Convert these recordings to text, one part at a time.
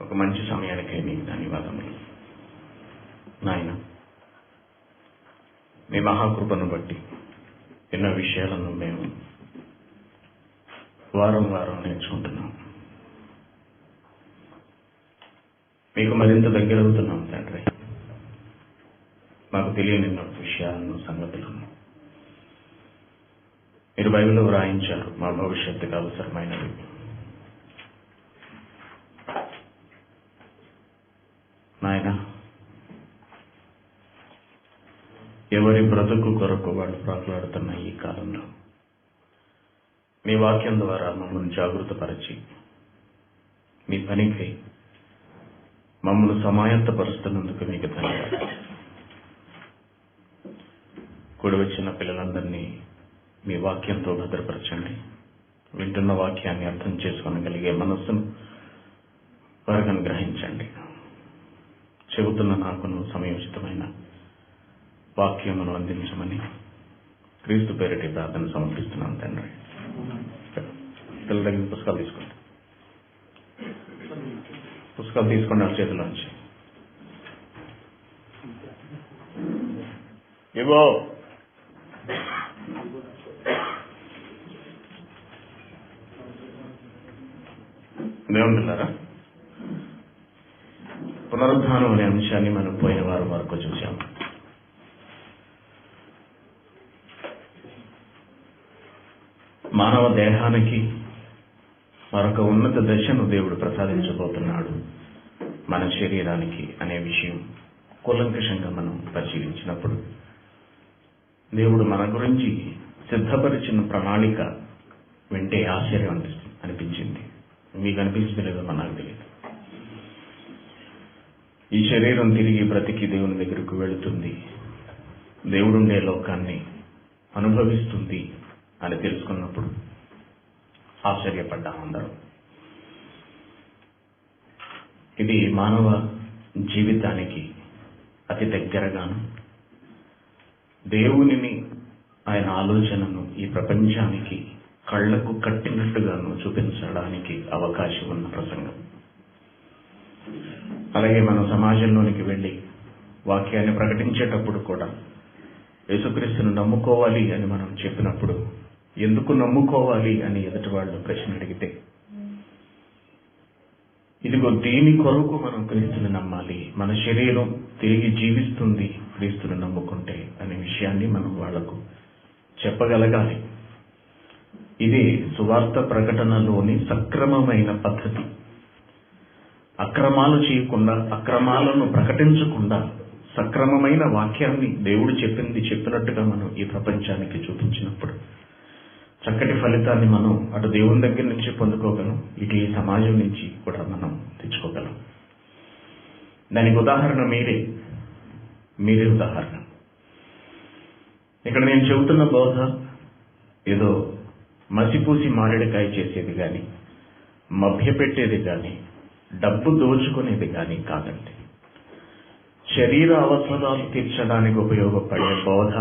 ఒక మంచి సమయానికై మీకు ధన్యవాదములు నాయన. మీ మహాకృపను బట్టి ఎన్నో విషయాలను మేము వారం వారం నేర్చుకుంటున్నాం. మీకు మరింత దగ్గరవుతున్నాం తండ్రి. మాకు తెలియని విషయాలను, సంగతులను మీరు బైబిల్లో వ్రాయించారు, మా భవిష్యత్తుకు అవసరమైనవి. నాయన, ఎవరి బ్రతుకు కొరకు వాళ్ళు ప్రాకులాడుతున్న ఈ కాలంలో మీ వాక్యం ద్వారా మమ్మల్ని జాగృతపరిచి మీ పనికి మమ్మల్ని సమాయత్తపరుస్తున్నందుకు మీకు ధన్యవాదాలు. కూడి వచ్చిన పిల్లలందరినీ మీ వాక్యంతో భద్రపరచండి. వింటున్న వాక్యాన్ని అర్థం చేసుకోగలిగే మనస్సును వారికి అనుగ్రహించండి. చెబుతున్న నాకును సమయోచితమైన వాక్యమును అందించమని క్రీస్తు పేరిటి ప్రార్థన సమర్పిస్తున్నాను తండ్రి. పిల్లల దగ్గర పుస్తకాలు తీసుకోండి. పుస్తకాలు తీసుకోండి వాళ్ళ చేతిలోంచి. ఇవో దేవుడున్నారా? పునరుద్ధానం అనే అంశాన్ని మనం పోయిన వారం వరకు చూశాం. మానవ దేహానికి మరొక ఉన్నత దశను దేవుడు ప్రసాదించబోతున్నాడు మన శరీరానికి అనే విషయం కూలంకషంగా మనం పరిశీలించినప్పుడు దేవుడు మన గురించి సిద్ధపరిచిన ప్రణాళిక వింటే ఆశ్చర్యం అనిపించింది. మీకు అనిపించలేదో నాకు తెలియదు. ఈ శరీరం తిరిగి బ్రతికి దేవుని దగ్గరకు వెళుతుంది, దేవుడుండే లోకాన్ని అనుభవిస్తుంది అని తెలుసుకున్నప్పుడు ఆశ్చర్యపడ్డాం అందరం. ఇది మానవ జీవితానికి అతి దగ్గరగాను దేవునిని, ఆయన ఆలోచనను ఈ ప్రపంచానికి కళ్లకు కట్టినట్టుగాను చూపించడానికి అవకాశం ఉన్న ప్రసంగం. అలాగే మనం సమాజంలోనికి వెళ్ళి వాక్యాన్ని ప్రకటించేటప్పుడు కూడా యేసుక్రీస్తును నమ్ముకోవాలి అని మనం చెప్పినప్పుడు ఎందుకు నమ్ముకోవాలి అని ఎదుటి వాళ్ళు ప్రశ్న అడిగితే, ఇదిగో దీని కొరకు మనం క్రీస్తుని నమ్మాలి, మన శరీరం తిరిగి జీవిస్తుంది క్రీస్తుని నమ్ముకుంటే అనే విషయాన్ని మనం వాళ్లకు చెప్పగలగాలి. ఇది సువార్త ప్రకటనలోని సక్రమమైన పద్ధతి. అక్రమాలు చేయకుండా, అక్రమాలను ప్రకటించకుండా సక్రమమైన వాక్యాన్ని దేవుడు చెప్పినట్టుగా మనం ఈ ప్రపంచానికి చూపించినప్పుడు చక్కటి ఫలితాన్ని మనం అటు దేవుని దగ్గర నుంచి పొందుకోగలం, ఇటు ఈ సమాజం నుంచి కూడా మనం తెచ్చుకోగలం. దానికి ఉదాహరణ మీరే ఉదాహరణ. ఇక్కడ నేను చెబుతున్న బోధ ఏదో మసిపూసి మారేడుకాయ చేసేది కానీ, మభ్యపెట్టేది కానీ, డబ్బు దోచుకునేది కానీ కాదండి. శరీర అవసరాలు తీర్చడానికి ఉపయోగపడే బోధ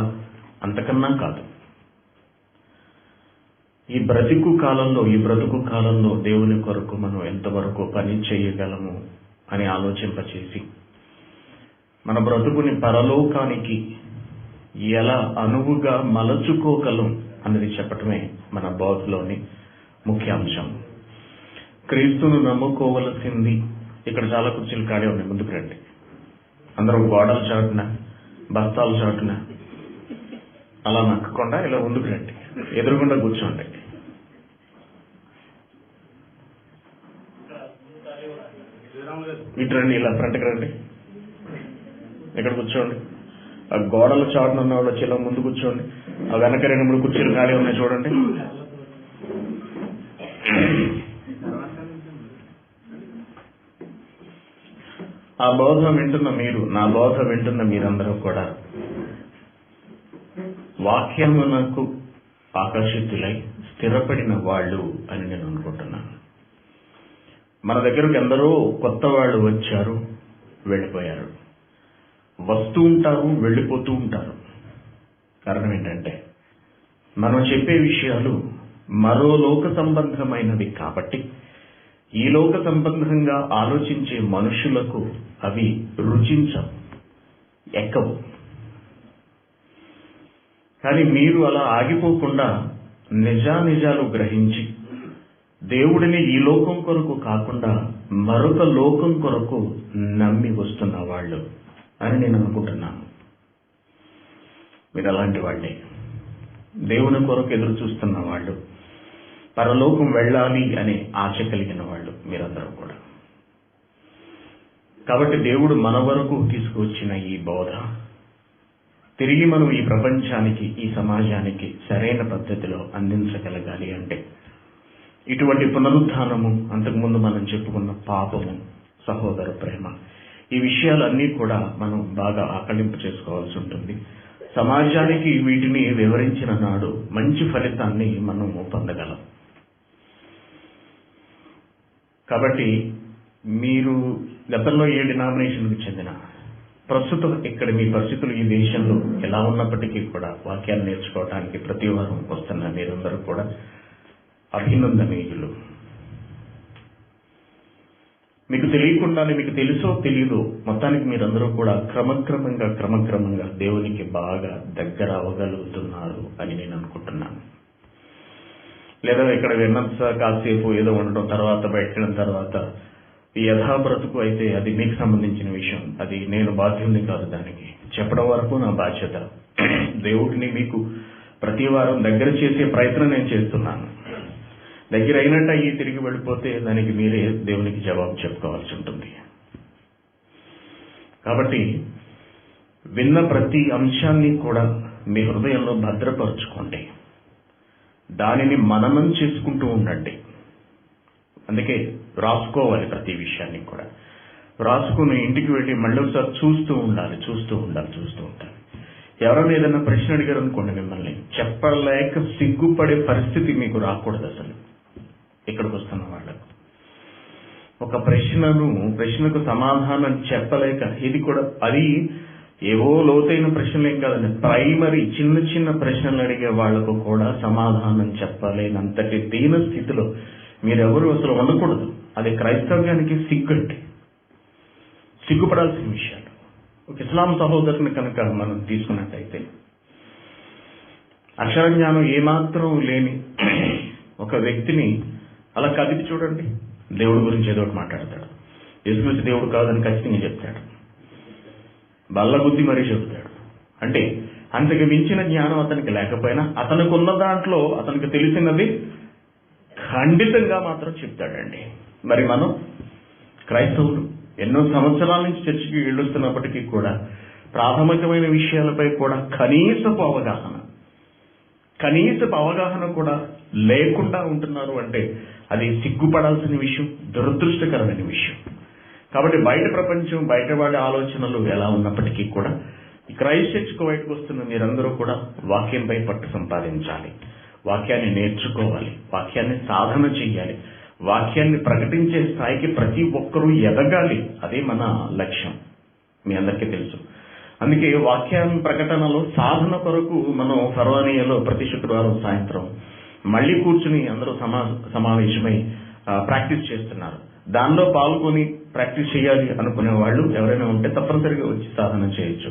అంతకన్నా కాదు. ఈ బ్రతుకు కాలంలో దేవుని కొరకు మనం ఎంతవరకు పని చేయగలము అని ఆలోచింపచేసి మన బ్రతుకుని పరలోకానికి ఎలా అనువుగా మలచుకోగలం అన్నది చెప్పటమే మన బోధలోని ముఖ్యాంశం. క్రీస్తును నమ్ముకోవలసింది. ఇక్కడ చాలా కుర్చీలు ఖాళీ ఉన్నాయి, ముందుకు రండి. అందరూ గోడల చాటున, బస్తాల చాటున అలా నక్కకుండా ఇలా ముందుకు రండి, ఎదురుగుండా కూర్చోండి. ఇటు రండి, ఇలా ఫ్రంట్కి రండి, ఇక్కడ కూర్చోండి. ఆ గోడల చాటున ఉన్న వాళ్ళు వచ్చి ఇలా ముందు కూర్చోండి. ఆ వెనక 2-3 కుర్చీలు ఖాళీ ఉన్నాయి చూడండి. ఆ బోధ వింటున్న మీరు, నా బోధ వింటున్న మీరందరూ కూడా వాక్యమునకు ఆకర్షితులై స్థిరపడిన వాళ్ళు అని నేను అనుకుంటున్నాను. మన దగ్గరకు ఎందరో కొత్త వాళ్ళు వచ్చారు, వెళ్ళిపోయారు, వస్తూ ఉంటారు, వెళ్ళిపోతూ ఉంటారు. కారణం ఏంటంటే మనం చెప్పే విషయాలు మరో లోక సంబంధమైనవి కాబట్టి ఈ లోక సంబంధంగా ఆలోచించే మనుషులకు అవి రుచించవు, ఎక్కవు. కానీ మీరు అలా ఆగిపోకుండా నిజానిజాలు గ్రహించి దేవుడిని ఈ లోకం కొరకు కాకుండా మరొక లోకం కొరకు నమ్మి వస్తున్న వాళ్ళు అని నేను అనుకుంటున్నాను. మీరు అలాంటి వాళ్ళే, దేవుని కొరకు ఎదురు చూస్తున్న వాళ్ళు, పరలోకం వెళ్ళాలి అనే ఆశ కలిగిన వాళ్ళు మీరందరూ కూడా. కాబట్టి దేవుడు మన వరకు తీసుకువచ్చిన ఈ బోధ తిరిగి మనం ఈ ప్రపంచానికి, ఈ సమాజానికి సరైన పద్ధతిలో అందించగలగాలి అంటే ఇటువంటి పునరుద్ధానము, అంతకుముందు మనం చెప్పుకున్న పాపము, సహోదర ప్రేమ, ఈ విషయాలన్నీ కూడా మనం బాగా ఆకళింపు చేసుకోవాల్సి ఉంటుంది. సమాజానికి వీటిని వివరించిన నాడు మంచి ఫలితాన్ని మనం పొందగలం. కాబట్టి మీరు గతంలో ఏ డినామినేషన్కి చెందిన, ప్రస్తుతం ఇక్కడ మీ పరిస్థితులు ఈ దేశంలో ఎలా ఉన్నప్పటికీ కూడా వాక్యాన్ని నేర్చుకోవడానికి ప్రతి వారం వస్తున్న మీరందరూ కూడా అభినందనీయులు. మీకు తెలియకుండానే, మీకు తెలుసో తెలియదో, మొత్తానికి మీరందరూ కూడా క్రమక్రమంగా దేవునికి బాగా దగ్గర అవ్వగలుగుతున్నారు అని నేను అనుకుంటున్నాను. లేదా ఇక్కడ విన్నంత కాసేపు ఏదో ఉండడం, తర్వాత బయటకెళ్ళిన తర్వాత ఈ యథాబ్రతుకు అయితే అది మీకు సంబంధించిన విషయం. అది నేను బాధ్యుల్ని కాదు, దానికి చెప్పడం వరకు నా బాధ్యత. దేవుడిని మీకు ప్రతి వారం దగ్గర చేసే ప్రయత్నం నేను చేస్తున్నాను. దగ్గర అయినట్టు అయ్యి తిరిగి వెళ్ళిపోతే దానికి మీరే దేవునికి జవాబు చెప్పుకోవాల్సి ఉంటుంది. కాబట్టి విన్న ప్రతి అంశాన్ని కూడా మీ హృదయంలో భద్రపరుచుకోండి, దానిని మననం చేసుకుంటూ ఉండండి. అందుకే రాసుకోవాలి, ప్రతి విషయాన్ని కూడా రాసుకుని ఇంటికి వెళ్ళి మళ్ళీ ఒకసారి చూస్తూ ఉండాలి. ఎవరైనా ఏదైనా ప్రశ్న అడిగారు అనుకోండి, మిమ్మల్ని చెప్పలేక సిగ్గుపడే పరిస్థితి మీకు రాకూడదు. అసలు ఇక్కడికి వస్తున్న వాళ్ళకు ఒక ప్రశ్నకు సమాధానం చెప్పలేక, ఇది కూడా అది ఏవో లోతైన ప్రశ్నలేం కాదండి, ప్రైమరీ చిన్న ప్రశ్నలు అడిగే వాళ్లకు కూడా సమాధానం చెప్పలేనంతటి దీన స్థితిలో మీరెవరు అసలు ఉండకూడదు. అది క్రైస్తవ్యానికి సిగ్గండి, సిగ్గుపడాల్సిన విషయాలు. ఒక ఇస్లాం సహోదరుని కనుక మనం తీసుకున్నట్టయితే, అక్షర జ్ఞానం ఏమాత్రం లేని ఒక వ్యక్తిని అలా కదిపి చూడండి, దేవుడి గురించి ఏదో ఒకటి మాట్లాడతాడు. యేసుక్రీస్తు దేవుడు కాదని ఖచ్చితంగా చెప్తాడు, బల్లగుద్ది మరీ చెబుతాడు. అంటే అంతకు మించిన జ్ఞానం అతనికి లేకపోయినా అతనికి ఉన్న దాంట్లో అతనికి తెలిసినది ఖండితంగా మాత్రం చెప్తాడండి. మరి మనం క్రైస్తవులు ఎన్నో సంవత్సరాల నుంచి చర్చికి వెళ్ళొస్తున్నప్పటికీ కూడా ప్రాథమికమైన విషయాలపై కూడా కనీసపు అవగాహన కూడా లేకుండా ఉంటున్నారు అంటే అది సిగ్గుపడాల్సిన విషయం, దురదృష్టకరమైన విషయం. కాబట్టి బయట ప్రపంచం, బయట వాడి ఆలోచనలు ఎలా ఉన్నప్పటికీ కూడా క్రైస్ట్ చర్చికి బయటకు వస్తున్న మీరందరూ కూడా వాక్యంపై పట్టు సంపాదించాలి, వాక్యాన్ని నేర్చుకోవాలి, వాక్యాన్ని సాధన చెయ్యాలి, వాక్యాన్ని ప్రకటించే స్థాయికి ప్రతి ఒక్కరూ ఎదగాలి. అదే మన లక్ష్యం, మీ అందరికీ తెలుసు. అందుకే వాక్యాన్ని ప్రకటనలో సాధన కొరకు మనం ఫర్వానియాలో ప్రతి శుక్రవారం సాయంత్రం మళ్ళీ కూర్చుని అందరూ సమావేశమై ప్రాక్టీస్ చేస్తున్నారు. దానిలో పాల్గొని ప్రాక్టీస్ చేయాలి అనుకునే వాళ్ళు ఎవరైనా ఉంటే తప్పనిసరిగా వచ్చి సాధన చేయొచ్చు.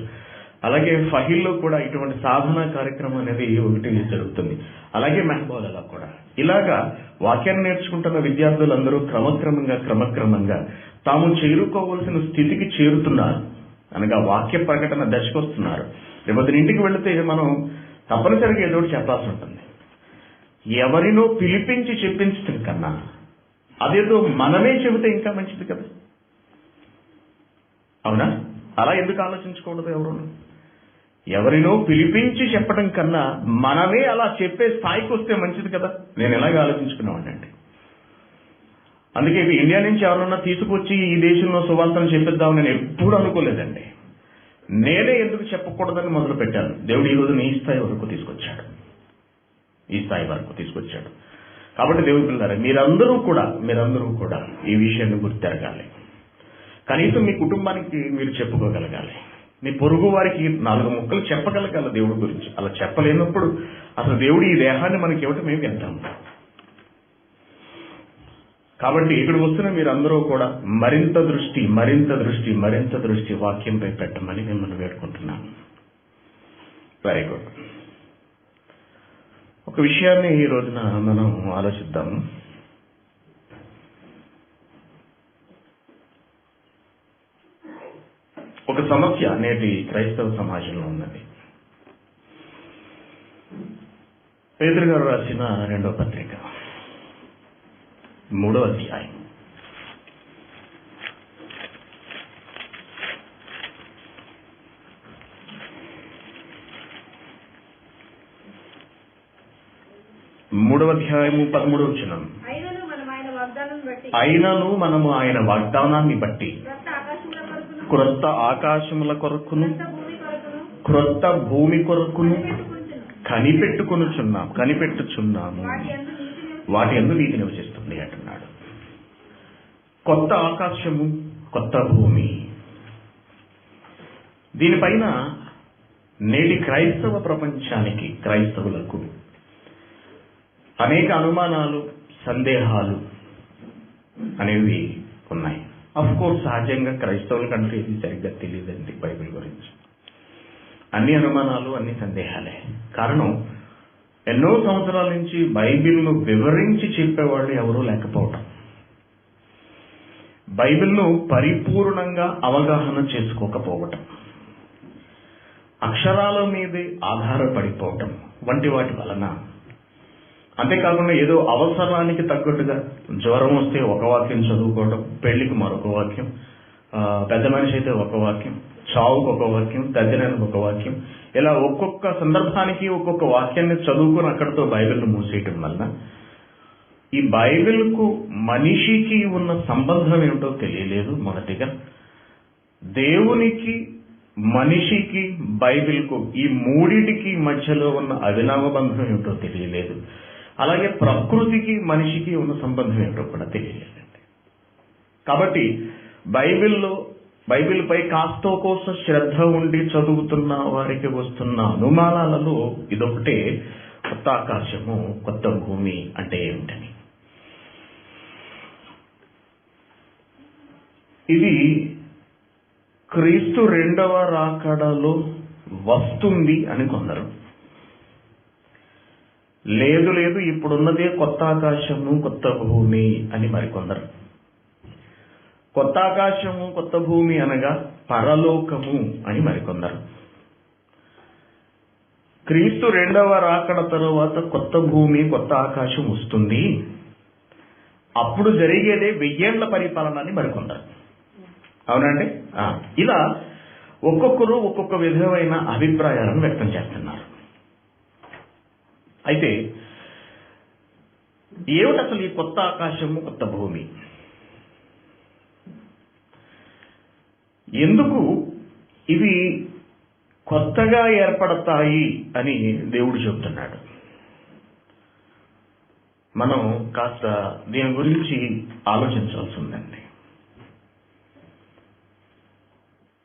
అలాగే ఫహిల్లో కూడా ఇటువంటి సాధన కార్యక్రమం అనేది ఒకటి జరుగుతుంది. అలాగే మెహబూబాలో కూడా ఇలాగా వాక్యాన్ని నేర్చుకుంటున్న విద్యార్థులందరూ క్రమక్రమంగా తాము చేరుకోవాల్సిన స్థితికి చేరుతున్నారు, అనగా వాక్య ప్రకటన దశకు వస్తున్నారు. రేపొద్దున ఇంటికి వెళితే మనం తప్పనిసరిగా ఏదో చెప్పాల్సి ఉంటుంది. ఎవరినో పిలిపించి చెప్పించడం కన్నా అదేదో మనమే చెబితే ఇంకా మంచిది కదా, అవునా? అలా ఎందుకు ఆలోచించకూడదు? ఎవరినో పిలిపించి చెప్పడం కన్నా మనమే అలా చెప్పే స్థాయికి వస్తే మంచిది కదా. నేను ఎలాగ ఆలోచించుకున్నామండి. అందుకే ఇండియా నుంచి ఎవరన్నా తీసుకొచ్చి ఈ దేశంలో సువార్తను చెప్పిద్దామని నేను ఎప్పుడు అనుకోలేదండి. నేనే ఎందుకు చెప్పకూడదని మొదలు పెట్టాను. దేవుడు ఈ రోజు ఈ స్థాయి వరకు తీసుకొచ్చాడు. కాబట్టి దేవుడు పిల్లలు మీరందరూ కూడా ఈ విషయాన్ని గుర్తెరగాలి. కనీసం మీ కుటుంబానికి మీరు చెప్పుకోగలగాలి, మీ పొరుగు వారికి 4 ముక్కలు చెప్పగలగాలి దేవుడి గురించి. అలా చెప్పలేనప్పుడు అసలు దేవుడు ఈ దేహాన్ని మనకి ఇవ్వటం ఏమి వ్యర్థం. కాబట్టి ఇక్కడ వస్తున్న మీరందరూ కూడా మరింత దృష్టి వాక్యంపై పెట్టమని మిమ్మల్ని వేడుకుంటున్నాను. Very good. ఒక విషయాన్ని ఈ రోజున మనం ఆలోచిద్దాము. ఒక సమస్య నేటి క్రైస్తవ సమాజంలో ఉన్నది. పేతురు గారు రాసిన 2వ పత్రిక 3వ అధ్యాయం 13వ వచనం. అయినను మనము ఆయన వాగ్దానాన్ని బట్టి క్రొత్త ఆకాశముల కొరకును క్రొత్త భూమి కొరకును కనిపెట్టుచున్నాము. వాటి యందు నీతి నివసిస్తుంది అంటున్నాడు. కొత్త ఆకాశము, కొత్త భూమి. దీనిపైన నేటి క్రైస్తవ ప్రపంచానికి, క్రైస్తవులకు అనేక అనుమానాలు, సందేహాలు అనేవి ఉన్నాయి. అఫ్ కోర్స్ సహజంగా క్రైస్తవుల కంటే ఇది సరిగ్గా తెలియదండి బైబిల్ గురించి. అన్ని అనుమానాలు, అన్ని సందేహాలే. కారణం, ఎన్నో సంవత్సరాల నుంచి బైబిల్ను వివరించి చెప్పేవాళ్ళు ఎవరూ లేకపోవటం, బైబిల్ను పరిపూర్ణంగా అవగాహన చేసుకోకపోవటం, అక్షరాల మీదే ఆధారపడిపోవటం వంటి వాటి వలన, అంతేకాకుండా ఏదో అవసరానికి తగ్గట్టుగా జ్వరం వస్తే ఒక వాక్యం చదువుకోవడం, పెళ్లికి మరొక వాక్యం, పెద్ద మనిషి అయితే ఒక వాక్యం, చావుకు ఒక వాక్యం, తద్దినానికి ఒక వాక్యం, ఇలా ఒక్కొక్క సందర్భానికి ఒక్కొక్క వాక్యాన్ని చదువుకుని అక్కడితో బైబిల్ను మూసేయటం వలన ఈ బైబిల్కు మనిషికి ఉన్న సంబంధం ఏమిటో తెలియలేదు. మొదటిగా దేవునికి, మనిషికి, బైబిల్కు ఈ మూడిటికి మధ్యలో ఉన్న అవినావ బంధం ఏమిటో తెలియలేదు. అలాగే ప్రకృతికి, మనిషికి ఉన్న సంబంధం ఏమిటో కూడా తెలియలేదండి. కాబట్టి బైబిల్పై కాస్తో కోస్త శ్రద్ధ ఉండి చదువుతున్న వారికి వస్తున్న అనుమానాలలో ఇదొకటే. కొత్త ఆకాశము, కొత్త భూమి అంటే ఏమిటని. ఇది క్రీస్తు 2వ రాకడలో వస్తుంది అని కొందరు, లేదు ఇప్పుడున్నదే కొత్త ఆకాశము, కొత్త భూమి అని మరికొందరు. కొత్త ఆకాశము, కొత్త భూమి అనగా పరలోకము అని మరికొందరు. క్రీస్తు 2వ రాకడ తరువాత కొత్త భూమి, కొత్త ఆకాశం వస్తుంది, అప్పుడు జరిగేదే 1000 ఏళ్ల పరిపాలన అని మరికొందరు. అవునండి. ఇలా ఒక్కొక్కరు ఒక్కొక్క విధమైన అభిప్రాయాలను వ్యక్తం చేస్తున్నారు. అయితే ఏమిటి అసలు ఈ కొత్త ఆకాశము, కొత్త భూమి? ఎందుకు ఇవి కొత్తగా ఏర్పడతాయి అని దేవుడు చెబుతున్నాడు? మనం కాస్త దీని గురించి ఆలోచించాల్సి ఉందండి.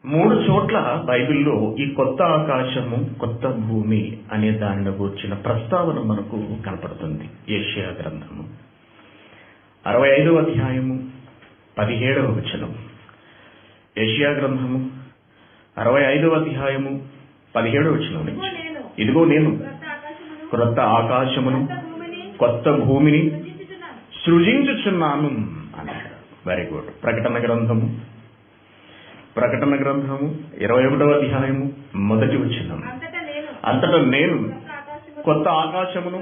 3 చోట్ల బైబిల్లో ఈ కొత్త ఆకాశము, కొత్త భూమి అనే దానిని గురించిన ప్రస్తావన మనకు కనపడుతుంది. యెషయా గ్రంథము 65వ అధ్యాయము 17వ వచనం. యెషయా గ్రంథము 65వ అధ్యాయము 17వ వచనం నుంచి, ఇదిగో నేను క్రొత్త ఆకాశమును, కొత్త భూమిని సృజించుచున్నాను అన్నాడు. Very good. ప్రకటన గ్రంథము 21వ అధ్యాయము 1వ వచనం. అంతటా నేను కొత్త ఆకాశమును,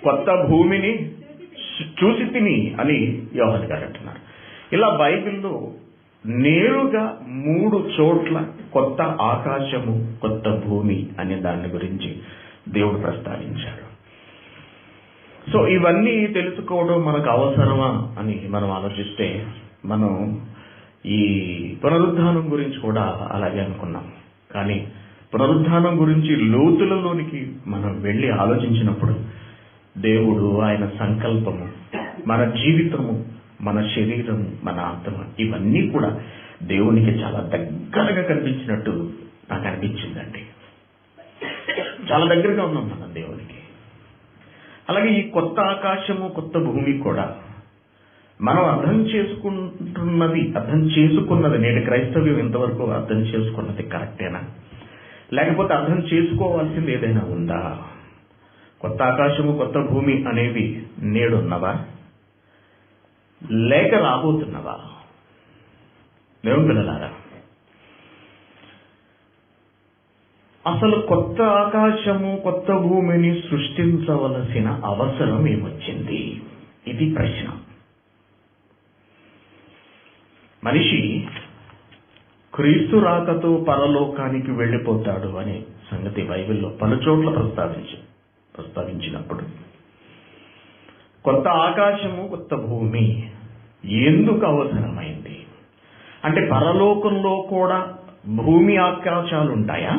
కొత్త భూమిని చూసి తిని అని యోహాను గారు అంటున్నారు. ఇలా బైబిల్లో నేరుగా 3 చోట్ల కొత్త ఆకాశము, కొత్త భూమి అనే దాని గురించి దేవుడు ప్రస్తావించాడు. సో ఇవన్నీ తెలుసుకోవడం మనకు అవసరమా అని మనం ఆలోచిస్తే, మనం ఈ పునరుద్ధానం గురించి కూడా అలాగే అనుకున్నాం. కానీ పునరుద్ధానం గురించి లోతులలోనికి మనం వెళ్ళి ఆలోచించినప్పుడు దేవుడు, ఆయన సంకల్పము, మన జీవితము, మన శరీరము, మన ఆత్మ ఇవన్నీ కూడా దేవునికి చాలా దగ్గరగా కనిపించినట్టు నాకు అనిపించిందండి. చాలా దగ్గరగా ఉన్నాం మనం దేవునికి. అలాగే ఈ కొత్త ఆకాశము, కొత్త భూమి కూడా మనం అర్థం చేసుకున్నది నేటి క్రైస్తవ్యం ఇంతవరకు అర్థం చేసుకున్నది కరెక్టేనా, లేకపోతే అర్థం చేసుకోవాల్సింది ఏదైనా ఉందా? కొత్త ఆకాశము కొత్త భూమి అనేవి నేడున్నవా లేక రాబోతున్నవా? దేవుని పిల్లలారా, అసలు కొత్త ఆకాశము కొత్త భూమిని సృష్టించవలసిన అవసరం ఏమొచ్చింది? ఇది ప్రశ్న. మనిషి క్రీస్తు రాకతో పరలోకానికి వెళ్ళిపోతాడు అనే సంగతి బైబిల్లో పలుచోట్ల ప్రస్తావించినప్పుడు కొత్త ఆకాశము కొత్త భూమి ఎందుకు అవసరమైంది అంటే, పరలోకంలో కూడా భూమి ఆకాశాలు ఉంటాయా?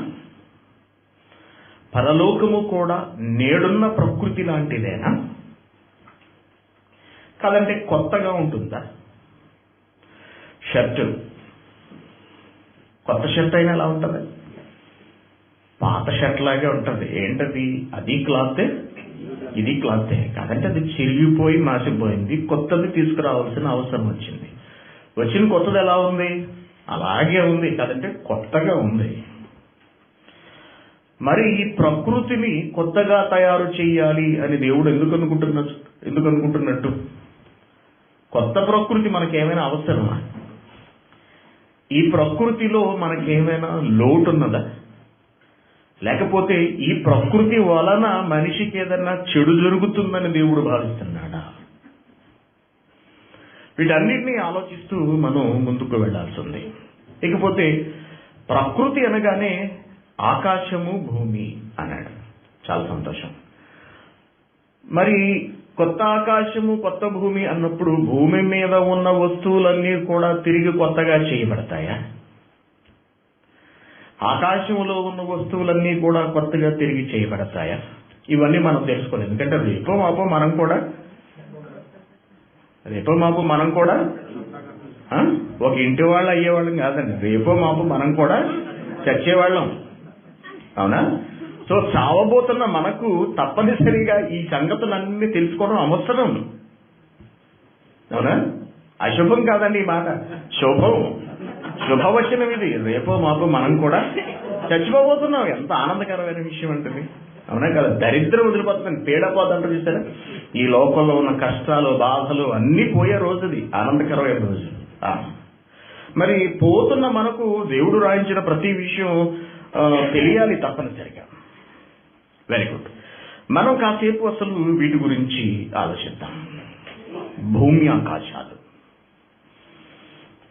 పరలోకము కూడా నేడున్న ప్రకృతి లాంటిదేనా? కాదంటే కొత్తగా ఉంటుందా? షర్టు, కొత్త షర్ట్ అయినా ఎలా ఉంటుంది? పాత షర్ట్ లాగే ఉంటుంది. ఏంటది? అది క్లాతే, ఇది క్లాతే. కాదంటే అది చిరిగిపోయి మాసిపోయింది, కొత్తది తీసుకురావాల్సిన అవసరం వచ్చింది. వచ్చిన కొత్తది ఎలా ఉంది? అలాగే ఉంది, కాదంటే కొత్తగా ఉంది. మరి ఈ ప్రకృతిని కొత్తగా తయారు చేయాలి అని దేవుడు ఎందుకు అనుకుంటున్నట్టు? కొత్త ప్రకృతి మనకేమైనా అవసరమా? ఈ ప్రకృతిలో మనకేమైనా లోటున్నదా? లేకపోతే ఈ ప్రకృతి వలన మనిషికి ఏదన్నా చెడు జరుగుతుందని దేవుడు భావిస్తున్నాడా? వీటన్నిటినీ ఆలోచిస్తూ మనం ముందుకు వెళ్లాల్సి ఉంది. ఇకపోతే ప్రకృతి అనగానే ఆకాశము భూమి అన్నాడు. చాలా సంతోషం. మరి కొత్త ఆకాశము కొత్త భూమి అన్నప్పుడు భూమి మీద ఉన్న వస్తువులన్నీ కూడా తిరిగి కొత్తగా చేయబడతాయా? ఆకాశంలో ఉన్న వస్తువులన్నీ కూడా కొత్తగా తిరిగి చేయబడతాయా? ఇవన్నీ మనం తెలుసుకోలేదు. ఎందుకంటే రేపో మాపో మనం కూడా ఒక ఇంటి వాళ్ళు అయ్యేవాళ్ళం కాదండి. రేపో మాపో మనం కూడా చచ్చేవాళ్ళం, అవునా? సో చావబోతున్న మనకు తప్పనిసరిగా ఈ సంగతులన్నీ తెలుసుకోవడం అవసరం, అవునా? అశుభం కాదండి ఈ మాట, శుభవచనం ఇది. రేపో మాపో మనం కూడా చచ్చిపోబోతున్నాం. ఎంత ఆనందకరమైన విషయం అంటుంది, అవునా కదా? దరిద్రం వదిలిపోతుంది, పీడపోతుంటారు చూసారా? ఈ లోకంలో ఉన్న కష్టాలు బాధలు అన్నీ పోయే రోజుది, ఆనందకరమైన రోజు. మరి పోతున్న మనకు దేవుడు రాయించిన ప్రతి విషయం తెలియాలి తప్పనిసరిగా. Very good. మనం కాసేపు అసలు వీటి గురించి ఆలోచిద్దాం. భూమి ఆకాశాలు,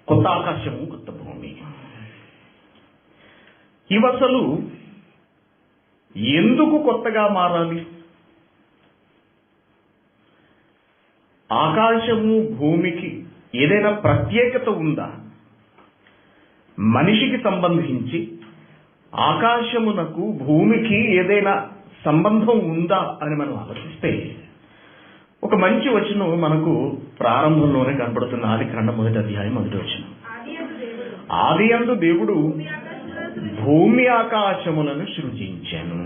కొత్త ఆకాశము కొత్త భూమి, ఇవి అసలు ఎందుకు కొత్తగా మారాలి? ఆకాశము భూమికి ఏదైనా ప్రత్యేకత ఉందా? మనిషికి సంబంధించి ఆకాశమునకు భూమికి ఏదైనా సంబంధం ఉందా అని మనం ఆలోచిస్తే ఒక మంచి వచనం మనకు ప్రారంభంలోనే కనబడుతున్న ఆదికాండం 1వ అధ్యాయం 1వ వచనం. ఆదియందు దేవుడు భూమి ఆకాశములను సృజించెను.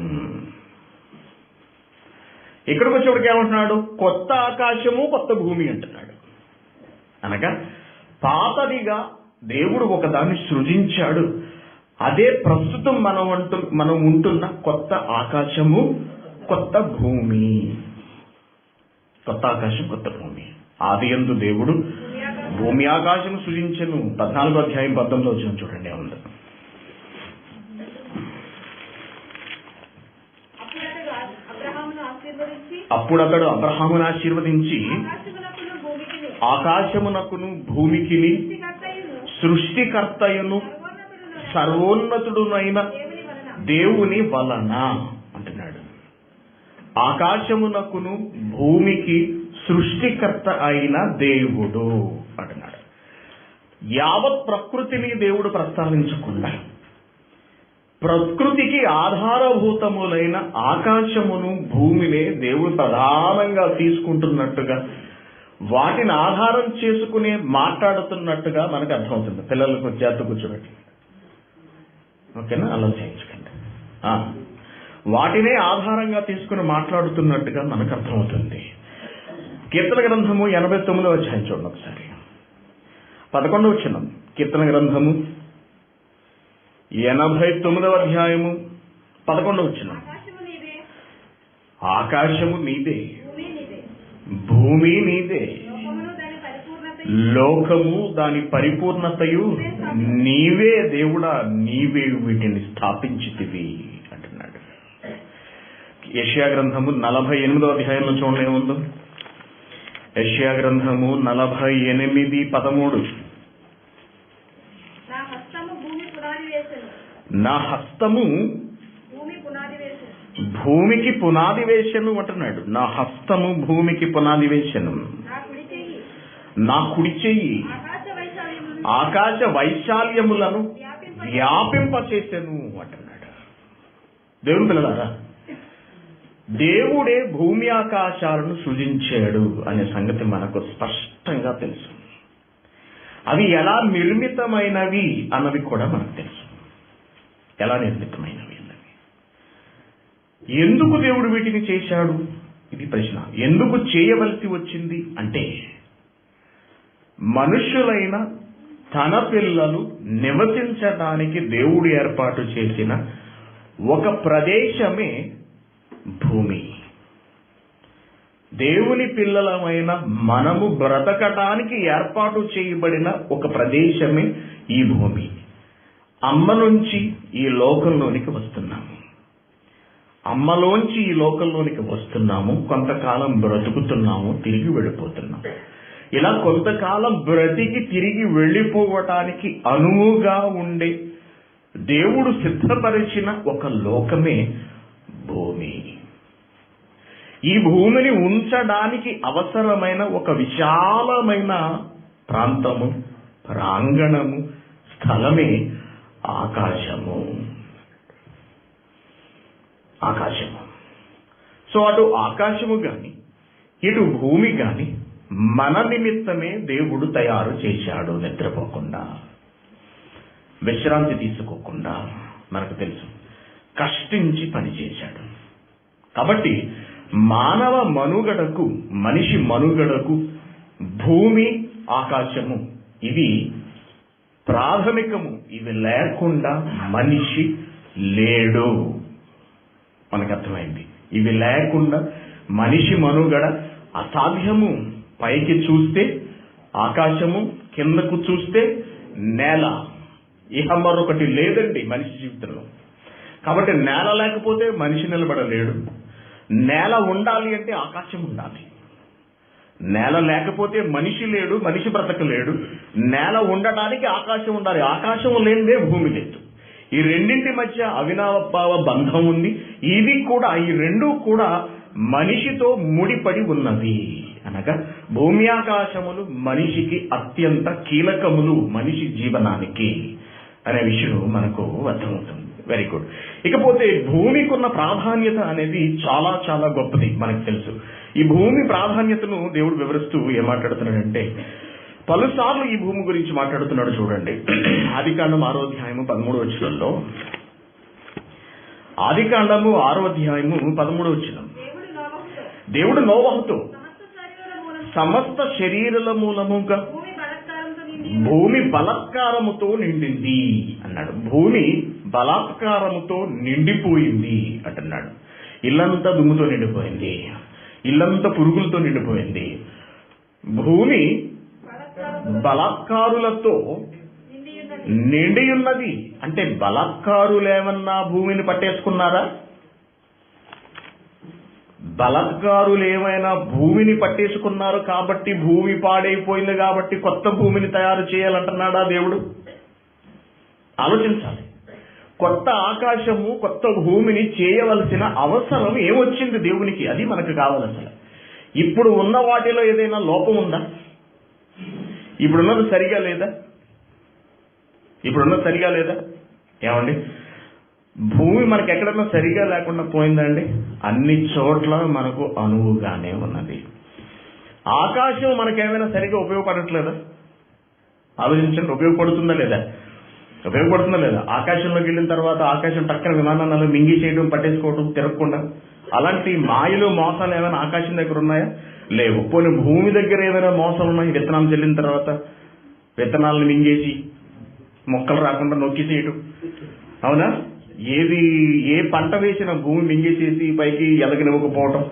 ఇక్కడికి వచ్చేవాడికి ఏమంటున్నాడు? కొత్త ఆకాశము కొత్త భూమి అంటున్నాడు. అనగా పాతదిగా దేవుడు ఒకదాన్ని సృజించాడు. అదే ప్రస్తుతం మనం ఉంటున్న కొత్త ఆకాశము కొత్త భూమి. కొత్త ఆకాశం కొత్త భూమి. ఆదియందు దేవుడు భూమి ఆకాశము సృజించెను. 14వ అధ్యాయం 19వ వచనం చూడండి, ఉంది. అప్పుడు అతడు అబ్రహామును ఆశీర్వదించి ఆకాశమునకును భూమికిని సృష్టికర్తయును సర్వోన్నతుడునైన దేవుని వలన అంటున్నాడు. ఆకాశమునకును భూమికి సృష్టికర్త అయిన దేవుడు అంటున్నాడు. యావత్ ప్రకృతిని దేవుడు ప్రస్తావించకుండా ప్రకృతికి ఆధారభూతములైన ఆకాశమును భూమినే దేవుడు ప్రధానంగా తీసుకుంటున్నట్టుగా, వాటిని ఆధారం చేసుకుని మాట్లాడుతున్నట్టుగా మనకు అర్థమవుతుంది. పిల్లలకు చేత కూర్చోబెట్టి, ఓకేనా? అలా చేయించకండి. వాటినే ఆధారంగా తీసుకుని మాట్లాడుతున్నట్టుగా మనకు అర్థమవుతుంది. కీర్తన గ్రంథము 89వ అధ్యాయం చూడండి ఒకసారి. 11వ వచనం. కీర్తన గ్రంథము 89వ అధ్యాయము 11వ వచనం. ఆకాశము నీదే, భూమి నీదే, లోకము దాని పరిపూర్ణతయు నీవే దేవుడా, నీవే వీటిని స్థాపించితివి అంటున్నాడు. యెషయా గ్రంథము 48వ అధ్యాయంలో చూడండి ఏముందో. యెషయా గ్రంథము 48:13. నా హస్తము భూమికి పునాది వేసెను అంటున్నాడు. నా హస్తము భూమికి పునాది వేసెను, నా కుడి చెయ్యి ఆకాశ వైశాల్యములను వ్యాపింపచేసెను అంటున్నాడు. దేవుని పిల్లలారా, దేవుడే భూమి ఆకాశాలను సృజించాడు అనే సంగతి మనకు స్పష్టంగా తెలుసు. అవి ఎలా నిర్మితమైనవి అన్నది కూడా మనకు తెలుసు. ఎలా నిర్మితమైనవి అన్నవి, ఎందుకు దేవుడు వీటిని చేశాడు, ఇది ప్రశ్న. ఎందుకు చేయవలసి వచ్చింది అంటే, మనుషులైన తన పిల్లలు నివసించడానికి దేవుడు ఏర్పాటు చేసిన ఒక ప్రదేశమే భూమి. దేవుని పిల్లలమైన మనము బ్రతకటానికి ఏర్పాటు చేయబడిన ఒక ప్రదేశమే ఈ భూమి. అమ్మ నుంచి ఈ లోకంలోనికి వస్తున్నాము, అమ్మలోంచి ఈ లోకంలోనికి వస్తున్నాము, కొంతకాలం బ్రతుకుతున్నాము, తిరిగి వెళ్ళిపోతున్నాము. ఇలా కొంతకాలం బ్రతికి తిరిగి వెళ్ళిపోవటానికి అనువుగా ఉండే దేవుడు సిద్ధపరిచిన ఒక లోకమే భూమి. ఈ భూమిని ఉంచడానికి అవసరమైన ఒక విశాలమైన ప్రాంతము, ప్రాంగణము, స్థలమే ఆకాశము. ఆకాశము. సో అటు ఆకాశము గాని ఇటు భూమి గాని మన నిమిత్తమే దేవుడు తయారు చేశాడు. నిద్రపోకుండా, విశ్రాంతి తీసుకోకుండా, మనకు తెలుసు, కష్టించి పనిచేశాడు. కాబట్టి మానవ మనుగడకు, మనిషి మనుగడకు భూమి, ఆకాశము ఇవి ప్రాథమికము. ఇవి లేకుండా మనిషి లేడు. మనకు అర్థమైంది. ఇవి లేకుండా మనిషి మనుగడ అసాధ్యము. పైకి చూస్తే ఆకాశము, కిందకు చూస్తే నేల, ఇహ మరొకటి లేదండి మనిషి జీవితంలో. కాబట్టి నేల లేకపోతే మనిషి నిలబడలేడు. నేల ఉండాలి అంటే ఆకాశం ఉండాలి. నేల లేకపోతే మనిషి లేడు, మనిషి బ్రతకలేడు. నేల ఉండటానికి ఆకాశం ఉండాలి. ఆకాశం లేనిదే భూమి లేదు. ఈ రెండింటి మధ్య అవినాభావ బంధం ఉంది. ఇది కూడా, ఈ రెండు కూడా మనిషితో ముడిపడి ఉన్నవి. అనగా భూమి ఆకాశములు మనిషికి అత్యంత కీలకములు, మనిషి జీవనానికి అనే విషయం మనకు అర్థమవుతుంది. Very good. ఇకపోతే భూమికి ఉన్న ప్రాధాన్యత అనేది చాలా చాలా గొప్పది. మనకు తెలుసు. ఈ భూమి ప్రాధాన్యతను దేవుడు వివరిస్తూ ఏం మాట్లాడుతున్నాడంటే, పలుసార్లు ఈ భూమి గురించి మాట్లాడుతున్నాడు. చూడండి, ఆదికాండం 6వ అధ్యాయము 13వ వచనంలో, ఆదికాండము 6వ అధ్యాయము 13వ వచనం, దేవుడు నోవహుతో సమస్త శరీరుల మూలముగా భూమి బలాత్కారముతో నిండింది అన్నాడు. భూమి బలాత్కారముతో నిండిపోయింది అంటున్నాడు. ఇల్లంతా దుమ్ముతో నిండిపోయింది, ఇల్లంతా పురుగులతో నిండిపోయింది. భూమి బలాత్కారులతో నిండి ఉన్నది. అంటే బలాత్కారులేమన్నా భూమిని పట్టేసుకున్నారా? బలాత్కారులు ఏమైనా భూమిని పట్టేసుకున్నారు కాబట్టి భూమి పాడైపోయింది కాబట్టి కొత్త భూమిని తయారు చేయాలంటున్నాడా దేవుడు? ఆలోచించాలి. కొత్త ఆకాశము, కొత్త భూమిని చేయవలసిన అవసరం ఏమొచ్చింది దేవునికి? అది మనకు కావాల్సిన. ఇప్పుడు ఉన్న వాటిలో ఏదైనా లోపం ఉందా? ఇప్పుడున్నది సరిగా లేదా? ఇప్పుడున్నది సరిగా లేదా? ఏమండి, భూమి మనకు ఎక్కడన్నా సరిగా లేకుండా పోయిందండి? అన్ని చోట్ల మనకు అనువుగానే ఉన్నది. ఆకాశం మనకేమైనా సరిగా ఉపయోగపడట్లేదా? ఆలోచించండి. ఉపయోగపడుతుందా లేదా? ఉపయోగపడుతుందా లేదా? ఆకాశంలోకి వెళ్ళిన తర్వాత ఆకాశం టక్కన విమానాలు మింగి చేయడం, పట్టేసుకోవడం, తిరగకుండా, అలాంటి మాయలు మోసాలు ఏమైనా ఆకాశం దగ్గర ఉన్నాయా? లేవు. పోనీ భూమి దగ్గర ఏదైనా మోసాలు ఉన్నాయి? విత్తనాలు చల్లిన తర్వాత విత్తనాలను మింగేసి మొక్కలు రాకుండా నొక్కిసేయటం, అవునా? ఏ పంట వేసినా భూమి మింగేసేసి పైకి ఎదగనివ్వకపోవటం,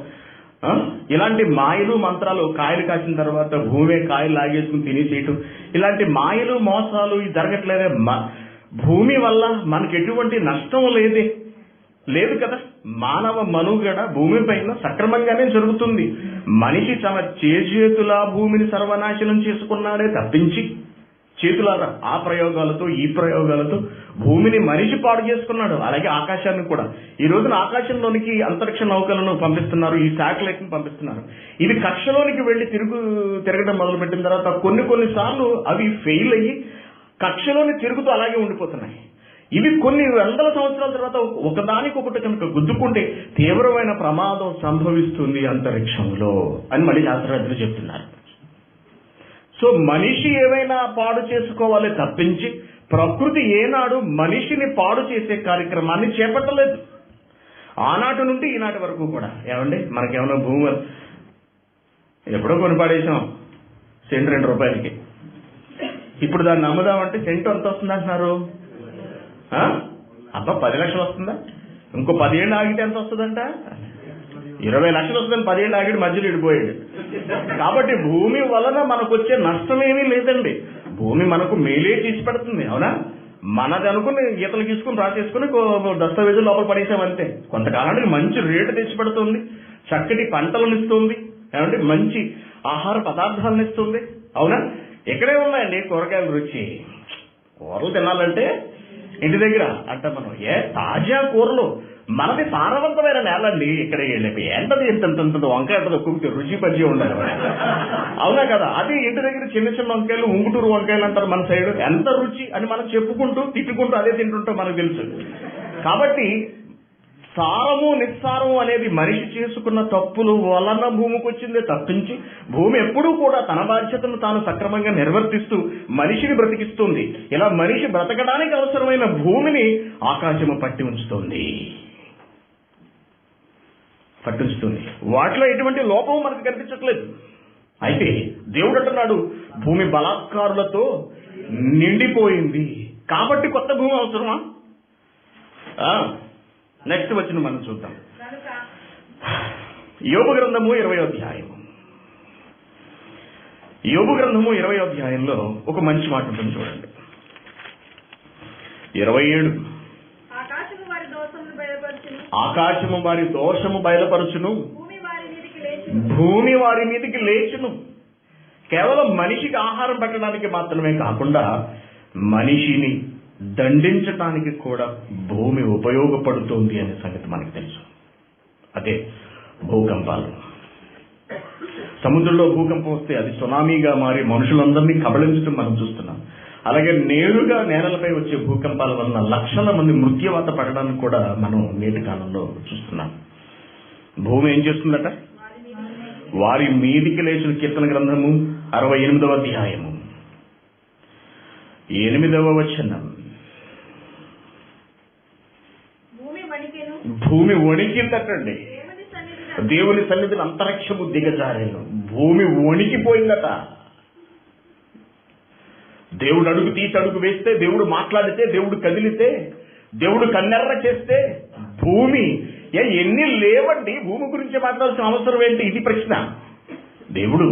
ఇలాంటి మాయలు మంత్రాలు, కాయలు కాసిన తర్వాత భూమే కాయలు లాగేసుకుని తినేసేయటం, ఇలాంటి మాయలు మోసాలు జరగట్లేదే? భూమి వల్ల మనకి ఎటువంటి నష్టం లేదు కదా. మానవ మనుగడ భూమి పైన సక్రమంగానే జరుగుతుంది. మనిషి తన చేతుల భూమిని సర్వనాశనం చేసుకున్నాడే తప్పించి, చేతులారా ఆ ప్రయోగాలతో ఈ ప్రయోగాలతో భూమిని మనిషి పాడు చేసుకున్నాడు. అలాగే ఆకాశాన్ని కూడా. ఈ రోజున ఆకాశంలోనికి అంతరిక్ష నౌకలను పంపిస్తున్నారు, ఈ శాటిలైట్ ని పంపిస్తున్నారు. ఇవి కక్షలోనికి వెళ్లి తిరగడం మొదలు పెట్టిన తర్వాత కొన్నిసార్లు అవి ఫెయిల్ అయ్యి కక్షలోని తిరుగుతూ అలాగే ఉండిపోతున్నాయి. ఇవి కొన్ని వందల సంవత్సరాల తర్వాత ఒకదానికొకటి కనుక గుద్దుకుంటే తీవ్రమైన ప్రమాదం సంభవిస్తుంది అంతరిక్షంలో అని మళ్ళీ శాస్త్రజ్ఞులు చెప్తున్నారు. సో మనిషి ఏమైనా పాడు చేసుకోవాలి తప్పించి ప్రకృతి ఏనాడు మనిషిని పాడు చేసే కార్యక్రమాన్ని చేపట్టలేదు. ఆనాటి నుండి ఈనాటి వరకు కూడా. ఏమండి, మనకేమైనా భూమి ఎప్పుడో కొని పాడేసాం సెంటు ₹2. ఇప్పుడు దాన్ని అమ్ముదామంటే సెంటు ఎంత వస్తుంది అంటున్నారు? అబ్బా 10 లక్షలు వస్తుందా? ఇంకో 10 ఏళ్ళు ఆగితే ఎంత వస్తుందంట? 20 లక్షలు వస్తుందని 10 ఏళ్ళు ఆగిడు మధ్యలో ఇడిపోయాడు. కాబట్టి భూమి వలన మనకు వచ్చే నష్టమేమీ లేదండి. భూమి మనకు మేలే చేసి పెడుతుంది, అవునా? మనది అనుకుని గీతలు గీసుకుని రాసేసుకుని దస్తావేజులు లోపల పడేసామంతే. కొంతకాలానికి మంచి రేటు తెచ్చి పెడుతుంది, చక్కటి పంటలను ఇస్తుంది, ఏమంటే మంచి ఆహార పదార్థాలను ఇస్తుంది, అవునా? ఇక్కడే ఉన్నాయండి కూరగాయల రుచి. కూరలు తినాలంటే ఇంటి దగ్గర అంటే మనం తాజా కూరలు. మనది సారవంతమైన నేలండి. ఇక్కడ ఏంటది ఇంత వంకాయ కుక్కి రుచి పచ్చి ఉండాలి, అవునా కదా? అది ఇంటి దగ్గర చిన్న చిన్న వంకాయలు, ఉంగుటూరు వంకాయలు అంటారు మన సైడ్. ఎంత రుచి అని మనం చెప్పుకుంటూ తిట్టుకుంటూ అదే తింటుంటాం, మనకు తెలుసు. కాబట్టి సారము నిస్సారము అనేది మనిషి చేసుకున్న తప్పులు వలన భూమికి వచ్చిందే తప్పించి భూమి ఎప్పుడూ కూడా తన బాధ్యతను తాను సక్రమంగా నిర్వర్తిస్తూ మనిషిని బ్రతికిస్తుంది. ఇలా మనిషి బ్రతకడానికి అవసరమైన భూమిని ఆకాశము పట్టి ఉంచుతుంది. వాటిలో ఎటువంటి లోపం మనకు కనిపించట్లేదు. అయితే దేవుడు అంటున్నాడు, భూమి బలాత్కారులతో నిండిపోయింది కాబట్టి కొత్త భూమి అవసరమా? నెక్స్ట్ వచ్చిన మనం చూద్దాం. యోబు గ్రంథము 20వ అధ్యాయం. యోబు గ్రంథము 20వ అధ్యాయంలో ఒక మంచి మాట ఉంటుంది చూడండి. 27 ఆకాశము వారి దోషము బయలుపరచును, భూమి వారి మీదికి లేచును. కేవలం మనిషికి ఆహారం పెట్టడానికి మాత్రమే కాకుండా మనిషిని దండించటానికి కూడా భూమి ఉపయోగపడుతుంది అనే సంగతి మనకు తెలుసు. అదే భూకంపాలు. సముద్రంలో భూకంపం వస్తే అది సునామీగా మారి మనుషులందరినీ కబళించడం మనం చూస్తున్నాం. అలాగే నేరుగా నేలలపై వచ్చే భూకంపాల వలన లక్షల మంది మృత్యువాత పడడానికి కూడా మనం నేటి కాలంలో చూస్తున్నాం. భూమి ఏం చేస్తుందట? వారి మీదికి లేచిన కీర్తన గ్రంథము 68వ అధ్యాయము 8వ వచనం. భూమి వణికిందటండి. దేవుని సన్నిధిని అంతరిక్షము దిగజారేను. భూమి వణికిపోయిందట. దేవుడు అడుగు తీసి అడుగు వేస్తే, దేవుడు మాట్లాడితే, దేవుడు కదిలితే, దేవుడు కన్నెర్ర చేస్తే భూమి ఎన్ని లేవండి. భూమి గురించి మాట్లాడాల్సిన అవసరం ఏంటి? ఇది ప్రశ్న. దేవుడు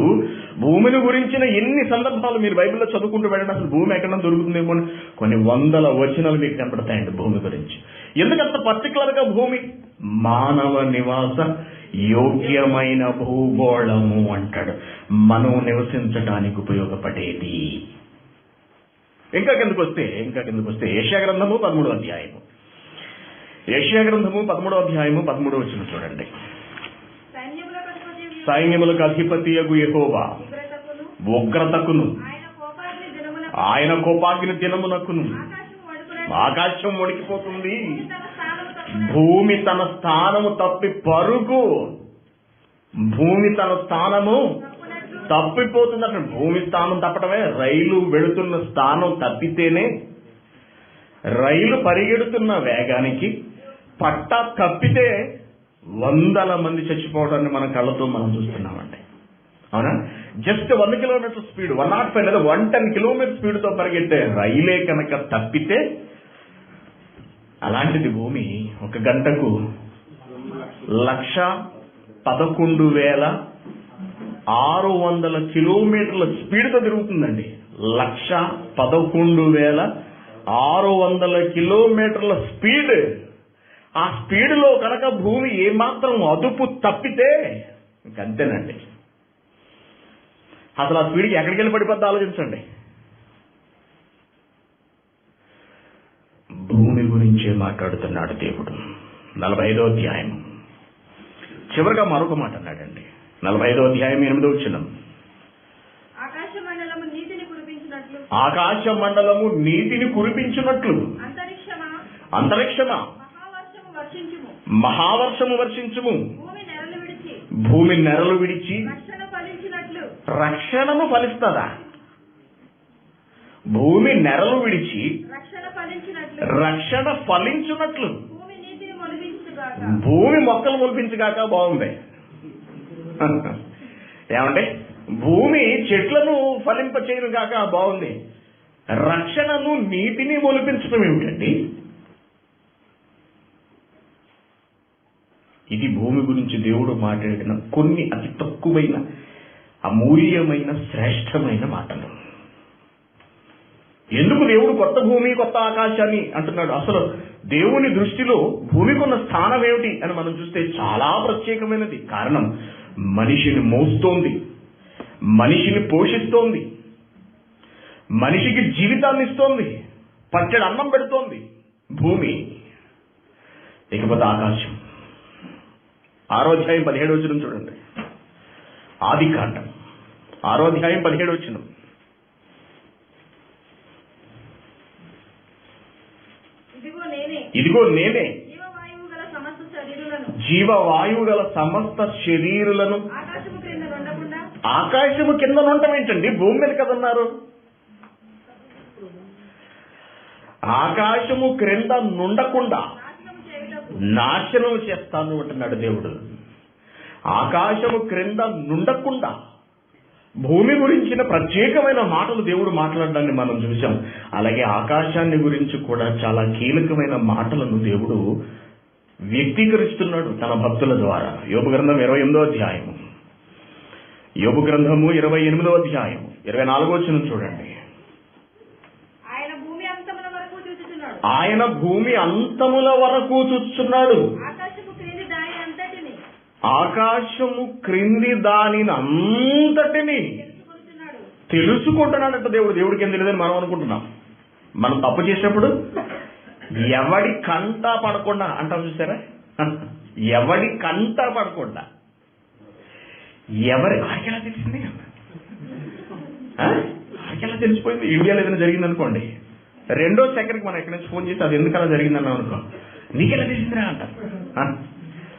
భూమిని గురించిన ఎన్ని సందర్భాలు మీరు బైబిల్లో చదువుకుంటూ వెళ్ళండి. అసలు భూమి ఎక్కడ దొరుకుతుందేమో కొన్ని వందల వచనాలు మీకు కనపడతాయండి భూమి గురించి. ఎందుకంత పర్టికులర్ గా భూమి? మానవ నివాస యోగ్యమైన భూగోళము అంటాడు. మనం నివసించడానికి ఉపయోగపడేది. ఇంకా కిందకు వస్తే యెషయా గ్రంథము 13వ అధ్యాయము. యెషయా గ్రంథము 13వ అధ్యాయము 13వ వచనం చూడండి. సైన్యములకు అధిపతియగు యెహోవా ఉగ్రతకును ఆయన కోపాగ్ని దినమునకును ఆకాశం వణికిపోతుంది, భూమి తన స్థానము తప్పి పరుగు. భూమి తన స్థానము తప్పిపోతుందట. భూమి స్థానం తప్పటమే. రైలు వెళుతున్న స్థానం తప్పితేనే, రైలు పరిగెడుతున్న వేగానికి పట్టా తప్పితే వందల మంది చచ్చిపోవడాన్ని మన కళ్ళతో మనం చూస్తున్నామండి. అవునా? జస్ట్ 1 కిలోమీటర్ స్పీడ్, 105 లేదా 110 కిలోమీటర్ స్పీడ్తో పరిగెట్టే రైలే కనుక తప్పితే, అలాంటిది భూమి 1 గంటకు 1,11,600 కిలోమీటర్ల స్పీడ్తో తిరుగుతుందండి. 1,11,600 కిలోమీటర్ల స్పీడ్. ఆ స్పీడ్లో కనుక భూమి ఏమాత్రం అదుపు తప్పితే ఇంకంతేనండి. అసలు ఆ స్పీడ్కి ఎక్కడికి వెళ్ళి పడిపోద్దో ఆలోచించండి. భూమి గురించే మాట్లాడుతున్నాడు దేవుడు. 45వ అధ్యాయం చివరిగా మరొక మాట అన్నాడండి. 45వ అధ్యాయం 8వ వచనం, ఆకాశ మండలము నీతిని కురిపించినట్లు అంతరిక్షమా మహావర్షము వర్షించుము, భూమి నెరలు విడిచి రక్షణను ఫలిస్తుందా? భూమి నెరలు విడిచి రక్షణ ఫలించున్నట్లు భూమి మొక్కలు మొలిపించగాక. బాగుంది ఏమంటే, భూమి చెట్లను ఫలింప చేయను గాక. బాగుంది. రక్షణను నీతిని మొలిపించడం ఏమిటండి? ఇది భూమి గురించి దేవుడు మాట్లాడిన కొన్ని అతి తక్కువైన, అమూల్యమైన, శ్రేష్టమైన మాటలు. ఎందుకు దేవుడు కొత్త భూమి కొత్త ఆకాశాన్ని అంటున్నాడు? అసలు దేవుని దృష్టిలో భూమికి ఉన్న స్థానం ఏమిటి అని మనం చూస్తే చాలా ప్రత్యేకమైనది. కారణం, మనిషిని మోస్తోంది, మనిషిని పోషిస్తోంది, మనిషికి జీవితాన్ని ఇస్తోంది, పచ్చడి అన్నం పెడుతోంది భూమి. ఇకపోతే ఆకాశం. 6వ అధ్యాయం 17వ వచనం చూడండి. ఆదికాండం 6వ అధ్యాయం 17వ వచనం, ఇదిగో నేనే జీవవాయువు గల సమస్త శరీరులను. ఆకాశము కింద ఉండటం ఏంటండి? భూమి మీద కదన్నారు. ఆకాశము క్రింద నుండకుండా నాశనం చేస్తాను అంటున్నాడు దేవుడు. ఆకాశము క్రింద నుండకుండా భూమి గురించిన ప్రత్యేకమైన మాటలు దేవుడు మాట్లాడడాన్ని మనం చూసాం. అలాగే ఆకాశాన్ని గురించి కూడా చాలా కీలకమైన మాటలను దేవుడు వ్యక్తీకరిస్తున్నాడు తన భక్తుల ద్వారా. యోబు గ్రంథం 28వ అధ్యాయము, యోబు గ్రంథము 28వ అధ్యాయం 24వ వచనం చూడండి. ఆయన భూమి అంతముల వరకు చూస్తున్నాడు. ఆకాశము క్రింది దానిని అంతటిని తెలుసుకుంటున్నాడంట దేవుడు. దేవుడికి ఏం తెలియదని మనం అనుకుంటున్నాం. మనం తప్పు చేసినప్పుడు ఎవడి కంట పడకుండా అంటాం, చూసారా? ఎవడి కంట పడకుండా, ఆడికెలా తెలిసింది? ఆడికెలా తెలిసిపోయింది? ఇండియాలో ఏదైనా జరిగింది అనుకోండి, 2వ సెకండ్కి మనం ఎక్కడి నుంచి ఫోన్ చేసి అది ఎందుకు అలా జరిగిందన్నాం అనుకో, నీకెలా తెలిసిందిరా అంటారు.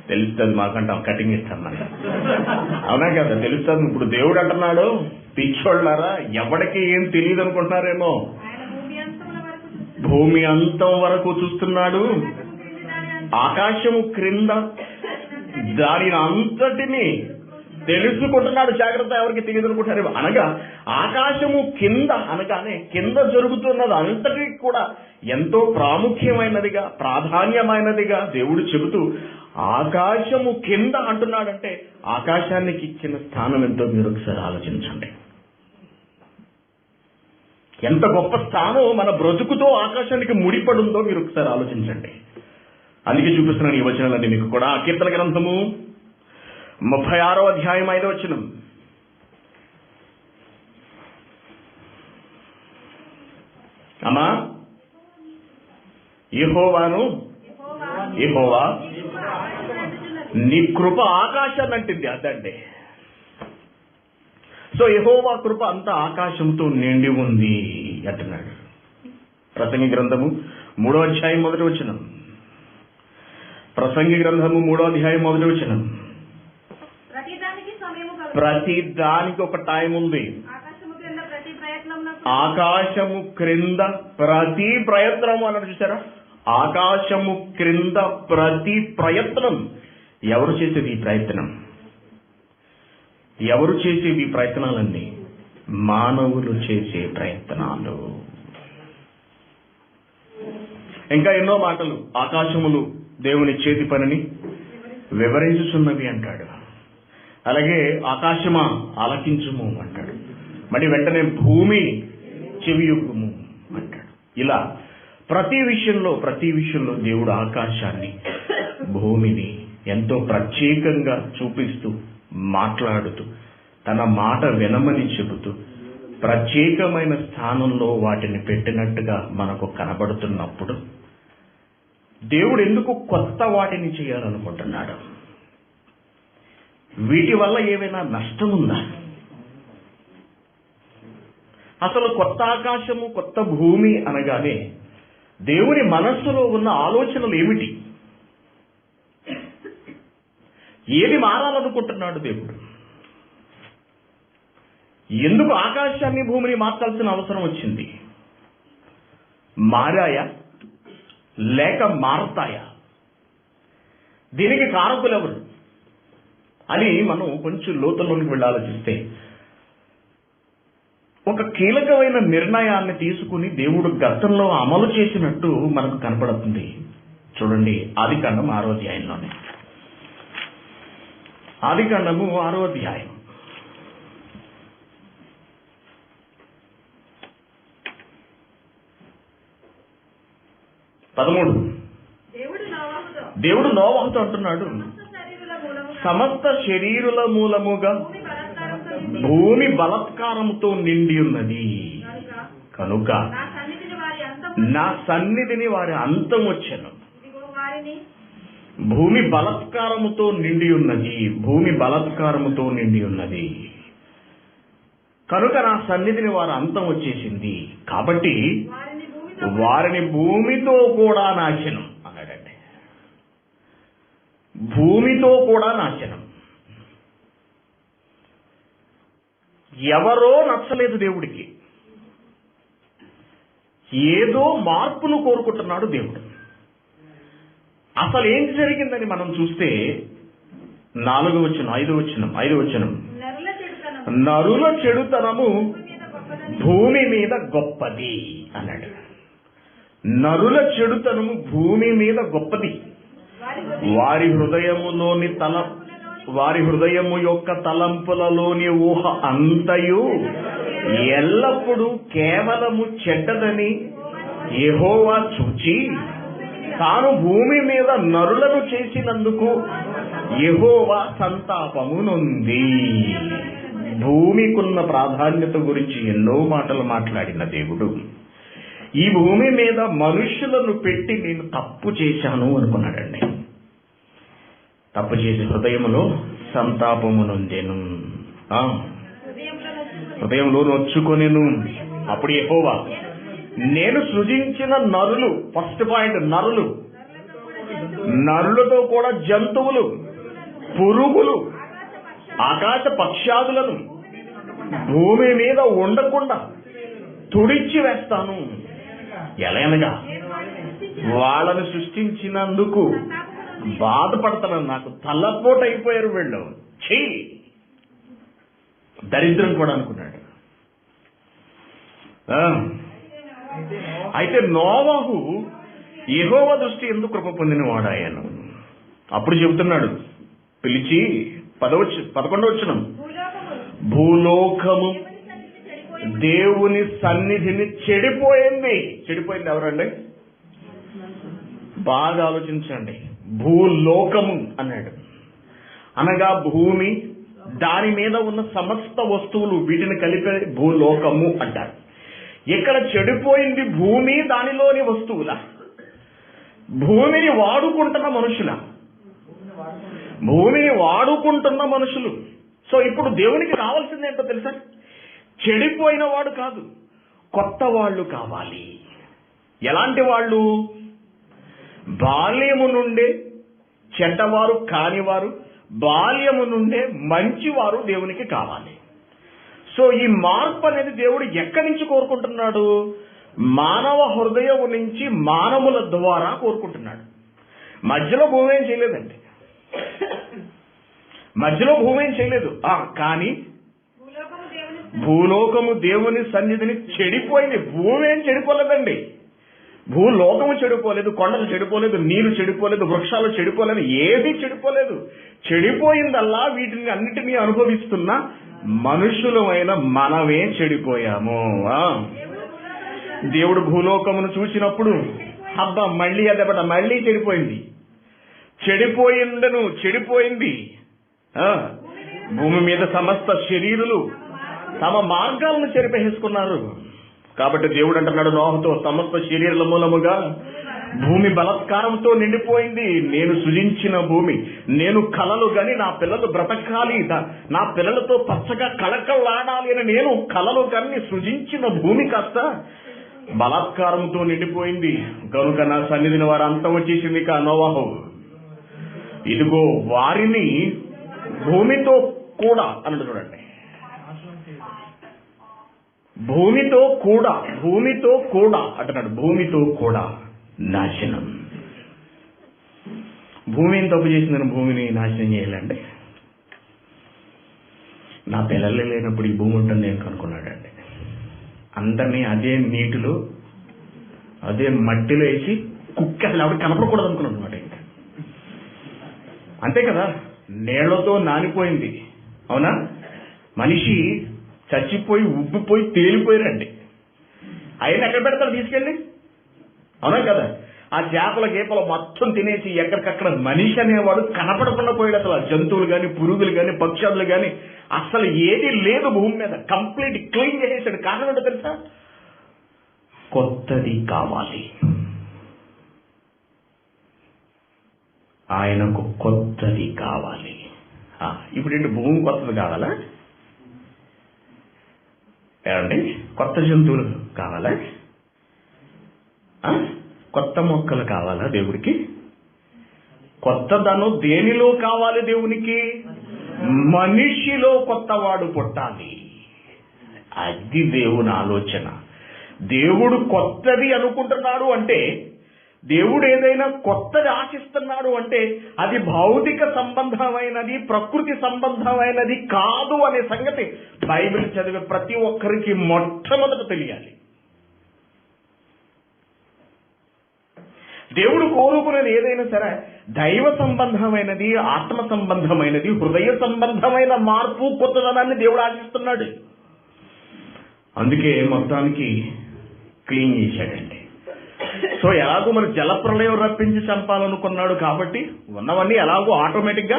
తెలుస్తుంది మాకంటాం, కటింగ్ ఇస్తాం మనం. అవునా కదా? తెలుస్తుంది. ఇప్పుడు దేవుడు అంటున్నాడు, పిచ్చోళ్ళారా, ఎవడికి ఏం తెలియదు అనుకుంటున్నారేమో. భూమి అంతం వరకు చూస్తున్నాడు, ఆకాశము క్రింద దానిని అంతటిని తెలుసుకుంటున్నాడు. జాగ్రత్త, ఎవరికి తెలియదు అనుకుంటారేమో. అనగా ఆకాశము కింద అనగానే కింద జరుగుతున్నది అంతటికి కూడా ఎంతో ప్రాముఖ్యమైనదిగా, ప్రాధాన్యమైనదిగా దేవుడు చెబుతూ ఆకాశము కింద అంటున్నాడంటే ఆకాశానికి ఇచ్చిన స్థానం ఎంతో మీరు ఒకసారి ఆలోచించండి. ఎంత గొప్ప స్థానం మన బ్రతుకుతో ఆకాశానికి ముడిపడుందో మీరు ఒకసారి ఆలోచించండి. అందుకే చూపిస్తున్నాను ఈ వచనాలన్నీ మీకు కూడా. కీర్తన గ్రంథము 36వ అధ్యాయం 5వ వచనం, అమ్మా యెహోవా నీ కృప ఆకాశాన్ని అంటింది. అదండి. సో యెహోవా కృప అంతా ఆకాశంతో నిండి ఉంది అంటున్నాడు. ప్రసంగి గ్రంథము 3వ అధ్యాయం 1వ వచనం, ప్రసంగి గ్రంథము 3వ అధ్యాయం 1వ వచనం, ప్రతి దానికి ఒక టైం ఉంది. ఆకాశము క్రింద ప్రతి ప్రయత్నము అన్నాడు, చూసారా? ఆకాశము క్రింద ప్రతి ప్రయత్నం. ఎవరు చేసేది ఈ ప్రయత్నం? ఎవరు చేసేవి ప్రయత్నాలన్నీ? మానవులు చేసే ప్రయత్నాలు. ఇంకా ఎన్నో మాటలు. ఆకాశములు దేవుని చేతి పనిని వివరించుచున్నవి అంటాడు. అలాగే ఆకాశమా ఆలకించుము అంటాడు. మరి వెంటనే భూమి చెవియొగ్గుము అంటాడు. ఇలా ప్రతి విషయంలో దేవుడు ఆకాశాన్ని, భూమిని ఎంతో ప్రత్యేకంగా చూపిస్తూ, మాట్లాడుతూ, తన మాట వినమని చెబుతూ ప్రత్యేకమైన స్థానంలో వాటిని పెట్టినట్టుగా మనకు కనబడుతున్నప్పుడు దేవుడు ఎందుకు కొత్త వాటిని చేయాలనుకుంటున్నాడు? వీటి వల్ల ఏమైనా నష్టం ఉందా? అసలు కొత్త ఆకాశము, కొత్త భూమి అనగానే దేవుని మనస్సులో ఉన్న ఆలోచనలు ఏమిటి? ఏది మారాలనుకుంటున్నాడు దేవుడు? ఎందుకు ఆకాశాన్ని, భూమిని మార్చాల్సిన అవసరం వచ్చింది? మారాయా లేక మారతాయా? దీనికి కారకులు ఎవరు అని మనం కొంచెం లోతుల్లోకి వెళ్ళి ఆలోచిస్తే, ఒక కీలకమైన నిర్ణయాన్ని తీసుకుని దేవుడు గతంలో అమలు చేసినట్టు మనకు కనపడుతుంది. చూడండి, ఆదికాండం 6వ అధ్యాయంలోనే. ఆదికాండము 6వ అధ్యాయం 13. దేవుడు నోవహుతో అంటున్నాడు, సమస్త శరీరుల మూలముగా భూమి బలాత్కారముతో నిండి ఉన్నది కనుక నా సన్నిధిని వారి అంతం వచ్చెను. భూమి బలాత్కారముతో నిండి ఉన్నది, భూమి బలాత్కారముతో నిండి ఉన్నది కనుక నా సన్నిధిని వారి అంతం వచ్చేసింది. కాబట్టి వారిని భూమితో కూడా నాశనం అన్నాడండి. భూమితో కూడా నాశనం. ఎవరో నచ్చలేదు దేవుడికి, ఏదో మార్పును కోరుకుంటున్నాడు దేవుడు. అసలు ఏం జరిగిందని మనం చూస్తే 4వ వచనం, 5వ వచనం, నరుల చెడుతనము భూమి మీద గొప్పది అన్నాడు. నరుల చెడుతనము భూమి మీద గొప్పది. వారి హృదయము యొక్క తలంపులలోని ఊహ అంతయు ఎల్లప్పుడూ కేవలము చెడ్డదని యెహోవా చూచి తాను భూమి మీద నరులను చేసినందుకు యెహోవా సంతాపము నొంది. భూమికున్న ప్రాధాన్యత గురించి ఎన్నో మాటలు మాట్లాడిన దేవుడు ఈ భూమి మీద మనుషులను పెట్టి నేను తప్పు చేశాను అనుకున్నాడండి. తప్పు చేసి హృదయములో సంతాపము నొందెను, హృదయంలో నొచ్చుకొనెను. అప్పుడు యెహోవా, నేను సృజించిన నరులు, ఫస్ట్ పాయింట్ నరులు, నరులతో కూడా జంతువులు, పురుగులు, ఆకాశ పక్షాదులను భూమి మీద ఉండకుండా తుడిచి వేస్తాను. ఎలాగనగా వాళ్ళని సృష్టించినందుకు బాధపడతాను, నాకు తలపోటు అయిపోయారు వీళ్ళు, చెయ్యి దరిద్రం కూడా అనుకున్నాడు. అయితే నోవహు యెహోవా దృష్టి ఎందుకు కృప పొందిన వాడాయను. అప్పుడు చెబుతున్నాడు పిలిచి 11వ వచనం, భూలోకము దేవుని సన్నిధిని చెడిపోయింది. చెడిపోయింది ఎవరండి? బాగా ఆలోచించండి. భూలోకము అన్నాడు అనగా భూమి, దాని మీద ఉన్న సమస్త వస్తువులు, వీటిని కలిపే భూలోకము అంటారు. ఇక్కడ చెడిపోయింది భూమి, దానిలోని వస్తువుల, భూమిని వాడుకుంటున్న మనుషుల, భూమిని వాడుకుంటున్న మనుషులు. సో ఇప్పుడు దేవునికి కావాల్సింది ఏంటో తెలుసా? చెడిపోయిన వాడు కాదు, కొత్త వాళ్ళు కావాలి. ఎలాంటి వాళ్ళు? బాల్యము నుండే చెడ్డవారు కానివారు, బాల్యము నుండే మంచివారు దేవునికి కావాలి. సో ఈ మార్పు అనేది దేవుడు ఎక్కడి నుంచి కోరుకుంటున్నాడు? మానవ హృదయం నుంచి, మానవుల ద్వారా కోరుకుంటున్నాడు. మధ్యలో భూమి ఏం చేయలేదండి. మధ్యలో భూమి ఏం చేయలేదు. కానీ భూలోకము దేవుని సన్నిధిని చెడిపోయింది. భూమి ఏం చెడిపోలేదండి. భూలోకము చెడిపోలేదు, కొండలు చెడిపోలేదు, నీరు చెడిపోలేదు, వృక్షాలు చెడిపోలేదు, ఏది చెడిపోలేదు. చెడిపోయిందల్లా వీటిని అన్నిటినీ అనుభవిస్తున్న మనుషులమైన మనమే చెడిపోయాము. దేవుడు భూలోకమును చూసినప్పుడు అబ్బా మళ్ళీ అదెబట మళ్ళీ చెడిపోయింది, చెడిపోయింది. భూమి మీద సమస్త శరీరులు తమ మార్గాలను చెరిపేసుకున్నారు. కాబట్టి దేవుడు అంటున్నాడు నోహతో, సమస్త శరీరాల మూలముగా భూమి బలాత్కారంతో నిండిపోయింది. నేను సృజించిన భూమి, నేను కలలు గని నా పిల్లలు బ్రతకాలి, నా పిల్లలతో పచ్చగా కళకళలాడాలి అని నేను కలలు గని సృజించిన భూమి కాస్త బలాత్కారంతో నిండిపోయింది. కనుక నా సన్నిధిని వారు అంతం వచ్చేసింది. నోవహు, ఇదిగో వారిని భూమితో కూడా అన్నట్టు చూడండి, భూమితో కూడా అంటున్నాడు. భూమితో కూడా నాశనం. భూమి ఏం తప్పు చేసిందని భూమిని నాశనం చేయాలండి? నా పిల్లలు లేనప్పుడు ఈ భూమి ఉంటుంది నేను కనుక్కున్నాడండి. అందరినీ అదే నీటిలో అదే మట్టిలో వేసి కుక్కలు ఎవరు కనపడకూడదు అనుకున్నాడు అనమాట. ఇంకా అంతే కదా, నీళ్లతో నానిపోయింది. అవునా? మనిషి చచ్చిపోయి ఉబ్బిపోయి తేలిపోయారండి. అయినా ఎక్కడ పెడతారు తీసుకెళ్ళి? అవునా కదా? ఆ చేపల గీపలు మొత్తం తినేసి ఎక్కడికక్కడ మనిషి అనేవాడు కనపడకుండా పోయాడు. అసలు జంతువులు కానీ, పురుగులు కానీ, పక్షులు కానీ అసలు ఏది లేదు భూమి మీద. కంప్లీట్ క్లీన్ చేసేసాడు. కారణం ఏంటో తెలుసా? కొత్తది కావాలి. ఆయనకు కొత్తది కావాలి. ఇప్పుడు ఏంటి, భూమి కొత్తది కావాలా? ఏమండి, కొత్త జంతువులు కావాలా? కొత్త మొక్కలు కావాలా దేవుడికి? కొత్తదనం దేనిలో కావాలి దేవునికి? మనిషిలో కొత్తవాడు పుట్టాలి. అది దేవుని ఆలోచన. దేవుడు కొత్తది అనుకుంటున్నాడు అంటే, దేవుడు ఏదైనా కొత్తది ఆశిస్తున్నాడు అంటే అది భౌతిక సంబంధమైనది, ప్రకృతి సంబంధమైనది కాదు అనే సంగతి బైబిల్ చదివే ప్రతి ఒక్కరికి మొట్టమొదట తెలియాలి. దేవుడు కోరుకునేది ఏదైనా సరే దైవ సంబంధమైనది, ఆత్మ సంబంధమైనది, హృదయ సంబంధమైన మార్పు, కొత్తదనాన్ని దేవుడు ఆశిస్తున్నాడు. అందుకే మొత్తానికి క్లీన్ చేశాడండి. సో ఎలాగో మరి జలప్రలయం రప్పించి చంపాలనుకున్నాడు కాబట్టి ఉన్నవన్నీ ఎలాగో ఆటోమేటిక్ గా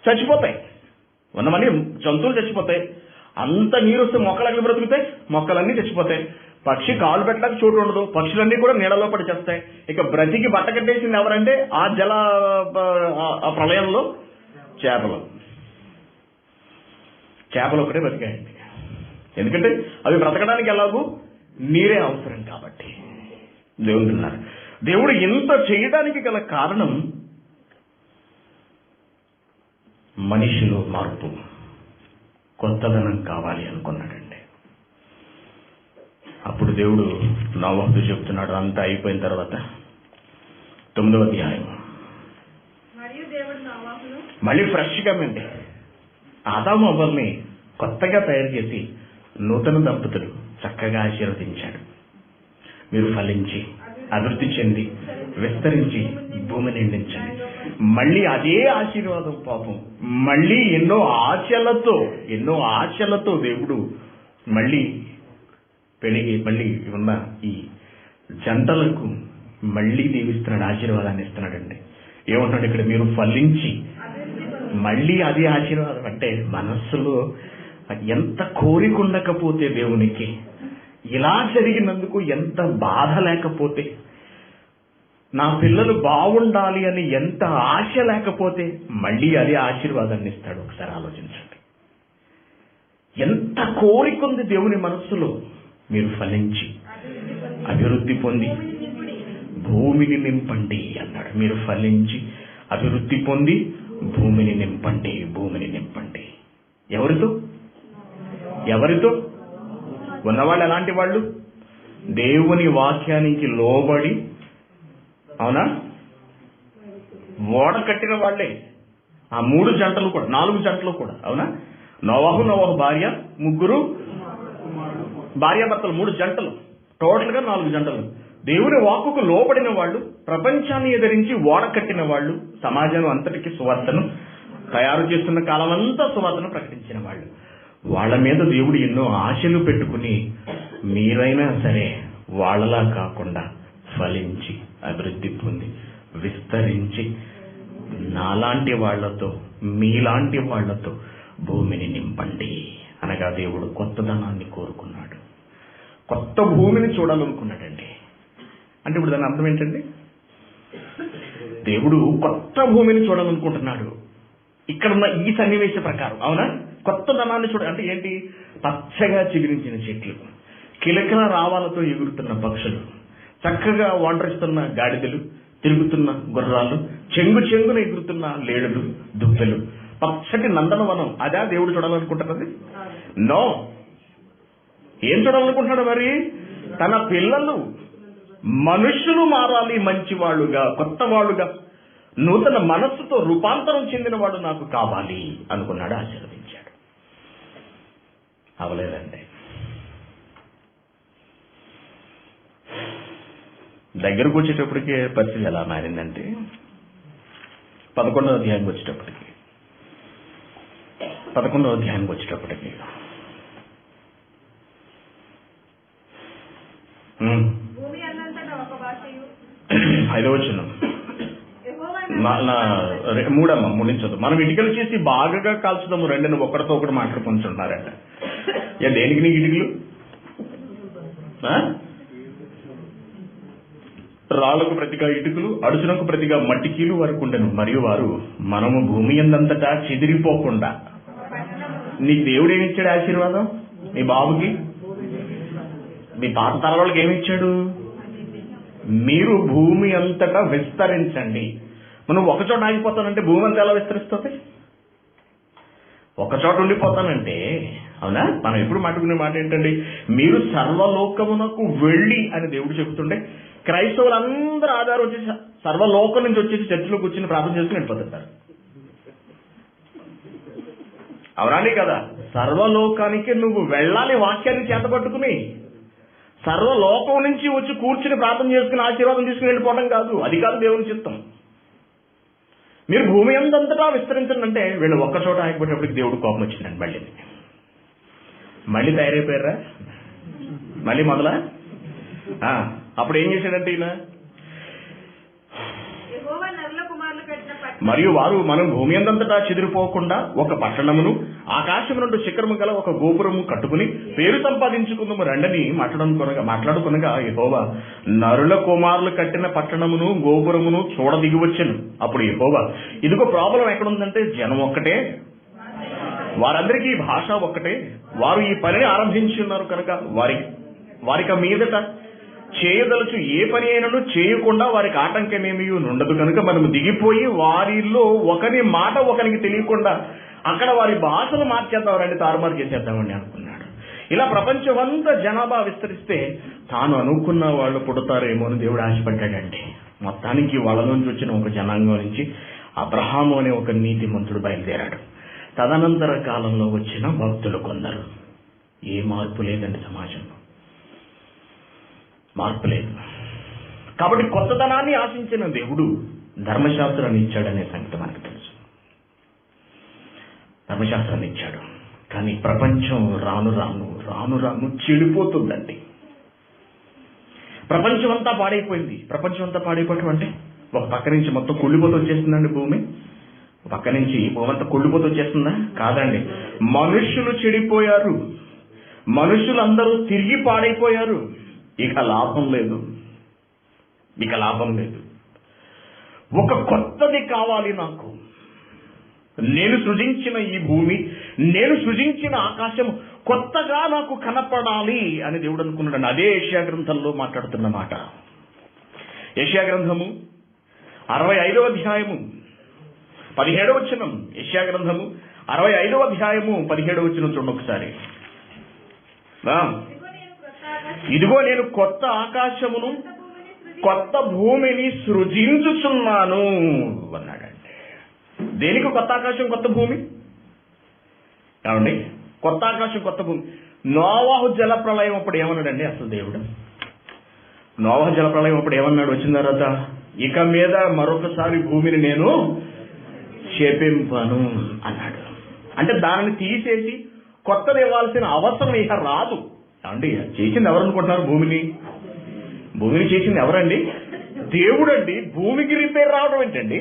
చచ్చిపోతాయి. ఉన్నవన్నీ జంతువులు చచ్చిపోతాయి. అంత నీరు వస్తే మొక్కలన్నీ బ్రతుకుతాయి, మొక్కలన్నీ చచ్చిపోతాయి. పక్షి కాలు పెట్టడానికి చోటు ఉండదు, పక్షులన్నీ కూడా నీడలో పడి చేస్తాయి. ఇక బ్రతికి బట్ట కట్టేసింది ఎవరంటే ఆ ప్రళయంలో చేపలు ఒకటే బ్రతికాయండి. ఎందుకంటే అవి బ్రతకడానికి ఎలాగూ నీరే అవసరం కాబట్టి. దేవుడు ఇంత చేయడానికి గల కారణం మనిషిలో మార్పు, కొత్తదనం కావాలి అనుకున్నాడండి. అప్పుడు దేవుడు నోవహుతో చెప్తున్నాడు. అంతా అయిపోయిన తర్వాత 9వ అధ్యాయం మళ్ళీ ఫ్రెష్ గా మెండి ఆదాము అవ్వల్ని కొత్తగా తయారు చేసి నూతన దంపతులు చక్కగా ఆశీర్వదించాడు. మీరు ఫలించి అభివృద్ధి చెంది విస్తరించి భూమి నిండించండి. మళ్ళీ అదే ఆశీర్వాదం పాపం మళ్ళీ ఎన్నో ఆశలతో దేవుడు మళ్ళీ మళ్ళీ ఉన్న ఈ జంటలకు మళ్ళీ దీవిస్తున్నాడు, ఆశీర్వాదాన్ని ఇస్తున్నాడండి. ఏమంటాడు ఇక్కడ? మీరు ఫలించి. మళ్ళీ అదే ఆశీర్వాదం అంటే మనస్సులో ఎంత కోరిక ఉండకపోతే దేవునికి, ఇలా జరిగినందుకు ఎంత బాధ లేకపోతే, నా పిల్లలు బాగుండాలి అని ఎంత ఆశ లేకపోతే మళ్ళీ అదే ఆశీర్వాదాన్ని ఇస్తాడు. ఒకసారి ఆలోచించండి. ఎంత కోరిక ఉంది దేవుని మనస్సులో. మీరు ఫలించి అభివృద్ధి పొంది భూమిని నింపండి అన్నాడు. మీరు ఫలించి అభివృద్ధి పొంది భూమిని నింపండి. ఎవరితో? ఉన్నవాళ్ళు ఎలాంటి వాళ్ళు? దేవుని వాక్యానికి లోబడి, అవునా, ఓడ కట్టిన వాళ్ళే. ఆ 3 జంటలు కూడా 4 జంటలు కూడా, అవునా? నోవహు భార్య, 3 భార్యాభర్తలు, 3 జంటలు, టోటల్గా 4 జంటలు. దేవుని వాక్కుకు లోబడిన వాళ్ళు, ప్రపంచాన్ని ఎదిరించి ఓడ కట్టిన వాళ్ళు, సమాజం అంతటికి సువార్తను తయారు చేస్తున్న కాలం అంతా సువార్తను ప్రకటించిన వాళ్ళు. వాళ్ళ మీద దేవుడు ఎన్నో ఆశలు పెట్టుకుని, మీరైనా సరే వాళ్ళలా కాకుండా ఫలించి అభివృద్ధి పొంది విస్తరించి నాలాంటి వాళ్లతో మీలాంటి వాళ్లతో భూమిని నింపండి అనగా దేవుడు కొత్తదనాన్ని కోరుకున్నాడు. కొత్త భూమిని చూడాలనుకున్నాడండి. అంటే ఇప్పుడు దాని అర్థం ఏంటండి? దేవుడు కొత్త భూమిని చూడాలనుకుంటున్నాడు ఇక్కడున్న ఈ సన్నివేశ ప్రకారం, అవునా? కొత్తదనాన్ని అంటే ఏంటి? పచ్చగా చిగురించిన చెట్లు, కిలకిల రావాలతో ఎగురుతున్న పక్షులు, చక్కగా వంటరిస్తున్న గాడిదలు, తిరుగుతున్న గుర్రాలు, చెంగున ఎగురుతున్న లేడులు, దుప్పెలు, పచ్చటి నందనవనం. అదా దేవుడు చూడాలనుకుంటున్నది? నో. ఏం చూడాలనుకుంటున్నాడు మరి? తన పిల్లలు మనుషులు మారాలి, మంచివాళ్ళుగా, కొత్త వాళ్ళుగా, నూతన మనస్సుతో రూపాంతరం చెందిన వాడు నాకు కావాలి అనుకున్నాడు, ఆశీర్వదించాడు. అవలేదండి. దగ్గరకు వచ్చేటప్పటికే పరిస్థితి ఎలా మారిందంటే, 11వ అధ్యాయానికి వచ్చేటప్పటికి ఐదో వచనం, 3 ముడించదు. మనం ఇటుకలు చేసి బాగా కాల్చుదాము రెండుని ఒకరితో ఒకటి మాట్లాడుకుంటున్నారంట. దేనికి నీకు ఇటుకలు? రాళ్లకు ప్రతిగా ఇటుకలు, అడుచునకు ప్రతిగా మట్టికీలు వరకు ఉండను. మరియు వారు మనము భూమి యందంతటా చెదిరిపోకుండా. నీకు దేవుడు ఏమిచ్చాడు ఆశీర్వాదం? మీ బాబుకి, మీ పాత తరాలకి ఏమిచ్చాడు? మీరు భూమి అంతటా విస్తరించండి. మనం ఒకచోట ఆగిపోతానంటే భూమి అంతా ఎలా విస్తరిస్తుంది? ఒకచోట ఉండిపోతానంటే, అవునా? మనం ఎప్పుడు మాట్లాడుకునే మాట ఏంటండి? మీరు సర్వలోకమునకు వెళ్ళి అని దేవుడు చెబుతుండే, క్రైస్తవులందరూ ఆధారం వచ్చేసి సర్వలోకం నుంచి వచ్చేసి చర్చిలో కూర్చొని ప్రార్థన చేసుకుని వెళ్ళిపోతుంటారు. అవరాని కదా? సర్వలోకానికి నువ్వు వెళ్ళాలి, వాక్యాన్ని చేతపట్టుకుని. సర్వలోకం నుంచి వచ్చి కూర్చుని ప్రార్థన చేసుకుని ఆశీర్వాదం తీసుకుని వెళ్ళిపోవడం కాదు. అది కాదు దేవుని చిత్తం. మీరు భూమి అంతటా విస్తరించండి అంటే వీళ్ళు ఒక్కచోట ఆగిపోయేటప్పటికి దేవుడు కోపం వచ్చిందండి. మళ్ళీ తయారైపోయారా? మళ్ళీ మొదలా? అప్పుడు ఏం చేశాడంటే ఈయన, మరియు వారు మనం భూమి అంతటా చెదిరిపోకుండా ఒక పట్టణమును, ఆకాశం నుండి శిఖరము గల ఒక గోపురము కట్టుకుని పేరు సంపాదించుకుందాము రండని మాట్లాడుకొనగా యెహోవా నరుల కుమారులు కట్టిన పట్టణమును గోపురమును చూడ దిగి వచ్చెను. అప్పుడు యెహోవా, ఇదిగో ప్రాబ్లం ఎక్కడుందంటే జనం ఒక్కటే, వారందరికీ భాష ఒక్కటే, వారు ఈ పనిని ఆరంభించి ఉన్నారు కనుక వారికి మీదట చేయదలుచు ఏ పని అయినను చేయకుండా వారికి ఆటంకమేమీ ఉండదు కనుక మనం దిగిపోయి వారిలో ఒకరి మాట ఒకరికి తెలియకుండా అక్కడ వారి భాషలు మార్చేద్దాం, రండి తారుమారు చేసేద్దామని అనుకున్నాడు. ఇలా ప్రపంచమంతా జనాభా విస్తరిస్తే తాను అనుకున్న వాళ్ళు పుడతారేమో అని దేవుడు ఆశపడ్డాడండి. మొత్తానికి వాళ్ళ నుంచి వచ్చిన ఒక జనాంగం నుంచి అబ్రహాము అనే ఒక నీతిమంతుడు బయలుదేరాడు. తదనంతర కాలంలో వచ్చిన భక్తులు కొందరు. ఏ మార్పు లేదండి సమాజంలో, మార్పు లేదు. కాబట్టి కొత్తదనాన్ని ఆశించిన దేవుడు ధర్మశాస్త్రాన్ని ఇచ్చాడనే సంగతి మనకు తెలుసు. ధర్మశాస్త్రాన్ని ఇచ్చాడు. కానీ ప్రపంచం రాను రాను చెడిపోతుందండి. ప్రపంచం అంతా పాడైపోయింది. ప్రపంచం అంతా పాడైపోవటం అంటే ఒక పక్క నుంచి మొత్తం కుళ్ళిపోతూ వచ్చేస్తుందండి భూమి. పక్క నుంచి భూమి అంతా కుళ్ళిపోతూ వచ్చేస్తుందా? కాదండి. మనుషులు చెడిపోయారు, మనుషులందరూ తిరిగి పాడైపోయారు. ఇక లాభం లేదు. ఒక కొత్తది కావాలి నాకు. నేను సృజించిన ఈ భూమి, నేను సృజించిన ఆకాశం కొత్తగా నాకు కనపడాలి అని దేవుడు అనుకున్నాడు. అదే యెషయా గ్రంథంలో మాట్లాడుతున్న మాట. యెషయా గ్రంథము 65వ అధ్యాయము 17వ వచనం. యెషయా గ్రంథము 65వ అధ్యాయము 17వ వచనం చూడండి ఒకసారి. ఇదిగో నేను కొత్త ఆకాశమును కొత్త భూమిని సృజించుచున్నాను అన్నాడండి. దేనికి కొత్త ఆకాశం కొత్త భూమి? ఏమండి, కొత్త ఆకాశం కొత్త భూమి. నోవాహు జల ప్రళయం అప్పుడు ఏమన్నాడండి అసలు దేవుడు? నోవాహు జల ప్రళయం అప్పుడు ఏమన్నాడు? వచ్చిన తర్వాత ఇక మీద మరొకసారి భూమిని నేను చేపింపను అన్నాడు. అంటే దానిని తీసేసి కొత్తది ఇవ్వాల్సిన అవసరం ఇక రాదు. ఏమండి, చేసింది ఎవరు అనుకుంటున్నారు? భూమిని చేసింది ఎవరండి? దేవుడు అండి. భూమికి రిపేర్ రావడం ఏంటండి?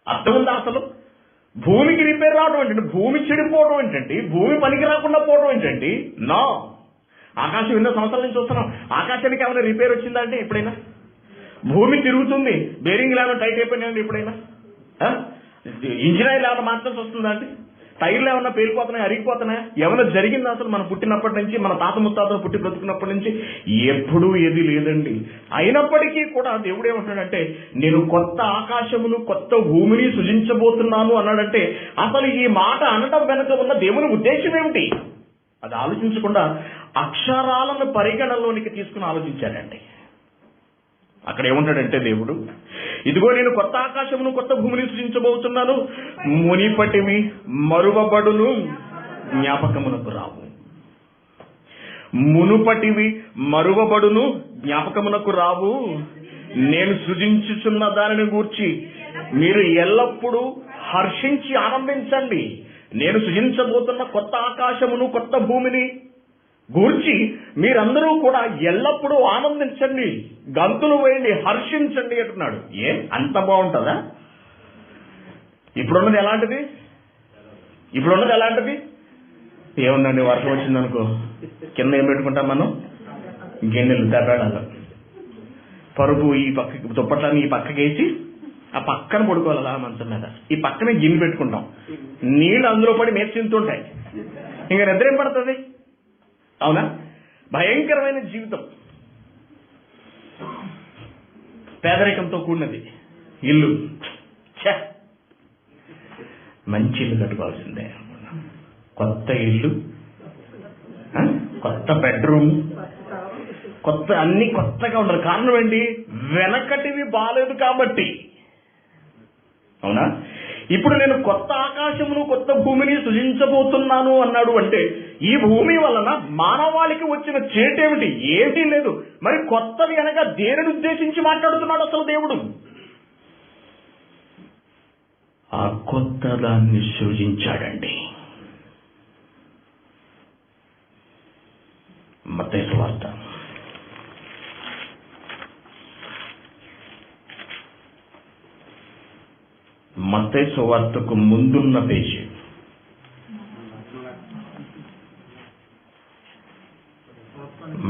అర్థం ఉందా అసలు? భూమికి రిపేర్ రావడం ఏంటండి? భూమి చెడిపోవడం ఏంటండి? భూమి పనికి రాకుండా పోవడం ఏంటండి? నో. ఆకాశం ఎన్నో సంవత్సరాల నుంచి చూస్తున్నాం. ఆకాశానికి ఏమైనా రిపేర్ వచ్చిందా అంటే ఎప్పుడైనా? భూమి తిరుగుతుంది, బేరింగ్లు ఏమైనా టైట్ అయిపోయినాయండి ఎప్పుడైనా? ఇంజిన్ ఆయిల్ ఏమైనా మార్చాల్సి వస్తుందా అండి? టైర్లు ఏమన్నా పేలిపోతున్నాయి, అరిగిపోతున్నాయా? ఏమైనా జరిగిందా అసలు? మనం పుట్టినప్పటి నుంచి, మన తాత ముత్తాతలు పుట్టి బ్రతుకున్నప్పటి నుంచి ఎప్పుడూ ఏది లేదండి. అయినప్పటికీ కూడా దేవుడు ఏమంటాడంటే, నేను కొత్త ఆకాశమును కొత్త భూమిని సృజించబోతున్నాను అన్నాడంటే అసలు ఈ మాట అనడం వెనుక ఉన్న దేవుని ఉద్దేశం ఏమిటి? అది ఆలోచించకుండా అక్షరాలను పరిగణలోనికి తీసుకుని ఆలోచించాడండి. అక్కడ ఏమంటాడంటే దేవుడు, ఇదిగో నేను కొత్త ఆకాశమును కొత్త భూమిని సృజించబోతున్నాను, మునిపటివి మరువబడును, జ్ఞాపకమునకు రావు. మునుపటివి మరువబడును, జ్ఞాపకమునకు రావు. నేను సృజించుచున్న దానిని గూర్చి మీరు ఎల్లప్పుడూ హర్షించి ఆనందించండి. నేను సృజించబోతున్న కొత్త ఆకాశమును కొత్త భూమిని గూర్చి మీరందరూ కూడా ఎల్లప్పుడూ ఆనందించండి, గంతులు వేయండి, హర్షించండి అంటున్నాడు. అంత బాగుంటుందా? ఇప్పుడున్నది ఎలాంటిది? ఏముందండి, వర్షం వచ్చిందనుకో కింద ఏం పెట్టుకుంటాం మనం? గిన్నెలు, దెబ్బేళాలు, పరుపు ఈ పక్క, దుప్పట్లని ఈ పక్కకేసి ఆ పక్కన పడుకోవాలి అలా మంచం మీద. ఈ పక్కనే గిన్నె పెట్టుకుంటాం, నీళ్ళు అందులో పడి మేర్చింతుంటాయి. ఇంకా నిద్ర ఏం పడుతుంది? అవునా? భయంకరమైన జీవితం, పేదరికంతో కూడినది. ఇల్లు, మంచి ఇల్లు కట్టుకోవాల్సిందే. కొత్త ఇల్లు, కొత్త బెడ్రూమ్, కొత్త అన్ని కొత్తగా ఉండాలి. కారణం ఏంటి? వెనకటివి బాలేదు కాబట్టి. అవునా? ఇప్పుడు నేను కొత్త ఆకాశమును కొత్త భూమిని సృజించబోతున్నాను అన్నాడు అంటే ఈ భూమి వలన మానవాళికి వచ్చిన చేటేమిటి? ఏమీ లేదు. మరి కొత్తది అనగా దేనిని ఉద్దేశించి మాట్లాడుతున్నాడు అసలు దేవుడు? ఆ కొత్త దాన్ని సృజించాడండి. మత్తయి సువార్త మత్తయి సువార్తకు ముందున్న పేజీ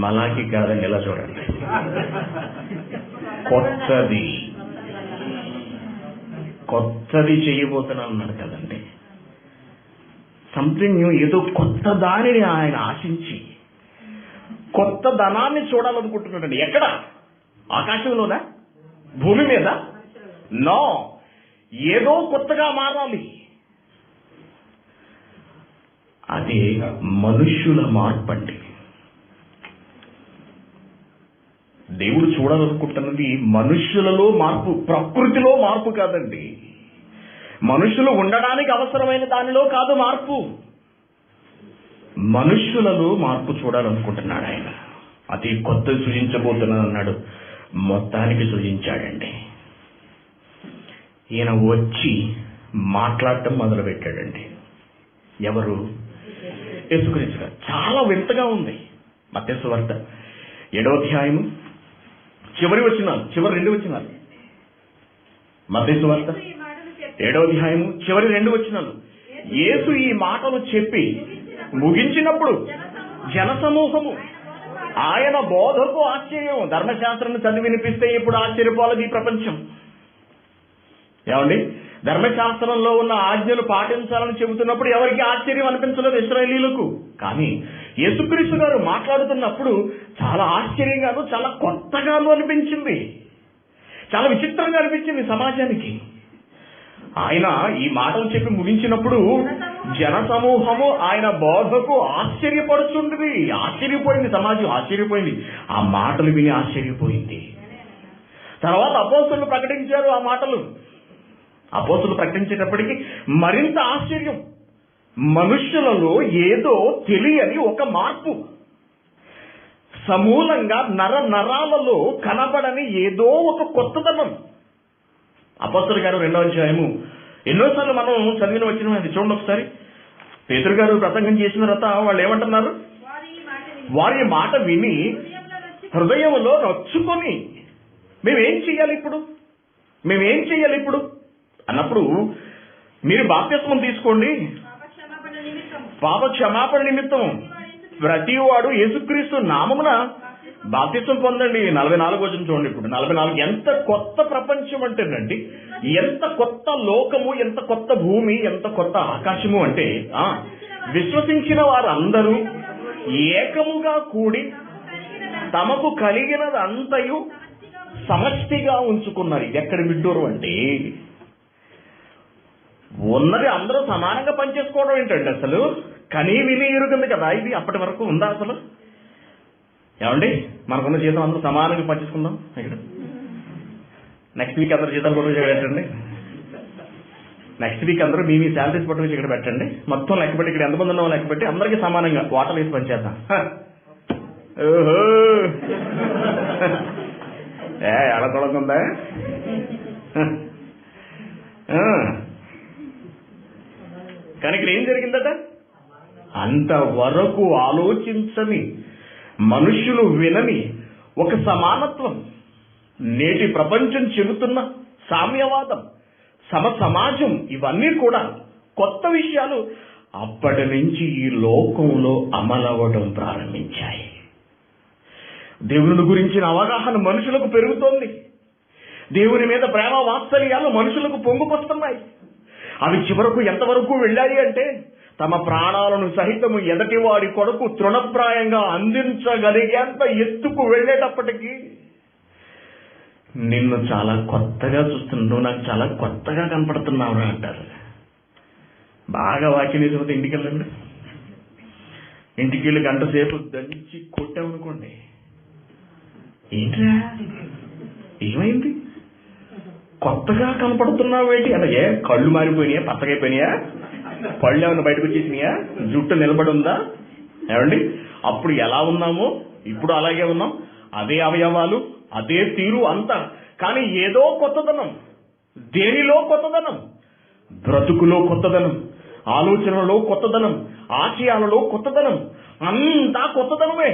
మలాకి కాదండి, ఇలా చూడండి. కొత్తది చేయబోతున్నాను అన్నాడు కదండి. సంథింగ్ న్యూ, ఏదో కొత్త దానిని ఆయన ఆశించి కొత్త ధనాన్ని చూడాలనుకుంటున్నాడండి. ఎక్కడ? ఆకాశంలోనా? భూమి మీద? నో. ఏదో కొత్తగా మారాలి. అది మనుష్యుల మార్పండి. దేవుడు చూడాలనుకుంటున్నది మనుష్యులలో మార్పు, ప్రకృతిలో మార్పు కాదండి. మనుషులు ఉండడానికి అవసరమైన దానిలో కాదు మార్పు, మనుష్యులలో మార్పు చూడాలనుకుంటున్నాడు ఆయన. అది కొత్త సృజించబోతున్నాను అన్నాడు. మొత్తానికి సృజించాడండి. ఈయన వచ్చి మాట్లాడటం మొదలు పెట్టాడండి. ఎవరు? యేసుక్రీస్తు గారు. చాలా వింతగా ఉంది. మత్తయి సువార్త 7వ అధ్యాయము చివరి 2 వచనాలు. మత్తయి సువార్త 7వ అధ్యాయము చివరి 2 వచనాలు. యేసు ఈ మాటలు చెప్పి ముగించినప్పుడు జనసమూహము ఆయన బోధకు ఆశ్చర్యం. ధర్మశాస్త్రాన్ని చదివి వినిపిస్తే ఇప్పుడు ఆశ్చర్యపోలేదు ఈ ప్రపంచం. ఏమండి? ధర్మశాస్త్రంలో ఉన్న ఆజ్ఞలు పాటించాలని చెబుతున్నప్పుడు ఎవరికి ఆశ్చర్యం అనిపించలేదు ఇశ్రాయేలీయులకు. కానీ యేసుక్రీస్తు గారు మాట్లాడుతున్నప్పుడు చాలా ఆశ్చర్యంగాను చాలా కొత్తగాను అనిపించింది. చాలా విచిత్రంగా అనిపించింది సమాజానికి. ఆయన ఈ మాటలు చెప్పి ముగించినప్పుడు జనసమూహము ఆయన బోధకు ఆశ్చర్యపడుచుంది. ఆశ్చర్యపోయింది సమాజం, ఆశ్చర్యపోయింది. ఆ మాటలు విని ఆశ్చర్యపోయింది. తర్వాత అపోస్తలులు ప్రకటించారు ఆ మాటలు. అపోస్తలులు ప్రకటించేటప్పటికి మరింత ఆశ్చర్యం. మనుష్యులలో ఏదో తెలియని ఒక మార్పు, సమూలంగా నరాలలో కనబడని ఏదో ఒక కొత్తదనం. అపోస్తలుల గారు 2వ అధ్యాయము ఎన్నోసార్లు మనం చదివిన వచ్చిన అది చూడండి ఒకసారి. పేతురు గారు ప్రసంగం చేసిన తర్వాత వాళ్ళు ఏమంటున్నారు? వారి మాట విని హృదయంలో నొచ్చుకొని మేమేం చేయాలి ఇప్పుడు అన్నప్పుడు, మీరు బాప్తిస్మం తీసుకోండి, పాప క్షమాపణ నిమిత్తం ప్రతివాడు యేసుక్రీస్తు నామమున బాప్తిస్మం పొందండి. 44 వచనం చూడండి. ఇప్పుడు 44 ఎంత కొత్త ప్రపంచం అంటేనండి, ఎంత కొత్త లోకము, ఎంత కొత్త భూమి, ఎంత కొత్త ఆకాశము అంటే విశ్వసించిన వారందరూ ఏకముగా కూడి తమకు కలిగినది అంతయు సమష్టిగా ఉంచుకున్నారు. ఇది ఎక్కడ విడ్డూరం అంటే, ఉన్నది అందరూ సమానంగా పనిచేసుకోవడం ఏంటండి అసలు? కనీ విని ఎరుగంది కదా ఇది. అప్పటి వరకు ఉందా అసలు? ఏమండి, మనకున్న జీతం అందరూ సమానంగా పనిచేసుకుందాం. ఇక్కడ నెక్స్ట్ వీక్ అందరూ జీతాలు పట్టుకొచ్చి ఇక్కడ పెట్టండి. నెక్స్ట్ వీక్ అందరూ మీ శాలరీస్ పట్టుకొచ్చి ఇక్కడ పెట్టండి. మొత్తం లెక్క పెట్టి, ఇక్కడ ఎంతమంది ఉన్నామో లెక్క పెట్టి అందరికీ సమానంగా వాటర్ వేసి పనిచేద్దాం. ఓహో, ఎలా తొలగుందా? కానీ ఇక్కడ ఏం జరిగిందట? అంతవరకు ఆలోచించని, మనుషులు వినని ఒక సమానత్వం, నేటి ప్రపంచం చెబుతున్న సామ్యవాదం, సమాజం, ఇవన్నీ కూడా కొత్త విషయాలు అప్పటి నుంచి ఈ లోకంలో అమలవ్వడం ప్రారంభించాయి. దేవుని గురించిన అవగాహన మనుషులకు పెరుగుతోంది. దేవుని మీద ప్రేమ వాత్సల్యాలు మనుషులకు పొంగుకొస్తున్నాయి. అవి చివరకు ఎంతవరకు వెళ్ళాయి అంటే, తమ ప్రాణాలను సహితము ఎదటివాడి కొరకు తృణప్రాయంగా అందించగలిగేంత ఎత్తుకు వెళ్ళేటప్పటికీ, నిన్ను చాలా కొత్తగా చూస్తున్నావు, నాకు చాలా కొత్తగా కనపడుతున్నావు అంటారు. బాగా వాక్యం వేసినప్పుడు ఇంటికి వెళ్ళండి. ఇంటికి వెళ్ళి గంట సేపు దంచి కొట్టామనుకోండి, ఏంట్రా ఏమైంది, కొత్తగా కనపడుతున్నావు ఏంటి అంటే, కళ్ళు మారిపోయినాయా, పచ్చగైపోయినాయా, పళ్ళు ఏమైనా బయటకు వచ్చేసినాయా, జుట్టు నిలబడి ఉందా? ఏమండి, అప్పుడు ఎలా ఉన్నామో ఇప్పుడు అలాగే ఉన్నాం. అదే అవయవాలు, అదే తీరు అంతా. కానీ ఏదో కొత్తదనం, దేనిలో కొత్తదనం, బ్రతుకులో కొత్తదనం, ఆలోచనలో కొత్తదనం, ఆశయాలలో కొత్తదనం, అంతా కొత్తదనమే,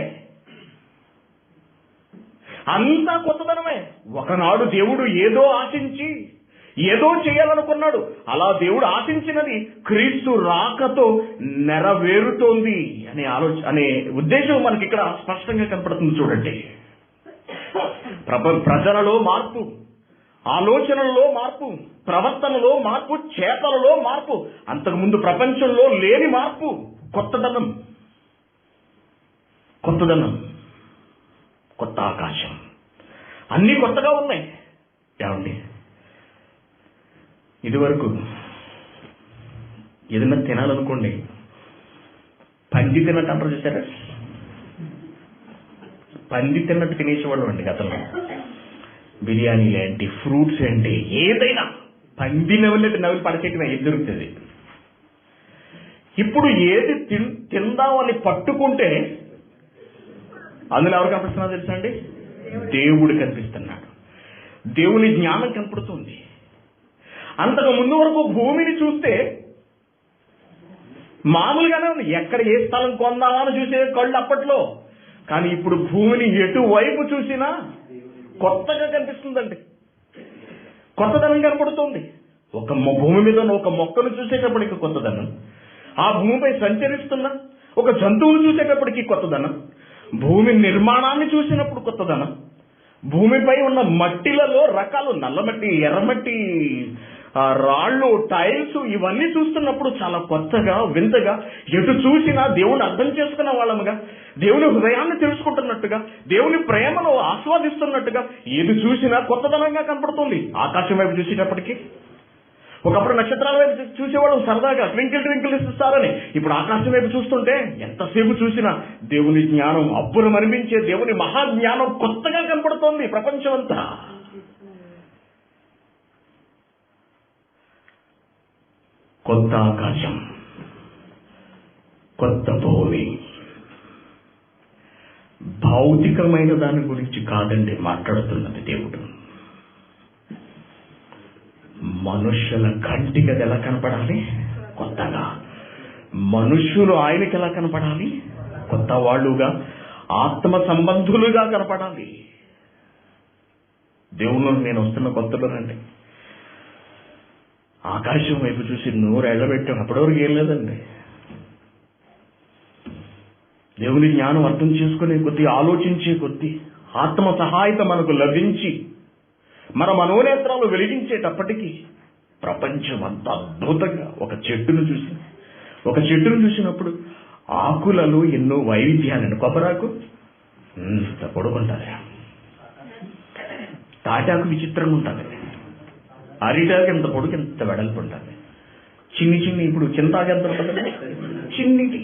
అంతా కొత్తదనమే. ఒకనాడు దేవుడు ఏదో ఆశించి ఏదో చేయాలనుకున్నాడు. అలా దేవుడు ఆశించినది క్రీస్తు రాకతో నెరవేరుతోంది అనే ఉద్దేశం మనకి ఇక్కడ స్పష్టంగా కనపడుతుంది. చూడండి, ప్రజలలో మార్పు, ఆలోచనలలో మార్పు, ప్రవర్తనలో మార్పు, చేతలలో మార్పు, అంతకుముందు ప్రపంచంలో లేని మార్పు, కొత్తదనం, కొత్త ఆకాశం, అన్నీ కొత్తగా ఉన్నాయి. ఏమండి, ఇదివరకు ఏదైనా తినాలనుకోండి, పంది తిన్నట్టు అంటారు చూసారా, పంది తిన్నట్టు తినేసేవాళ్ళం అండి గతంలో. బిర్యానీలు ఏంటి, ఫ్రూట్స్ ఏంటి, ఏదైనా పంది నవ్వులు పడచేయటమే, ఏది దొరుకుతుంది. ఇప్పుడు ఏది తిందామని పట్టుకుంటే అందులో ఎవరు కనిపిస్తున్నారు తెలుసా అండి? దేవుడు కనిపిస్తున్నాడు. దేవుని జ్ఞానం కనపడుతుంది. అంతకు ముందు వరకు భూమిని చూస్తే మామూలుగానే ఉంది, ఎక్కడ ఏ స్థలం కొందామని చూసే కళ్ళు అప్పట్లో. కానీ ఇప్పుడు భూమిని ఎటువైపు చూసినా కొత్తగా కనిపిస్తుందండి, కొత్తదనం కనపడుతుంది. ఒక భూమి మీద ఒక మొక్కను చూసేటప్పటికి కొత్తదనం, ఆ భూమిపై సంచరిస్తున్న ఒక జంతువును చూసేటప్పటికి కొత్తదనం, భూమి నిర్మాణాన్ని చూసినప్పుడు కొత్తదనం, భూమిపై ఉన్న మట్టిలలో రకాలు, నల్లమట్టి, ఎర్రమట్టి, రాళ్ళు, టైల్స్, ఇవన్నీ చూస్తున్నప్పుడు చాలా కొత్తగా, వింతగా, ఎటు చూసినా దేవుని అర్థం చేసుకున్న వాళ్ళముగా, దేవుని హృదయాన్ని తెలుసుకుంటున్నట్టుగా, దేవుని ప్రేమను ఆస్వాదిస్తున్నట్టుగా ఏది చూసినా కొత్తదనంగా కనపడుతుంది. ఆకాశం వైపు చూసేటప్పటికీ, ఒకప్పుడు నక్షత్రాల వైపు చూసేవాళ్ళం సరదాగా, ట్వింకిల్ ట్వింకిల్ ఇస్తారని. ఇప్పుడు ఆకాశం వైపు చూస్తుంటే ఎంతసేపు చూసినా దేవుని జ్ఞానం, అబ్బురం అనిపించే దేవుని మహాజ్ఞానం కొత్తగా కనపడుతోంది ప్రపంచం అంతా. కొత్త ఆకాశం, కొత్త భూమి. భౌతికమైన దాని గురించి కాదండి మాట్లాడుతున్నది దేవుడు. మనుష్యుల కంటికి అది ఎలా కనపడాలి? కొత్తగా. మనుష్యులు ఆయనకి ఎలా కనపడాలి? కొత్త వాళ్ళుగా, ఆత్మ సంబంధులుగా కనపడాలి. దేవుళ్ళు నేను వస్తున్న కొత్తలోనండి ఆకాశం వైపు చూసి నోరెళ్ళబెట్టాం. అప్పటివరకు ఏం లేదండి. దేవుని జ్ఞానం అర్థం చేసుకునే కొద్దీ, ఆలోచించే కొద్దీ, ఆత్మ సహాయత మనకు లభించి మన మనోనేత్రాలు వెలిగించేటప్పటికీ ప్రపంచం అంత అద్భుతంగా ఒక చెట్టును చూసినప్పుడు ఆకులలో ఎన్నో వైవిధ్యాలను. కొబ్బరాకు ఇంత పొడుగుంటుంది, తాటాకు విచిత్రంగా ఉంటుంది, అరిటాకు ఎంత పొడుగు ఎంత వెడల్పు ఉంటుంది, చిన్ని ఇప్పుడు చింతాకు ఎంత ఉంటుంది, చిన్నిటి.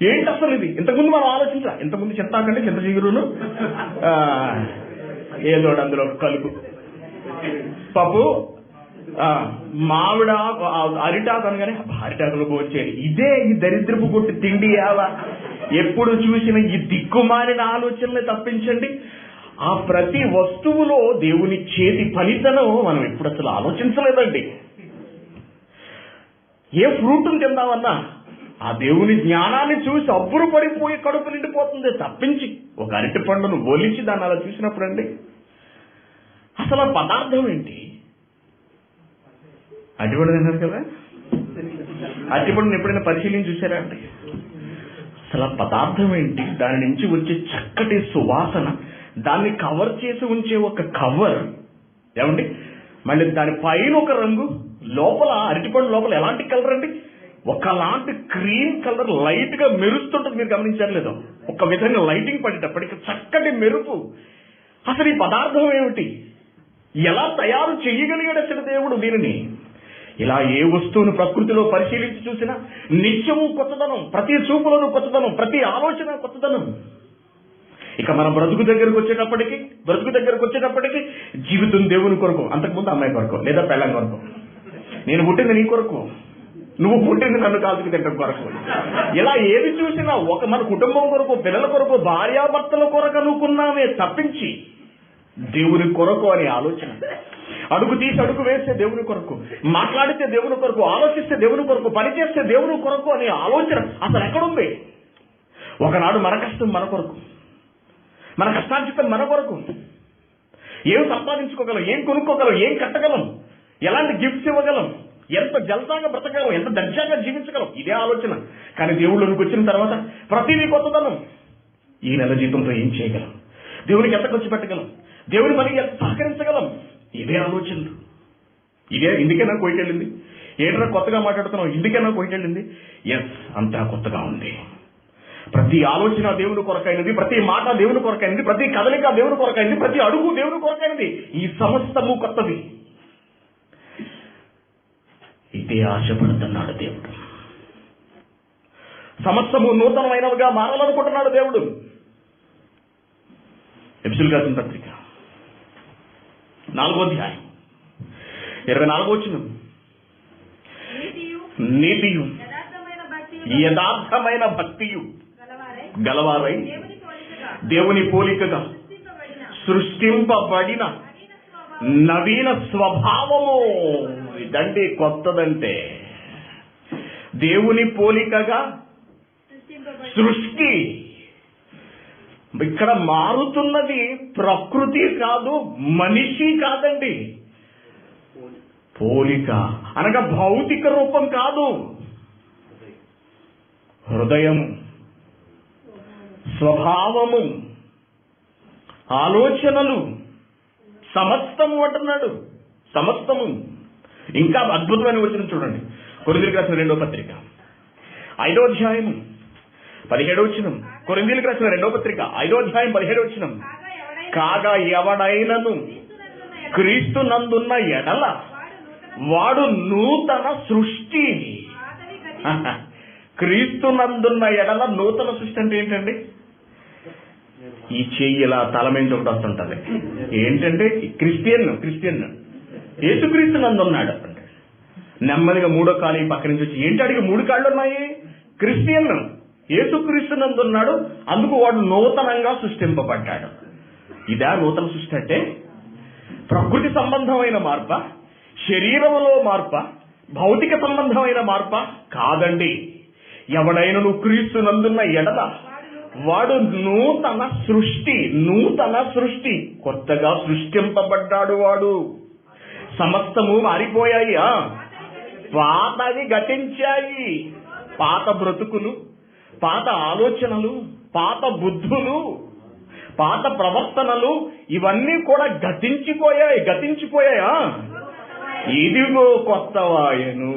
ఏంటి అసలు ఇది? ఇంతకుముందు మనం ఆలోచించా. ఇంతకుముందు చింతాకంటే చింత చిగురును ఏదో అందులో కలుపు, పప్పు, మామిడ, అరిటాకు అనగానే అరిటాకులు పోచేది. ఇదే ఈ దరిద్రపు కొట్టి తిండి యావా. ఎప్పుడు చూసిన ఈ దిక్కుమాలిన ఆలోచనలు తప్పించండి. ఆ ప్రతి వస్తువులో దేవుని చేతి ఫలితనం మనం ఎప్పుడు అసలు ఆలోచించలేదండి. ఏ ఫ్రూట్ని తిందామన్నా ఆ దేవుని జ్ఞానాన్ని చూసి అబ్బురు పడిపోయి కడుపు నిండిపోతుంది తప్పించి, ఒక అరటి పండును ఒలిచి దాన్ని అలా చూసినప్పుడు అండి అసలు ఆ పదార్థం ఏంటి? అరటిపండు తిన్నారు కదా, అరటిపండుని ఎప్పుడైనా పరిశీలించి చూసారా అండి? అసలు ఆ పదార్థం ఏంటి? దాని నుంచి వచ్చే చక్కటి సువాసన, దాన్ని కవర్ చేసి ఉంచే ఒక కవర్ ఏమండి, మళ్ళీ దాని పైన ఒక రంగు, లోపల అరటిపండు లోపల ఎలాంటి కలర్ అండి? ఒకలాంటి క్రీమ్ కలర్ లైట్ గా మెరుస్తుంటుంది. మీరు గమనించారు లేదో? ఒక విధంగా లైటింగ్ పడేటప్పటికి చక్కటి మెరుపు. అసలు ఈ పదార్థం ఏమిటి? ఎలా తయారు చేయగలిగాడు అసలు దేవుడు దీనిని? ఇలా ఏ వస్తువును ప్రకృతిలో పరిశీలించి చూసినా నిత్యము కొత్తదనం, ప్రతి చూపులోనూ కొత్తదనం, ప్రతి ఆలోచన కొత్తదనం. ఇక మన బ్రతుకు దగ్గరకు వచ్చేటప్పటికి జీవితం దేవుని కొరకు, అంతకుముందు అమ్మాయి కొరకు లేదా పెళ్ళం కొరకు. నేను పుట్టింది నీ కొరకు, నువ్వు పుట్టింది నన్ను కాల్చుకు తింటం కొరకు. ఇలా ఏది చూసినా ఒక మన కుటుంబం కొరకు, పిల్లల కొరకు, భార్యాభర్తల కొరకు అనుకున్నామే తప్పించి దేవుని కొరకు అనే ఆలోచన, అడుగు తీసి అడుగు వేస్తే దేవుని కొరకు, మాట్లాడితే దేవుని కొరకు, ఆలోచిస్తే దేవుని కొరకు, పనిచేస్తే దేవుని కొరకు అనే ఆలోచన అసలు ఎక్కడుంది? ఒకనాడు మన కష్టం మన కొరకు, మన కష్టార్జితం మన కొరకు. ఏం సంపాదించుకోగలం, ఏం కొనుక్కోగలం, ఏం కట్టగలం, ఎలాంటి గిఫ్ట్స్ ఇవ్వగలం, ఎంత జల్సాగా బ్రతకగలం, ఎంత దర్జాగా జీవించగలం, ఇదే ఆలోచన. కానీ దేవుళ్ళకి వచ్చిన తర్వాత ప్రతిదీ కొత్తదనం. ఈ నెల జీతంతో ఏం చేయగలం, దేవునికి ఎంత ఖర్చు పెట్టగలం, దేవుని మనకి ఎంత సహకరించగలం, ఇదే ఆలోచనలు. ఇందుకేనా కోయికెళ్ళింది? ఏంటన్నా కొత్తగా మాట్లాడుతున్నాం, ఇందుకేనా కోయికెళ్ళింది? ఎస్, అంతా కొత్తగా ఉంది. ప్రతి ఆలోచన దేవుని కొరకైనది, ప్రతి మాట దేవుని కొరకైనది, ప్రతి కదలిక దేవుని కొరకైనది, ప్రతి అడుగు దేవుని కొరకైనది. ఈ సమస్తము కొత్తది. ఇదే ఆశపడుతున్నాడు దేవుడు. సమస్తము నూతనమైనవిగా మారాలనుకుంటున్నాడు దేవుడు. ఎఫెసీయులకు రాసిన పత్రిక 4వ అధ్యాయం 24వ వచనం. నీతియు యథార్థమైన భక్తియు గలవారై దేవుని పోలికగా సృష్టింపబడిన నవీన స్వభావము. ఇదండి కొత్తదంటే. దేవుని పోలికగా సృష్టి. ఇక్కడ మారుతున్నది ప్రకృతి కాదు, మనిషి కాదండి. పోలిక అనగా భౌతిక రూపం కాదు, హృదయం, స్వభావము, ఆలోచనలు, సమస్తము అంటున్నాడు. సమస్తము. ఇంకా అద్భుతమైన వచనం చూడండి. కొరింథీయులకు రాసిన 2వ పత్రిక 5వ అధ్యాయం 17వ వచనం. కొరింథీయులకు రాసిన 2వ పత్రిక 5వ అధ్యాయం 17వ వచనం. కాగా ఎవడైనను క్రీస్తునందున్న ఎడల వాడు నూతన సృష్టి. క్రీస్తునందున్న ఎడల నూతన సృష్టి అంటే ఏంటండి? ఈ చెయ్యి ఇలా తల మీద ఒకటి వస్తుంటది. ఏంటంటే క్రిస్టియన్ యేసుక్రీస్తు నందున్నాడు అంటే నెమ్మదిగా మూడో కాలు ఈ పక్క నుంచి వచ్చి, ఏంటి అడిగి 3 కాళ్ళు ఉన్నాయి? క్రిస్టియన్ యేసుక్రీస్తునందున్నాడు, అందుకు వాడు నూతనంగా సృష్టింపబడ్డాడు. ఇదా నూతన సృష్టి అంటే? ప్రకృతి సంబంధమైన మార్ప, శరీరంలో మార్ప, భౌతిక సంబంధమైన మార్ప కాదండి. ఎవడైనను క్రీస్తునందున్న ఎడల వాడు నూతన సృష్టి, కొత్తగా సృష్టింపబడ్డాడు. వాడు సమస్తము మారిపోయాయి, పాతవి గతించాయి. పాత బ్రతుకులు, పాత ఆలోచనలు, పాత బుద్ధులు, పాత ప్రవర్తనలు ఇవన్నీ కూడా గతించిపోయాయా? ఇదిగో కొత్తవాయను.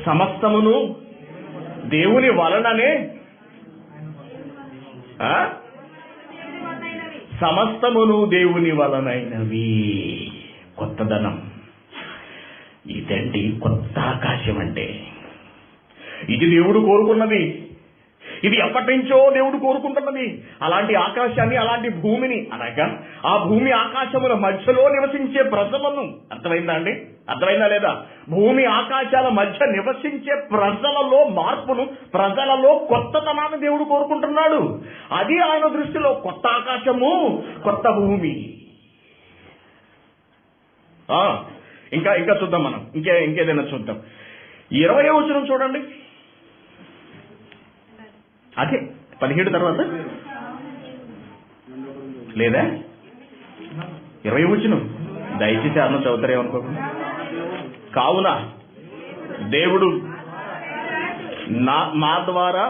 సమస్తమును దేవుని వలననే, సమస్తమును దేవుని వలనైనవి. కొత్తదనం ఇదండి కొత్త ఆకాశం అంటే. ఇది దేవుడు కోరుకున్నది, ఇది ఎప్పటి నుంచో దేవుడు కోరుకుంటున్నది. అలాంటి ఆకాశాన్ని, అలాంటి భూమిని, అనగా ఆ భూమి ఆకాశముల మధ్యలో నివసించే ప్రజలను, అర్థమైందా అండి? అర్థమైందా లేదా? భూమి ఆకాశాల మధ్య నివసించే ప్రజలలో మార్పును, ప్రజలలో కొత్తతనాన్ని దేవుడు కోరుకుంటున్నాడు. అది ఆయన దృష్టిలో కొత్త ఆకాశము, కొత్త భూమి. ఇంకా చూద్దాం మనం, ఇంకేదైనా చూద్దాం. 20వ వచనం చూడండి. అదే 17 తర్వాత లేదా 20వ వచనం. దయచేసి అన్న చదువుతారేమనుకోకుండా. కావున దేవుడు మా ద్వారా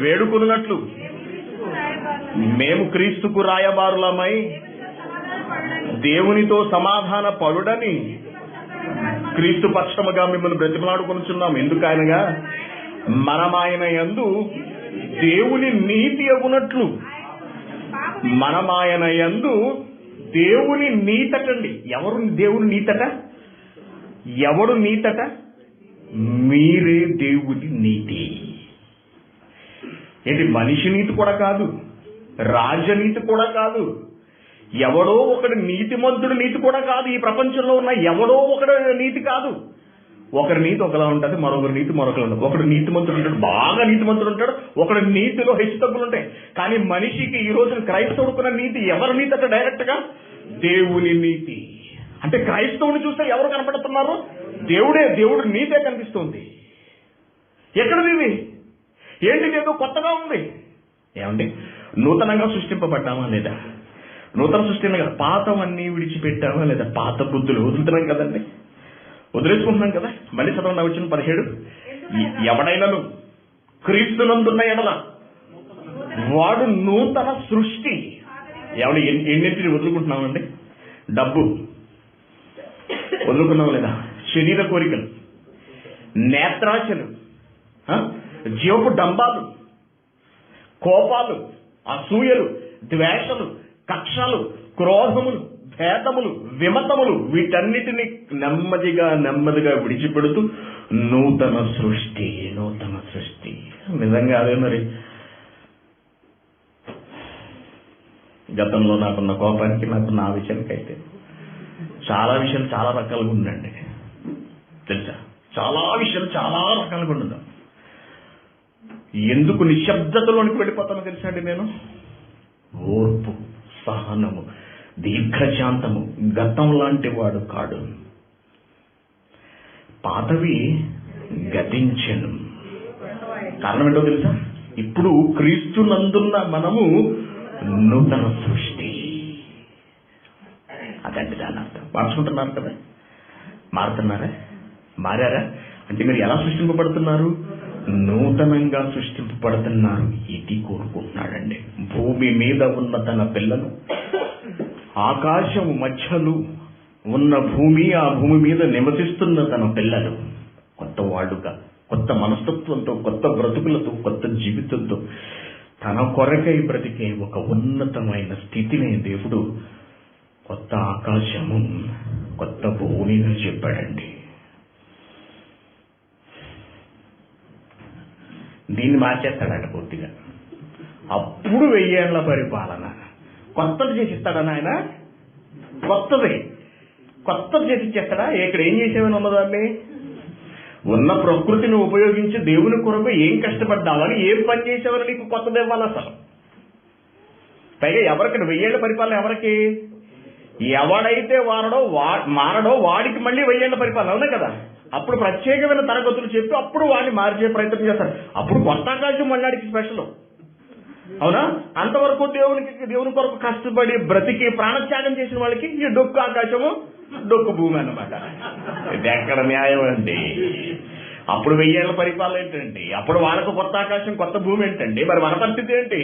వేడుకున్నట్లు మేము క్రీస్తుకు రాయబారులమై దేవునితో సమాధాన పరుడని క్రీస్తు పక్షముగా మిమ్మల్ని బ్రతిమలాడుకొనుచున్నాం. ఎందుకనగా మనమాయన యందు దేవుని నీతి అగునట్లు, మనమాయన యందు దేవుని నీతటండి. ఎవరు దేవుని నీతట? ఎవడు నీతట? మీరే దేవుని నీతి. ఏంటి? మనిషి నీతి కూడా కాదు, రాజనీతి కూడా కాదు, ఎవడో ఒకడు నీతిమంతుడు నీతి కూడా కాదు. ఈ ప్రపంచంలో ఉన్న ఎవడో ఒకడు నీతి కాదు. ఒకరి నీతి ఒకలా ఉంటుంది, మరొకరి నీతి మరొకలా ఉంటుంది. ఒకడు నీతిమంతుడు ఉంటాడు, బాగా నీతిమంతుడు ఉంటాడు, ఒకడు నీతిలో హెచ్చు తగ్గులు ఉంటాయి. కానీ మనిషికి ఈ రోజున క్రైస్తవుడుకున్న నీతి ఎవరి నీతి అంటే డైరెక్ట్ గా దేవుని నీతి. అంటే క్రైస్తవుని చూస్తే ఎవరు కనపడుతున్నారు? దేవుడు నీతే కనిపిస్తుంది. ఎక్కడది ఇది? ఏంటి? ఏదో కొత్తగా ఉంది. ఏమండి? నూతనంగా సృష్టింపబడ్డామా లేదా? నూతన సృష్టి కదా. పాతవన్నీ విడిచిపెట్టామా లేదా? పాత బుద్ధులు వదులుతున్నాం కదండి, వదిలేసుకుంటున్నాం కదా. మళ్ళీ చదవండి వచ్చిన 17. ఎవడైనను క్రీస్తునందున్న ఎడల వాడు నూతన సృష్టి. ఎవడు ఎన్నింటిని వదులుకుంటున్నామండి? డబ్బు వదులుకున్నాం లేదా? శరీర కోరికలు, నేత్రాశలు, జీవపు డంబాలు, కోపాలు, అసూయలు, ద్వేషలు, కక్షలు, క్రోధములు, భేదములు, విమతములు, వీటన్నిటిని నెమ్మదిగా విడిచిపెడుతూ నూతన సృష్టి. నిజంగా అదే మరి. గతంలో నాకున్న కోపానికి, నాకున్న ఆ విషయానికైతే చాలా విషయాలు చాలా రకాలుగా ఉందండి, తెలుసా? చాలా విషయాలు చాలా రకాలుగా ఉండదు. ఎందుకు నిశ్శబ్దతలోనికి వెళ్ళిపోతానో తెలుసా అండి నేను? ఓర్పు, సహనము, దీర్ఘశాంతము. గతం లాంటి వాడు కాడు. పాతవి గతించెను. కారణం ఏంటో తెలుసా? ఇప్పుడు క్రీస్తునందున్న మనము నూతన సృష్టి. అదండి దాని అర్థం. మార్చుకుంటున్నారు కదా? మారుతున్నారా? మారారా? అంటే మీరు ఎలా సృష్టింపబడుతున్నారు? నూతనంగా సృష్టింపబడుతున్నారు. ఇది కోరుకుంటున్నాడండి. భూమి మీద ఉన్న తన పిల్లలు, ఆకాశం మధ్యలో ఉన్న భూమి, ఆ భూమి మీద నివసిస్తున్న తన పిల్లలు కొత్త వాడుగా, కొత్త మనస్తత్వంతో, కొత్త బ్రతుకులతో, కొత్త జీవితంతో తన కొరకై బ్రతికే ఒక ఉన్నతమైన స్థితిని దేవుడు కొత్త ఆకాశము, కొత్త భూమిగా చెప్పాడండి. దీన్ని మార్చేస్తాడట పూర్తిగా. అప్పుడు 1000 ఏళ్ల పరిపాలన కొత్తది చేసిస్తాడని ఆయన. కొత్తది చేసి ఇచ్చేస్తాడా? ఇక్కడ ఏం చేసేవని ఉన్నదాన్ని ఉన్న ప్రకృతిని ఉపయోగించి దేవుని కొరకు ఏం కష్టపడ్డావని, ఏం పని చేసావని నీకు కొత్తది ఇవ్వాలి అసలు. పైగా ఎవరికి 1000 ఏళ్ల పరిపాలన ఎవరికి? ఎవడైతే మారడో వాడికి మళ్ళీ 1000 ఏళ్ల పరిపాలన, అవునా కదా? అప్పుడు ప్రత్యేకమైన తరగతులు చెప్పి అప్పుడు వాడిని మార్చే ప్రయత్నం చేస్తారు. అప్పుడు కొత్త ఆకాశం మళ్ళాడికి స్పెషల్, అవునా? అంతవరకు దేవుని కొరకు కష్టపడి బ్రతికి ప్రాణత్యాగం చేసిన వాళ్ళకి ఈ డొక్కు ఆకాశము డొక్కు భూమి అన్నమాట. ఇది ఎక్కడ న్యాయం అండి? అప్పుడు 1000 ఏళ్ల పరిపాలన ఏంటండి? అప్పుడు వాళ్ళకు కొత్త ఆకాశం కొత్త భూమి ఏంటండి? మరి మన పరిస్థితి ఏంటి?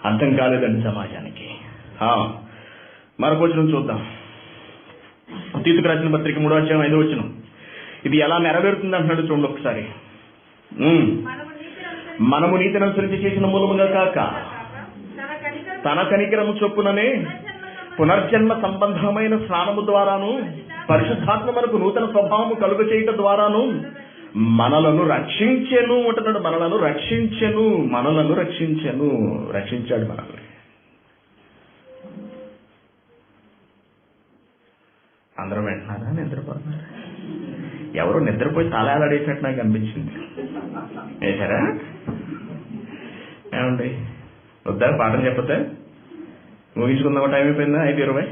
అర్థం కాలేదండి సమాజానికి. మరొక వచనం చూద్దాం. తీతుకు రాసిన పత్రిక 3వ అధ్యాయం 5వ వచనం. ఇది ఎలా నెరవేరుతుంది అంటున్నాడు చూడండి ఒకసారి. మనము నీతిని అనుసరించి చేసిన మూలముగా కాక తన కనికరము చొప్పుననే పునర్జన్మ సంబంధమైన స్నానము ద్వారాను పరిశుద్ధాత్మ మనకు నూతన స్వభావము కలుగ చేయటం ద్వారాను మనలను రక్షించెను అంటున్నాడు. మనలను రక్షించాడు మనల్ని. అందరూ వింటున్నారా? నిద్రపోతున్నారా? ఎవరో నిద్రపోయి తలాడేసినట్టు నాకు అనిపించింది. వేశారా? ఏమండి వద్దా? పాఠం చెప్పతే ముగించుకుందామా? టైం అయిపోయిందా? 5:20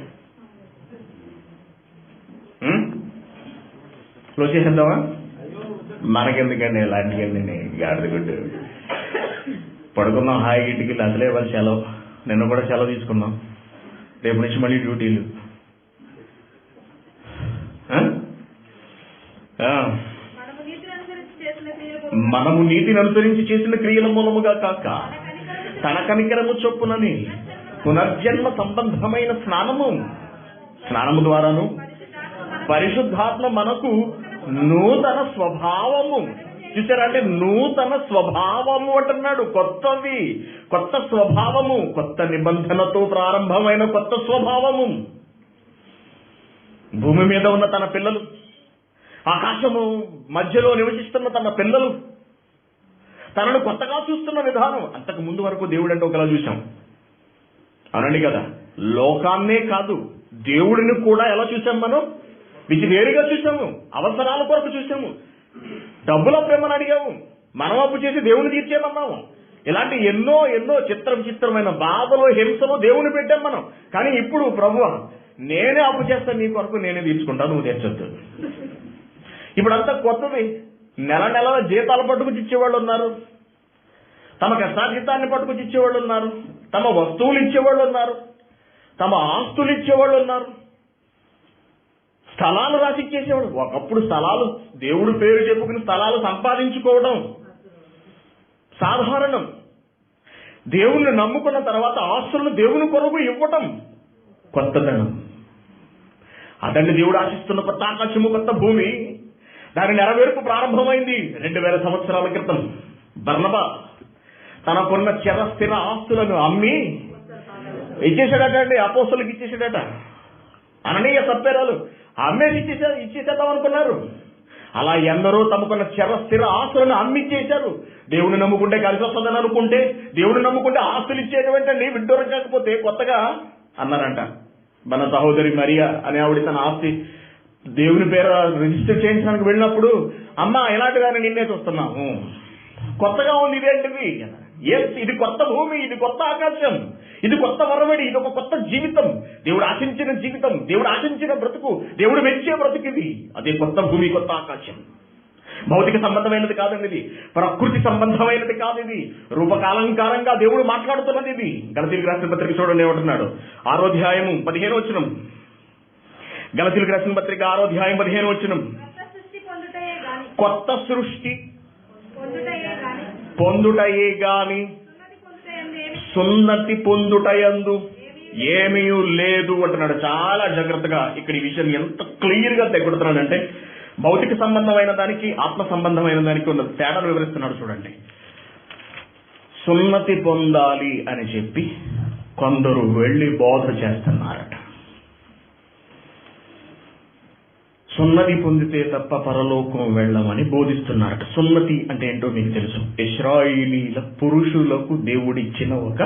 క్లోజ్ చేసేద్దామా? మనకెందుకండి ఇలాంటివన్నీ గాడిద గుడ్డు. పడుకుందాం హాయిగా, ఇంటికి అసలే వాళ్ళు సెలవు. నిన్న కూడా సెలవు తీసుకున్నాం. రేపు నుంచి మళ్ళీ డ్యూటీలు. మనము నీతిని అనుసరించి చేసిన క్రియల మూలముగా కాక తన కనికరము చొప్పునని పునర్జన్మ సంబంధమైన స్నానము ద్వారాను పరిశుద్ధాత్మ మనకు నూతన స్వభావము. చూసారంటే నూతన స్వభావము అంటున్నాడు. కొత్త స్వభావము, కొత్త నిబంధనతో ప్రారంభమైన కొత్త స్వభావము. భూమి మీద ఉన్న తన పిల్లలు, ఆకాశము మధ్యలో నివసిస్తున్న తన పిల్లలు తనను కొత్తగా చూస్తున్న విధానం. అంతకు ముందు వరకు దేవుడు అంటే ఒకలా చూసాం, అవునండి కదా? లోకాన్నే కాదు, దేవుడిని కూడా ఎలా చూసాం మనం? వేరుగా చూసాము. అవసరాల కొరకు చూసాము. డబ్బుల ప్రేమను అడిగాము. మనం అప్పు చేసి దేవుని తీర్చేమన్నాము. ఇలాంటి ఎన్నో చిత్రమైన బాధలు, హింసలు దేవుని పెట్టాం మనం. కానీ ఇప్పుడు ప్రభువా నేనే అప్పు చేస్తాను, నీ కొరకు నేనే తీర్చుకుంటాను, నువ్వు తీర్చొద్దు. ఇప్పుడంతా కొత్తది. నెల జీతాలు పట్టుకుని ఇచ్చేవాళ్ళు ఉన్నారు, తమ కష్టార్జితాన్ని పట్టుకుని ఇచ్చేవాళ్ళు ఉన్నారు, తమ వస్తువులు ఇచ్చేవాళ్ళు ఉన్నారు, తమ ఆస్తులు ఇచ్చేవాళ్ళు ఉన్నారు, స్థలాలు రాసి ఇచ్చేసేవాడు. ఒకప్పుడు స్థలాలు, దేవుడు పేరు చెప్పుకుని స్థలాలు సంపాదించుకోవడం సాధారణం. దేవుణ్ణి నమ్ముకున్న తర్వాత ఆస్తులను దేవుని కొరకు ఇవ్వటం కొత్తదనం. అదండి దేవుడు ఆశిస్తున్న కొత్త ఆకాశము, కొత్త భూమి. దాని నెరవేర్పు ప్రారంభమైంది 2000 సంవత్సరాల క్రితం. బర్నబా తనకున్న స్థిర ఆస్తులను అమ్మి ఇచ్చేసాడట అండి. అపోస్తలులకు ఇచ్చేసాడట. అననీయ సప్పేరాలు అమ్మేసి ఇచ్చేసేద్దాం అనుకున్నారు. అలా ఎందరో తమకున్న స్థిర ఆస్తులను అమ్మిచ్చేశారు. దేవుని నమ్ముకుంటే కలిసి వస్తుందని అనుకుంటే, దేవుని నమ్ముకుంటే ఆస్తులు ఇచ్చేటువంటండి. విడ్డూరం కాకపోతే కొత్తగా అన్నారంట. మన సహోదరి మరియా అనే ఆవిడ తన ఆస్తి దేవుని పేరు రిజిస్టర్ చేయించడానికి వెళ్ళినప్పుడు, అమ్మ ఇలాంటిగానే నిన్నే చూస్తున్నాము, కొత్తగా ఉంది, ఇదేంటిది? ఇది కొత్త భూమి, ఇది కొత్త ఆకాశం, ఇది కొత్త వరవడి, ఇది ఒక కొత్త జీవితం, దేవుడు ఆశించిన జీవితం, దేవుడు ఆశించిన బ్రతుకు, దేవుడు మెచ్చే బ్రతుకు ఇది. అదే కొత్త భూమి, కొత్త ఆకాశం. భౌతిక సంబంధమైనది కాదండి ఇది, ప్రకృతి సంబంధమైనది కాదు ఇది, రూపకాలంకారంగా దేవుడు మాట్లాడుతున్నది ఇది. గలతీయులకు రాసిన పత్రిక చూడండి ఏమంటున్నాడు. 6వ అధ్యాయము 15వ వచనం. గలతీయులకు రాసిన పత్రిక 6వ అధ్యాయం 15వ వచనం. కొత్త సృష్టి పొందుటయే గాని సున్నతి పొందుటయందు ఏమీ లేదు అంటున్నాడు. చాలా జాగ్రత్తగా ఇక్కడ ఈ విషయం ఎంత క్లియర్ గా తెగొడుతున్నాడంటే, భౌతిక సంబంధమైన దానికి ఆత్మ సంబంధమైన దానికి ఉన్న తేడాను వివరిస్తున్నాడు. చూడండి, సున్నతి పొందాలి అని చెప్పి కొందరు వెళ్లి బోధ చేస్తున్నారట. సున్నతి పొందితే తప్ప పరలోకం వెళ్ళమని బోధిస్తున్నారట. సున్నతి అంటే ఏంటో మీకు తెలుసు. ఇశ్రాయేలీల పురుషులకు దేవుడిచ్చిన ఒక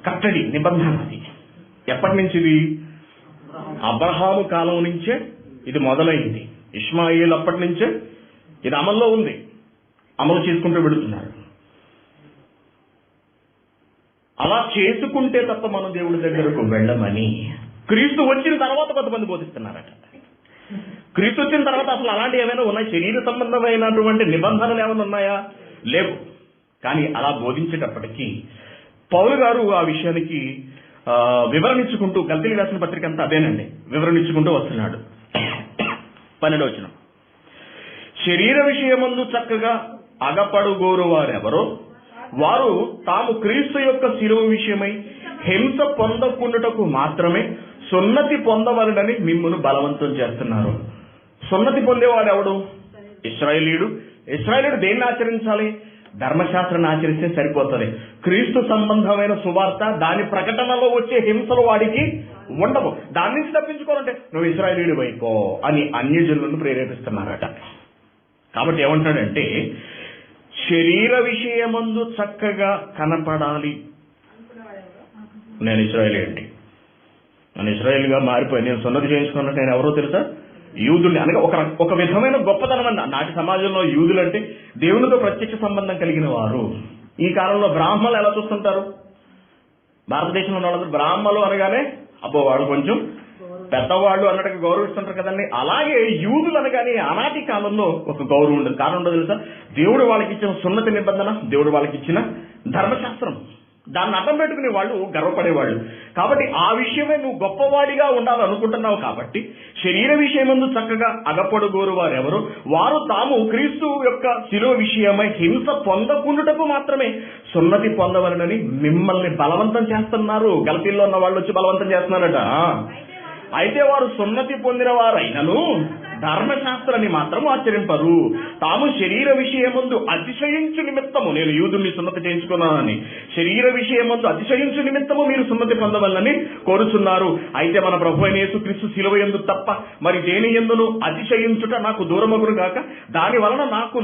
కట్టడి, నిబంధన. అది ఎప్పటి నుంచి? అబ్రహాము కాలం నుంచే ఇది మొదలైంది. ఇష్మాయిల్ అప్పటి నుంచే ఇది అమల్లో ఉంది, అమలు చేసుకుంటూ వెళుతున్నారు. అలా చేసుకుంటే తప్ప మనం దేవుడి దగ్గరకు వెళ్ళమని క్రీస్తు వచ్చిన తర్వాత కొంతమంది బోధిస్తున్నారట. క్రీస్తు వచ్చిన తర్వాత అసలు అలాంటివి ఏమైనా ఉన్నాయి? శరీర సంబంధమైనటువంటి నిబంధనలు ఏమైనా ఉన్నాయా? లేవు. కానీ అలా బోధించేటప్పటికీ పౌలు గారు ఆ విషయానికి వివరణించుకుంటూ, గల్తీయులకు రాసిన పత్రిక అంతా అదేనండి, వివరణించుకుంటూ వస్తున్నాడు. 12వ వచనం, శరీర విషయమందు చక్కగా అగపడుగోరు వారెవరో వారు తాము క్రీస్తు యొక్క శిలువ విషయమై హింస పొందకుండుటకు మాత్రమే సున్నతి పొందవలనని మిమ్మును బలవంతం చేస్తున్నారు. సున్నతి పొందేవాడు ఎవడు? ఇశ్రాయేలీయుడు. ఇశ్రాయేలీయుడు దేన్ని ఆచరించాలి? ధర్మశాస్త్రాన్ని ఆచరిస్తే సరిపోతుంది. క్రీస్తు సంబంధమైన సువార్త, దాని ప్రకటనలో వచ్చే హింసలు వాడికి ఉండవు. దాని నుంచి తప్పించుకోవాలంటే నువ్వు ఇశ్రాయేలీయుడు వైపో అని అన్యజనులను ప్రేరేపిస్తున్నారట. కాబట్టి ఏమంటాడంటే, శరీర విషయమందు చక్కగా కనపడాలి. నేను ఇశ్రాయేలీయుడిని, నేను ఇశ్రాయేలుగా మారిపోయి నేను సున్నతి చేయించుకున్నట్టు నేను ఎవరో తెలుసా? యూదుల్ని. అనగా ఒక విధమైన గొప్పతనం అన్న నాటి సమాజంలో యూదులంటే దేవునితో ప్రత్యక్ష సంబంధం కలిగిన వారు. ఈ కాలంలో బ్రాహ్మణులు ఎలా చూస్తుంటారు? భారతదేశంలో ఉన్న వాళ్ళందరూ బ్రాహ్మణులు అనగానే అబ్బో వాడు కొంచెం పెద్దవాళ్ళు అన్నట్టుగా గౌరవిస్తుంటారు కదండి. అలాగే యూదులు అనగానే ఆనాటి కాలంలో ఒక గౌరవం ఉండదు. కారణం ఉండదు తెలుసా? దేవుడు వాళ్ళకి ఇచ్చిన సున్నతి నిబంధన, దేవుడు వాళ్ళకి ఇచ్చిన ధర్మశాస్త్రం, దాన్ని అడ్డం పెట్టుకునే వాళ్ళు గర్వపడేవాళ్ళు. కాబట్టి ఆ విషయమే నువ్వు గొప్పవాడిగా ఉండాలనుకుంటున్నావు. కాబట్టి శరీర విషయమందు చక్కగా అగపడుగోరు వారెవరు వారు తాము క్రీస్తు యొక్క శిలువ విషయమై హింస పొందకుండుటకు మాత్రమే సున్నతి పొందవలనని మిమ్మల్ని బలవంతం చేస్తున్నారు. గల్తీల్లో ఉన్న వాళ్ళు వచ్చి బలవంతం చేస్తున్నారట. అయితే వారు సున్నతి పొందిన వారైనను ధర్మశాస్త్రాన్ని మాత్రం ఆచరింపరు. తాము శరీర విషయమందు అతిశయించు నిమిత్తము, నేను యూదుల్ని సున్నతి చేయించుకున్నానని, శరీర విషయమందు అతిశయించు నిమిత్తము మీరు సున్నతి పొందవలని కోరుచున్నారు. అయితే మన ప్రభు అయిన యేసుక్రీస్తు శిలువ యందు తప్ప మరి దేని యందును అతిశయించుట నాకు దూరమగును గాక. దాని వలన నాకు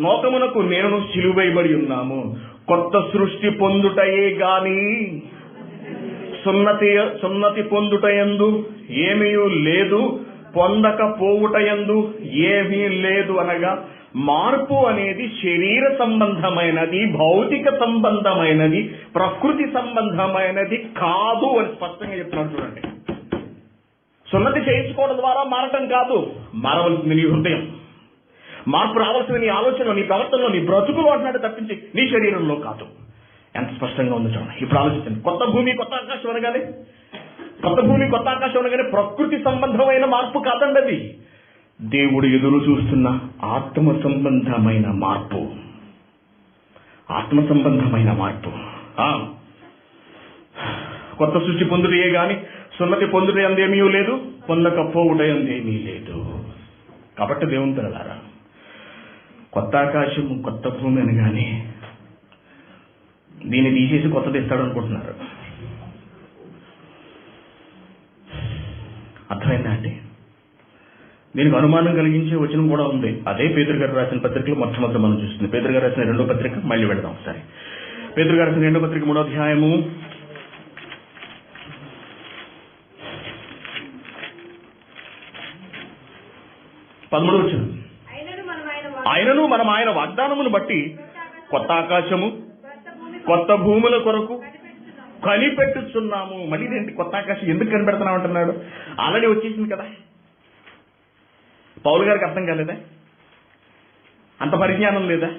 లోకమునకు నేను శిలువైబడి ఉన్నాము. కొత్త సృష్టి పొందుటయే గాని సున్నతి పొందుటయందు ఏమీ లేదు, పొందకపోవుటయందు ఏమీ లేదు. అనగా మార్పు అనేది శరీర సంబంధమైనది, భౌతిక సంబంధమైనది, ప్రకృతి సంబంధమైనది కాదు అని స్పష్టంగా చెప్తున్నాడు. చూడండి, సున్నతి చేయించుకోవడం ద్వారా మారటం కాదు, మారవలసింది నీ హృదయం, మార్పు రావాల్సింది నీ ఆలోచనలో, నీ ప్రవర్తనలో, నీ బ్రతుకులో అంటున్నాడు తప్పించి నీ శరీరంలో కాదు. ఎంత స్పష్టంగా ఉంది చూడండి. ఇప్పుడు ఆలోచించండి, కొత్త భూమి కొత్త ఆకాశం అనగానే, కొత్త భూమి కొత్త ఆకాశం అనగానే ప్రకృతి సంబంధమైన మార్పు కాదండి అది. దేవుడు ఎదురు చూస్తున్న ఆత్మ సంబంధమైన మార్పు, ఆత్మ సంబంధమైన మార్పు. కొత్త సృష్టి పొందుటయే గాని సున్నతి పొందుట అందేమీ లేదు, పొందకపోవుట అందేమీ లేదు. కాబట్టి దేవుని పిల్లలారా, కొత్త ఆకాశం కొత్త భూమి అనగానే దీన్ని తీసేసి కొత్తది ఇస్తాడు అనుకుంటున్నారు. అర్థమైందా అండి? దీనికి అనుమానం కలిగించే వచనం కూడా ఉంది. అదే పేతురు గారు రాసిన పత్రికలో మొట్టమొదటి మనం చూస్తుంది. పేతురు గారు రాసిన 2వ పత్రిక, మళ్ళీ వెళదాం ఒకసారి. పేతురు గారు రాసిన 2వ పత్రిక 3వ అధ్యాయము 13వ వచనం. ఆయనను మనం ఆయన వాగ్దానమును బట్టి కొత్త ఆకాశము కొత్త భూముల కొరకు కనిపెట్టుచున్నాము. మళ్ళీ ఏంటి కొత్త ఆకాశం ఎందుకు కనిపెడుతున్నాం అంటున్నాడు? ఆల్రెడీ వచ్చేసింది కదా. పౌలు గారికి అర్థం కాలేదా? అంత పరిజ్ఞానం లేదా?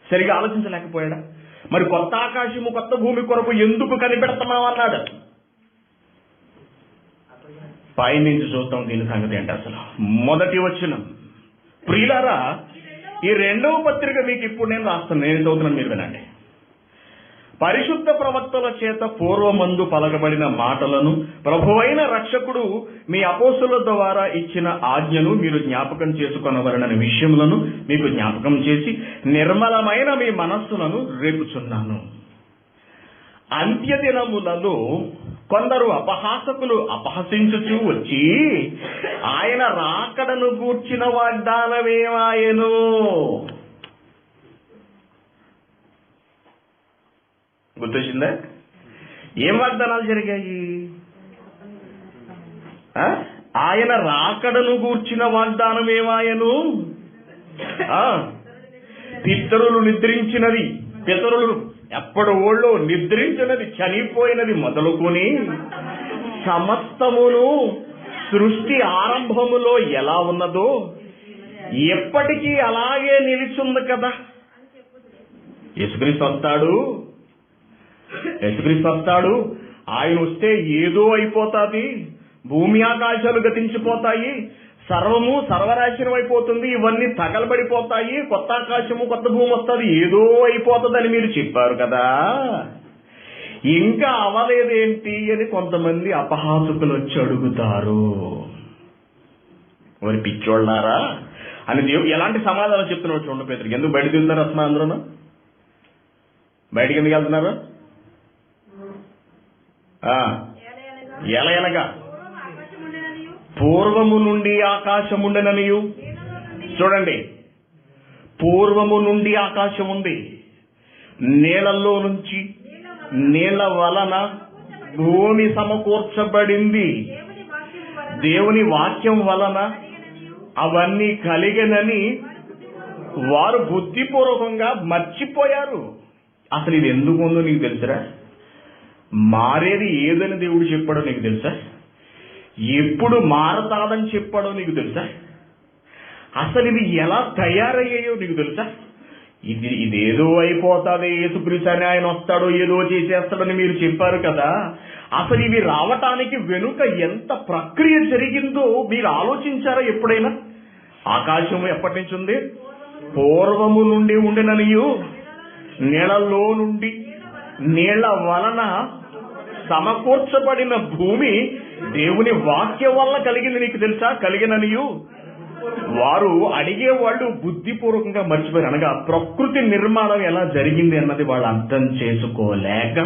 సరిగా ఆలోచించలేకపోయాడా? మరి కొత్త ఆకాశము కొత్త భూమి కొరకు ఎందుకు కనిపెడుతున్నాం అన్నాడు. పై నుంచి చూద్దాం దీని సంగతి ఏంటి అసలు. మొదటి వచనం, ప్రియులారా ఈ 2వ పత్రిక మీకు ఇప్పుడు నేను రాస్తాను, నేను చదువుతున్నాను, మీరు వినండి. పరిశుద్ధ ప్రవక్తల చేత పూర్వమందు పలకబడిన మాటలను ప్రభువైన రక్షకుడు మీ అపోస్తుల ద్వారా ఇచ్చిన ఆజ్ఞను మీరు జ్ఞాపకం చేసుకొనవలనని విషయములను మీకు జ్ఞాపకం చేసి నిర్మలమైన మీ మనస్సులను రేపుచున్నాను. అంత్యదినములలో కొందరు అపహాసకులు అపహసించుచూ వచ్చి ఆయన రాకడను గూర్చిన వాగ్దానమేమాయెను. గుర్తొచ్చిందా? ఏం వాగ్దానాలు జరిగాయి? ఆయన రాకడను గూర్చిన వాగ్దానం ఏమాయను? పితరులు నిద్రించినది, పితరులు ఎప్పటి ఓళ్ళో నిద్రించినది, చనిపోయినది మొదలుకొని సమస్తమును సృష్టి ఆరంభములో ఎలా ఉన్నదో ఎప్పటికీ అలాగే నిలిచింది కదా. యేసుక్రీస్తు వస్తాడు. ఆయన వస్తే ఏదో అయిపోతుంది, భూమి ఆకాశాలు గతించిపోతాయి, సర్వము సర్వనాశనం అయిపోతుంది, ఇవన్నీ తగలబడిపోతాయి, కొత్త ఆకాశము కొత్త భూమి వస్తుంది, ఏదో అయిపోతుందని మీరు చెప్పారు కదా, ఇంకా అవలేదేంటి అని కొంతమంది అపహాసకులు వచ్చి అడుగుతారు. మరి పిచ్చోళ్ళారా అని దేవుడు ఎలాంటి సమాధానం చెప్తున్నాడు చూడండి. పేతురుకి ఎందుకు బయటకు వెళ్తున్నారు అసలు? అందరూ బయటికి ఎందుకు వెళ్తున్నారు? ఎలయనగా పూర్వము నుండి ఆకాశముండెననియు. చూడండి, పూర్వము నుండి ఆకాశం ఉంది, నీళ్ళల్లో నుంచి నీళ్ల వలన భూమి సమకూర్చబడింది, దేవుని వాక్యం వలన అవన్నీ కలిగనని వారు బుద్ధిపూర్వకంగా మర్చిపోయారు. అసలు ఇది ఎందుకు ఉందో నీకు తెలుసురా? మారేది ఏదని దేవుడు చెప్పాడో నీకు తెలుసా? ఎప్పుడు మారతాదని చెప్పాడో నీకు తెలుసా? అసలు ఇది ఎలా తయారయ్యాయో నీకు తెలుసా? ఇదేదో అయిపోతుంది, యేసుక్రీస్తు అని ఆయన వస్తాడో ఏదో చేసేస్తాడని మీరు చెప్పారు కదా. అసలు ఇవి రావటానికి వెనుక ఎంత ప్రక్రియ జరిగిందో మీరు ఆలోచించారా ఎప్పుడైనా? ఆకాశము ఎప్పటి నుంచి ఉంది? పూర్వము నుండి ఉండిననియు, నీళ్ళలో నుండి నీళ్ల వలన సమకూర్చబడిన భూమి దేవుని వాక్యం వల్ల కలిగింది, నీకు తెలుసా? కలిగిననియు వారు అడిగేవాళ్ళు బుద్ధిపూర్వకంగా మర్చిపోయారు. అనగా ప్రకృతి నిర్మాణం ఎలా జరిగింది అన్నది వాళ్ళు అర్థం చేసుకోలేక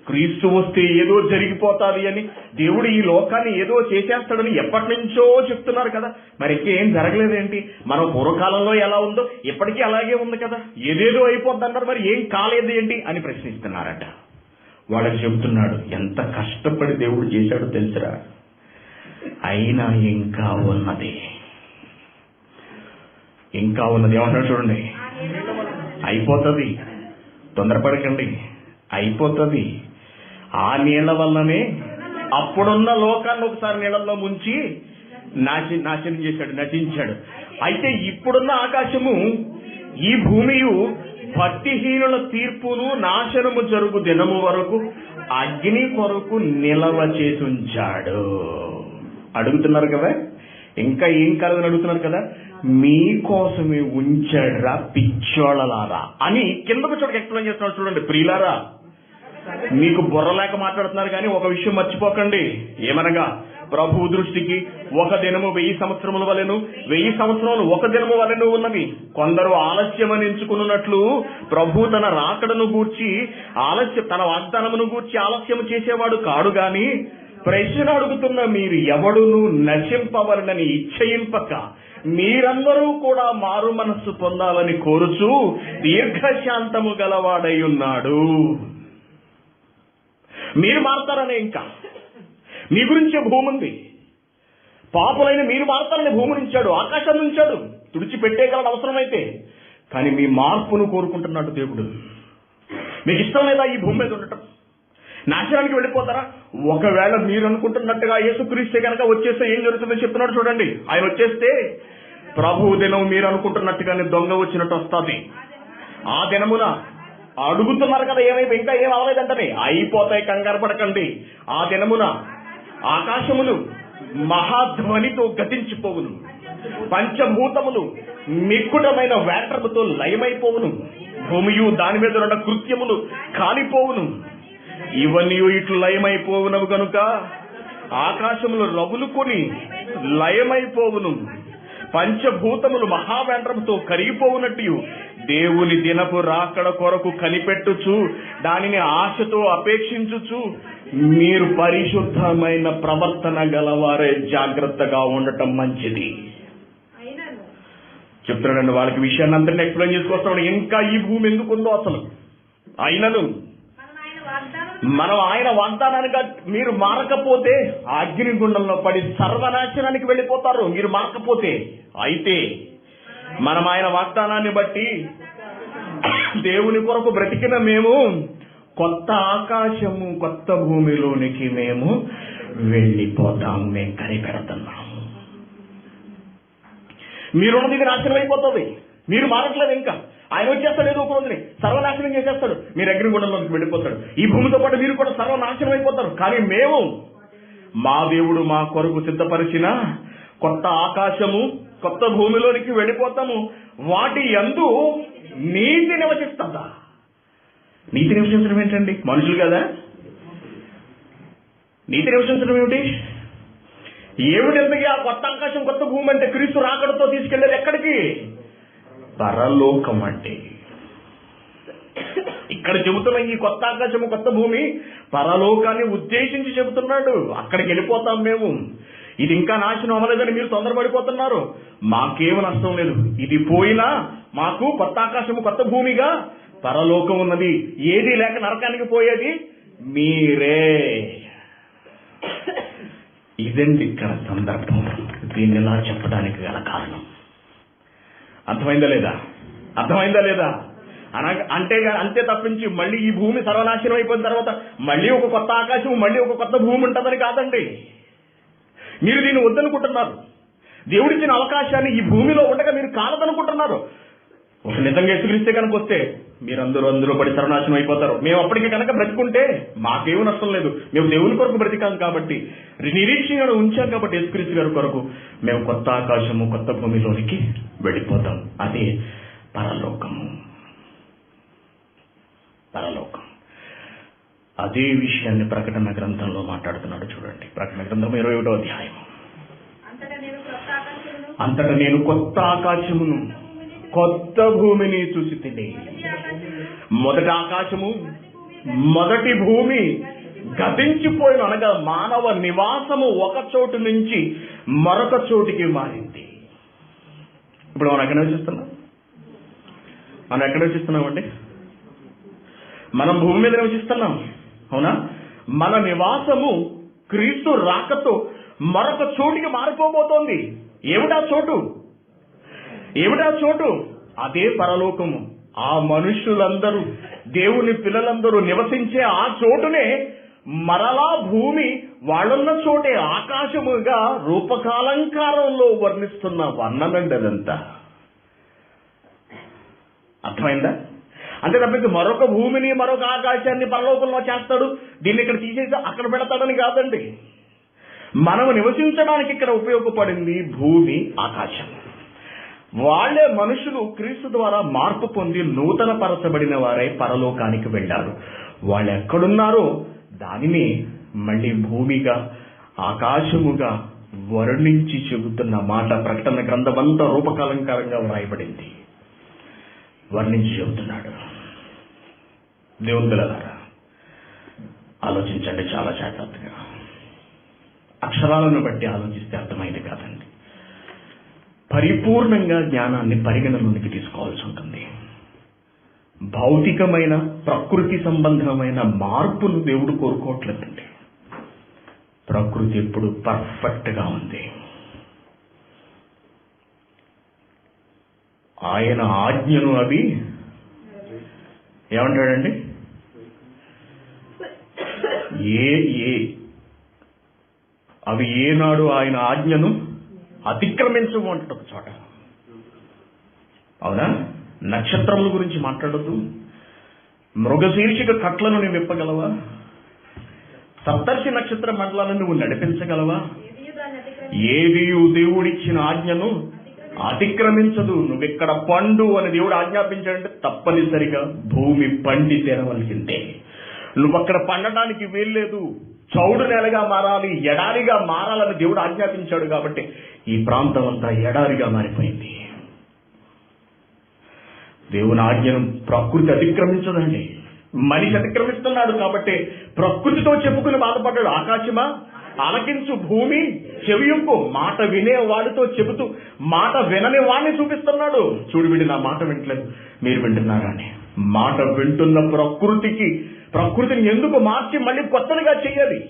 క్రీస్తు వస్తే ఏదో జరిగిపోతాది అని, దేవుడు ఈ లోకాన్ని ఏదో చేసేస్తాడని ఎప్పటి నుంచో చెప్తున్నారు కదా. మరి ఇంకేం జరగలేదేంటి? మనం పూర్వకాలంలో ఎలా ఉందో ఇప్పటికీ అలాగే ఉంది కదా, ఏదేదో అయిపోద్ది అన్నారు, మరి ఏం కాలేదు ఏంటి అని ప్రశ్నిస్తున్నారట. వాళ్ళకి చెబుతున్నాడు, ఎంత కష్టపడి దేవుడు చేశాడో తెలుసురా, అయినా ఇంకా ఉన్నది. ఏమన్నాడు చూడండి, అయిపోతుంది, తొందరపడకండి, అయిపోతుంది. ఆ నీళ్ల వల్లనే అప్పుడున్న లోకాన్ని ఒకసారి నీళ్ళల్లో ముంచి నాశనం చేశాడు, నటించాడు. అయితే ఇప్పుడున్న ఆకాశము ఈ భూమియు భక్తిహీనుల తీర్పును నాశనము జరుగు దినము వరకు అగ్ని కొరకు నిలవ చేసి ఉంచాడు. అడుగుతున్నారు కదా, ఇంకా ఏం కలదని అడుగుతున్నారు కదా, మీకోసమే ఉంచాడురా పిచ్చోళ్ళలారా అని కిందకు చోటకి ఎక్స్ప్లెయిన్ చేస్తున్నాడు. చూడండి ప్రియులారా, మీకు బుర్ర లేక మాట్లాడుతున్నారు కానీ ఒక విషయం మర్చిపోకండి. ఏమనగా ప్రభు దృష్టికి ఒక దినము 1000 సంవత్సరముల వలెను, 1000 సంవత్సరములు ఒక దినము వలెను ఉన్నవి. కొందరు ఆలస్యమని ఎంచుకున్నట్లు ప్రభు తన రాకడను గూర్చి తన వాగ్దానమును గూర్చి ఆలస్యము చేసేవాడు కాడు గాని, ప్రశ్న అడుగుతున్న మీరు ఎవడును నశింపవలనని ఇచ్చయింపక మీరందరూ కూడా మారు మనస్సు పొందాలని కోరుచు దీర్ఘశాంతము గలవాడై ఉన్నాడు. మీరు మారతారనే, ఇంకా మీ గురించే భూమి ఉంది, పాపులైన మీరు మారతారని భూమి నుంచాడు, ఆకాశం నుంచాడు, తుడిచిపెట్టేయగలడు అవసరమైతే. కానీ మీ మార్పును కోరుకుంటున్నాడు దేవుడు. మీకు ఇష్టం లేదా ఈ భూమి మీద ఉండటం? నాశనానికి వెళ్ళిపోతారా? ఒకవేళ మీరు అనుకుంటున్నట్టుగా యేసుక్రీస్తే కనుక వచ్చేస్తే ఏం జరుగుతుందో చెప్తున్నాడు చూడండి. ఆయన వచ్చేస్తే ప్రభు దినం మీరు అనుకుంటున్నట్టుగానే దొంగ వచ్చినట్టు వస్తుంది. ఆ దినమున అడుగుతున్నారు కదా ఏమైతే, ఇంకా ఏం అవలేదంటే అయిపోతాయి, కంగారు పడకండి. ఆ దినమున ఆకాశములు మహాధ్వనితో గతించిపోవును, పంచభూతములు మిక్కుటమైన వేటముతో లయమైపోవును, భూమియు దాని మీద ఉన్న కృత్యములు కాలిపోవును. ఇవన్నీ ఇట్లు లయమైపోవునవు కనుక ఆకాశములు రగులుకొని లయమైపోవును, పంచభూతములు మహావేంద్రముతో కరిగిపోవునట్టు దేవుని దినపు రాకడ కొరకు కనిపెట్టుచు దానిని ఆశతో అపేక్షించుచు మీరు పరిశుద్ధమైన ప్రవర్తన గలవారే జాగ్రత్తగా ఉండటం మంచిది చెప్తున్నాడండి. వాళ్ళకి విషయాన్ని అందరినీ ఎక్స్ప్లెయిన్ చేసుకొస్తాడు. ఇంకా ఈ భూమి ఎందుకుందో అసలు. అయినను మనం ఆయన వాగ్దానానికి మీరు మారకపోతే ఆ అగ్నిగుండంలో పడి సర్వనాశనానికి వెళ్ళిపోతారు మీరు మారకపోతే. అయితే మనం ఆయన వాగ్దానాన్ని బట్టి దేవుని కొరకు బ్రతికిన మేము కొత్త ఆకాశము కొత్త భూమిలోనికి మేము వెళ్ళిపోతాం. మేము కనిపెడుతున్నాము. మీరున్నది నాశనం అయిపోతుంది. మీరు మారట్లేదు. ఇంకా ఆయన వచ్చేస్తాడు ఏదో ఒక రోజుని సర్వనాశనం చేసేస్తాడు. మీరు అగ్నిగుండంలోకి వెళ్ళిపోతాడు. ఈ భూమితో పాటు మీరు కూడా సర్వనాశనం అయిపోతారు. కానీ మేము మా దేవుడు మా కొరకు సిద్ధపరిచిన కొత్త ఆకాశము కొత్త భూమిలోనికి వెళ్ళిపోతాము. వాటి యందు నీతి నివసిస్తుందా? నీతి నివసించడం ఏంటండి? మనుషులు కదా. నీతి నివసించడం ఏమిటి? ఏమిటంతగా ఆ కొత్త ఆకాశం కొత్త భూమి అంటే క్రీస్తు రాకడతో తీసుకెళ్లేది ఎక్కడికి? పరలోకం. అంటే ఇక్కడ చెబుతున్న ఈ కొత్త ఆకాశము కొత్త భూమి పరలోకాన్ని ఉద్దేశించి చెబుతున్నాడు. అక్కడికి వెళ్ళిపోతాం మేము. ఇది ఇంకా నాశనం అవ్వలేదని మీరు తొందరపడిపోతున్నారు. మాకేం నష్టం లేదు. ఇది పోయినా మాకు కొత్త ఆకాశము కొత్త భూమిగా పరలోకం ఉన్నది. ఏది లేక నరకానికి పోయేది మీరే. ఇదండి ఇక్కడ సందర్భం. దీన్ని ఇలా చెప్పడానికి గల కారణం. అర్థమైందా లేదా? అర్థమైందా లేదా? అంతే తప్పించి మళ్ళీ ఈ భూమి సర్వనాశనం అయిపోయిన తర్వాత మళ్ళీ ఒక కొత్త ఆకాశం మళ్ళీ ఒక కొత్త భూమి ఉంటుందని కాదండి. మీరు దీన్ని వద్దనుకుంటున్నారు. దేవుడిచ్చిన అవకాశాన్ని ఈ భూమిలో ఉండగా మీరు కాలదనుకుంటున్నారు. ఒక నిజంగా యేసుక్రీస్తే కనుక వస్తే మీరందరూ పడి సర్వనాశనం అయిపోతారు. మేము అప్పటికి కనుక బ్రతుకుంటే మాకేమీ నష్టం లేదు. మేము దేవుని కొరకు బ్రతికాం కాబట్టి నిరీక్షణ ఉంచాం కాబట్టి యేసుక్రీస్తు గారి కొరకు మేము కొత్త ఆకాశము కొత్త భూమిలోనికి వెళ్ళిపోతాం. అదే పరలోకము. పరలోకం అదే విషయాన్ని ప్రకటన గ్రంథంలో మాట్లాడుతున్నాడు. చూడండి, ప్రకటన గ్రంథం 21వ అధ్యాయం. అంతటా నేను కొత్త ఆకాశమును కొత్త భూమిని చూసి తిని, మొదటి ఆకాశము మొదటి భూమి గతించిపోయిన, అనగా మానవ నివాసము ఒక చోటు నుంచి మరొక చోటికి మారింది. ఇప్పుడు మనం ఎక్కడ నివసిస్తున్నాం? నివసిస్తున్నామండి? మనం భూమి మీద నివసిస్తున్నాం, అవునా? మన నివాసము క్రీస్తు రాకతో మరొక చోటికి మారిపోబోతోంది. ఏమిటా చోటు? అదే పరలోకము. ఆ మనుషులందరూ దేవుని పిల్లలందరూ నివసించే ఆ చోటునే మరలా భూమి వాళ్ళున్న చోటే ఆకాశముగా రూపకాలంకారంలో వర్ణిస్తున్న వర్ణనండి అదంతా. అర్థమైందా? అంతే తప్పించి మరొక భూమిని మరొక ఆకాశాన్ని పరలోకంలో చేస్తాడు, దీన్ని ఇక్కడ తీసేసి అక్కడ పెడతాడని కాదండి. మనం నివసించడానికి ఇక్కడ ఉపయోగపడింది భూమి ఆకాశం. వాళ్లే మనుషులు క్రీస్తు ద్వారా మార్పు పొంది నూతన పరచబడిన వారై పరలోకానికి వెళ్ళారు. వాళ్ళు ఎక్కడున్నారో దానిని మళ్ళీ భూమిగా ఆకాశముగా వర్ణించి చెబుతున్న మాట ప్రకటన గ్రంథమంతా రూపకాలంకారంగా వ్రాయబడింది. వర్ణించి చెబుతున్నాడు. దేవుని పిల్లలారా, ఆలోచించండి చాలా జాగ్రత్తగా. అక్షరాలను బట్టి ఆలోచిస్తే అర్థమైంది కాదండి. పరిపూర్ణంగా జ్ఞానాన్ని పరిగణలోనికి తీసుకోవాల్సి ఉంటుంది. భౌతికమైన ప్రకృతి సంబంధమైన మార్పును దేవుడు కోరుకోవట్లేదండి. ప్రకృతి ఎప్పుడు పర్ఫెక్ట్ గా ఉంది. ఆయన ఆజ్ఞను అవి ఏమంటాడండి? అవి ఏనాడు ఆయన ఆజ్ఞను అతిక్రమించవు అంటాడు ఒక చోట. అవునా? నక్షత్రముల గురించి మాట్లాడద్దు. మృగశీర్షిక కట్లను నువ్వు విప్పగలవా? సప్తర్షి నక్షత్ర మండలాలను నువ్వు నడిపించగలవా? ఏదియు దేవుడిచ్చిన ఆజ్ఞను అతిక్రమించదు. నువ్వెక్కడ పండు అని దేవుడు ఆజ్ఞాపించాడంటే తప్పనిసరిగా భూమి పండి తీరవలసిందే. నువ్వక్కడ పండటానికి వీల్లేదు. చౌడు నేలగా మారాలి, ఎడారిగా మారాలని దేవుడు ఆజ్ఞాపించాడు. కాబట్టి ఈ ప్రాంతం అంతా ఎడారిగా మారిపోయింది. దేవుని ఆజ్ఞను ప్రకృతి అతిక్రమించదండి. మనిషి అతిక్రమిస్తున్నాడు కాబట్టి ప్రకృతితో చెప్పుకుని బాధపడ్డాడు. ఆకాశమా ఆలకించు, భూమి చెవియొప్పు. మాట వినేవాడితో చెబుతూ మాట వినని వాడిని చూపిస్తున్నాడు. చూడు, వీడి నా మాట వింటలేదు, మీరు వింటున్నారా అని. మాట వింటున్న ప్రకృతికి ప్రకృతిని ఎందుకు మార్చి మళ్ళీ కొత్తదిగా చేయాలి?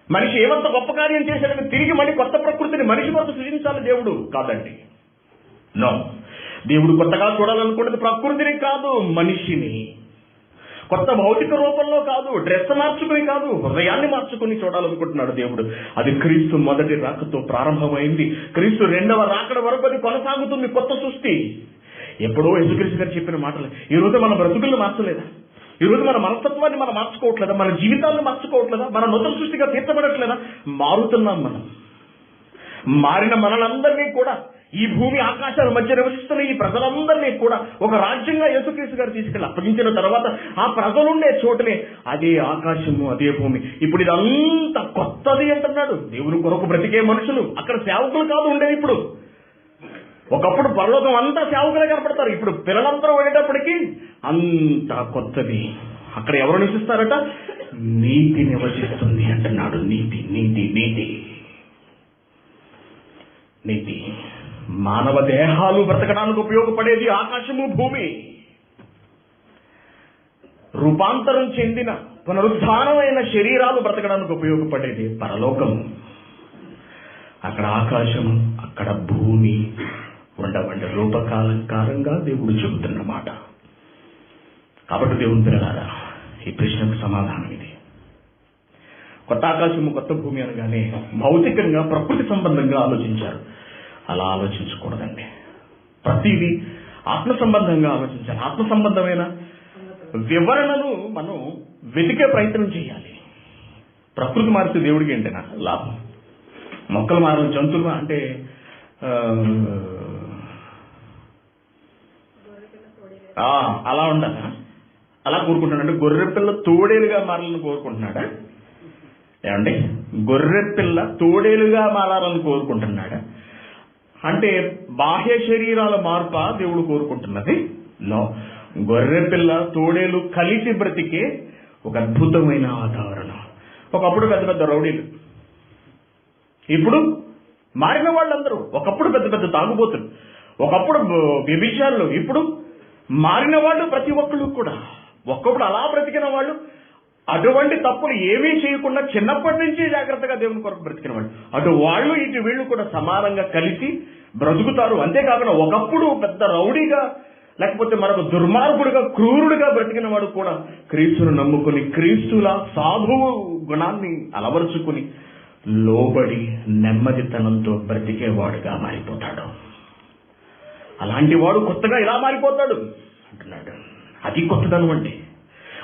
మనిషి ఏమంత గొప్ప కార్యం చేశాడని తిరిగి మళ్ళీ కొత్త ప్రకృతిని మనిషి కొత్త సృజించాలి దేవుడు? కాదండి. నో, దేవుడు కొత్తగా చూడాలనుకున్నది ప్రకృతిని కాదు, మనిషిని. కొత్త భౌతిక రూపంలో కాదు, డ్రెస్ మార్చుకుని కాదు, హృదయాన్ని మార్చుకుని చూడాలనుకుంటున్నాడు దేవుడు. అది క్రీస్తు మొదటి రాకతో ప్రారంభమైంది. క్రీస్తు రెండవ రాకడ వరకు అది కొనసాగుతుంది కొత్త సృష్టి. ఎప్పుడో యేసుక్రీస్తు గారు చెప్పిన మాటలు ఈ రోజు మన బ్రతుకులను మార్చలేదా? ఈ రోజు మన మనస్తత్వాన్ని మనం మార్చుకోవట్లేదా? మన జీవితాలను మార్చుకోవట్లేదా? మన నూతన సృష్టిగా తీర్చబడట్లేదా? మారుతున్నాం మనం. మారిన మనలందరినీ కూడా, ఈ భూమి ఆకాశాల మధ్య నివసిస్తున్న ఈ ప్రజలందరినీ కూడా ఒక రాజ్యంగా యేసుక్రీస్తు గారు తీసుకెళ్ళి అప్పగించిన తర్వాత ఆ ప్రజలుండే చోటనే అదే ఆకాశము, అదే భూమి. ఇప్పుడు ఇదంతా కొత్తది అంటున్నాడు. దేవుని కొరకు బ్రతికే మనుషులు, అక్కడ సేవకులు కాదు ఉండేది. ఇప్పుడు ఒకప్పుడు పరలోకం అంతా సేవకులే కనపడతారు. ఇప్పుడు పిల్లలందరూ వెళ్ళేటప్పటికీ అంతా కొత్తది. అక్కడ ఎవరు నివసిస్తారట? నీతి నివసిస్తుంది అంటున్నాడు. నీతి, నీతి, నీతి, నీతి. మానవ దేహాలు బ్రతకడానికి ఉపయోగపడేది ఆకాశము, భూమి. రూపాంతరం చెందిన పునరుద్ధానమైన శరీరాలు బ్రతకడానికి ఉపయోగపడేది పరలోకము. అక్కడ ఆకాశము, అక్కడ భూమి ఉండవండి. రూపకాలంకారంగా దేవుడు చెబుతున్నమాట. కాబట్టి దేవుని పిల్లలారా, ఈ ప్రశ్నకు సమాధానం ఇది. కొత్త ఆకాశము, కొత్త భూమి అనగానే భౌతికంగా ప్రకృతి సంబంధంగా ఆలోచించారు. అలా ఆలోచించకూడదండి. ప్రతిదీ ఆత్మ సంబంధంగా ఆలోచించాలి. ఆత్మ సంబంధమైన వివరణను మనం వెతికే ప్రయత్నం చేయాలి. ప్రకృతి మారితే దేవుడికి ఏంటనా లాభం? మొక్కలు మారాలి, జంతువులు అంటే అలా ఉండాలా? అలా కోరుకుంటున్నాడు. గొర్రె పిల్ల తోడేలుగా మారాలని కోరుకుంటున్నాడా? ఏమండి, గొర్రె పిల్ల తోడేలుగా మారాలని కోరుకుంటున్నాడా? అంటే బాహ్య శరీరాల మార్ప దేవుడు కోరుకుంటున్నది? నో. గొర్రె పిల్ల తోడేలు కలిసి బ్రతికే ఒక అద్భుతమైన వాతావరణం. ఒకప్పుడు పెద్ద పెద్ద రౌడీలు, ఇప్పుడు మారిన వాళ్ళందరూ. ఒకప్పుడు పెద్ద పెద్ద తాగుబోతులు, ఒకప్పుడు వ్యభిచారులు, ఇప్పుడు మారిన వాళ్ళు ప్రతి ఒక్కళ్ళు కూడా. ఒక్కప్పుడు అలా బ్రతికిన వాళ్ళు, అటువంటి తప్పులు ఏమీ చేయకుండా చిన్నప్పటి నుంచి జాగ్రత్తగా దేవుని కొరకు బ్రతికిన వాళ్ళు, అటు వాళ్ళు ఇటు వీళ్ళు కూడా సమానంగా కలిసి బ్రతుకుతారు. అంతేకాకుండా ఒకప్పుడు పెద్ద రౌడీగా, లేకపోతే మరొక దుర్మార్గుడుగా, క్రూరుడిగా బ్రతికిన వాడు కూడా క్రీస్తును నమ్ముకుని క్రీస్తుల సాధువు గుణాన్ని అలవరుచుకుని లోబడి నెమ్మదితనంతో బ్రతికేవాడుగా మారిపోతాడు. అలాంటి వాడు కొత్తగా ఇలా మారిపోతాడు అంటున్నాడు. అది కొత్తదనం అంటే,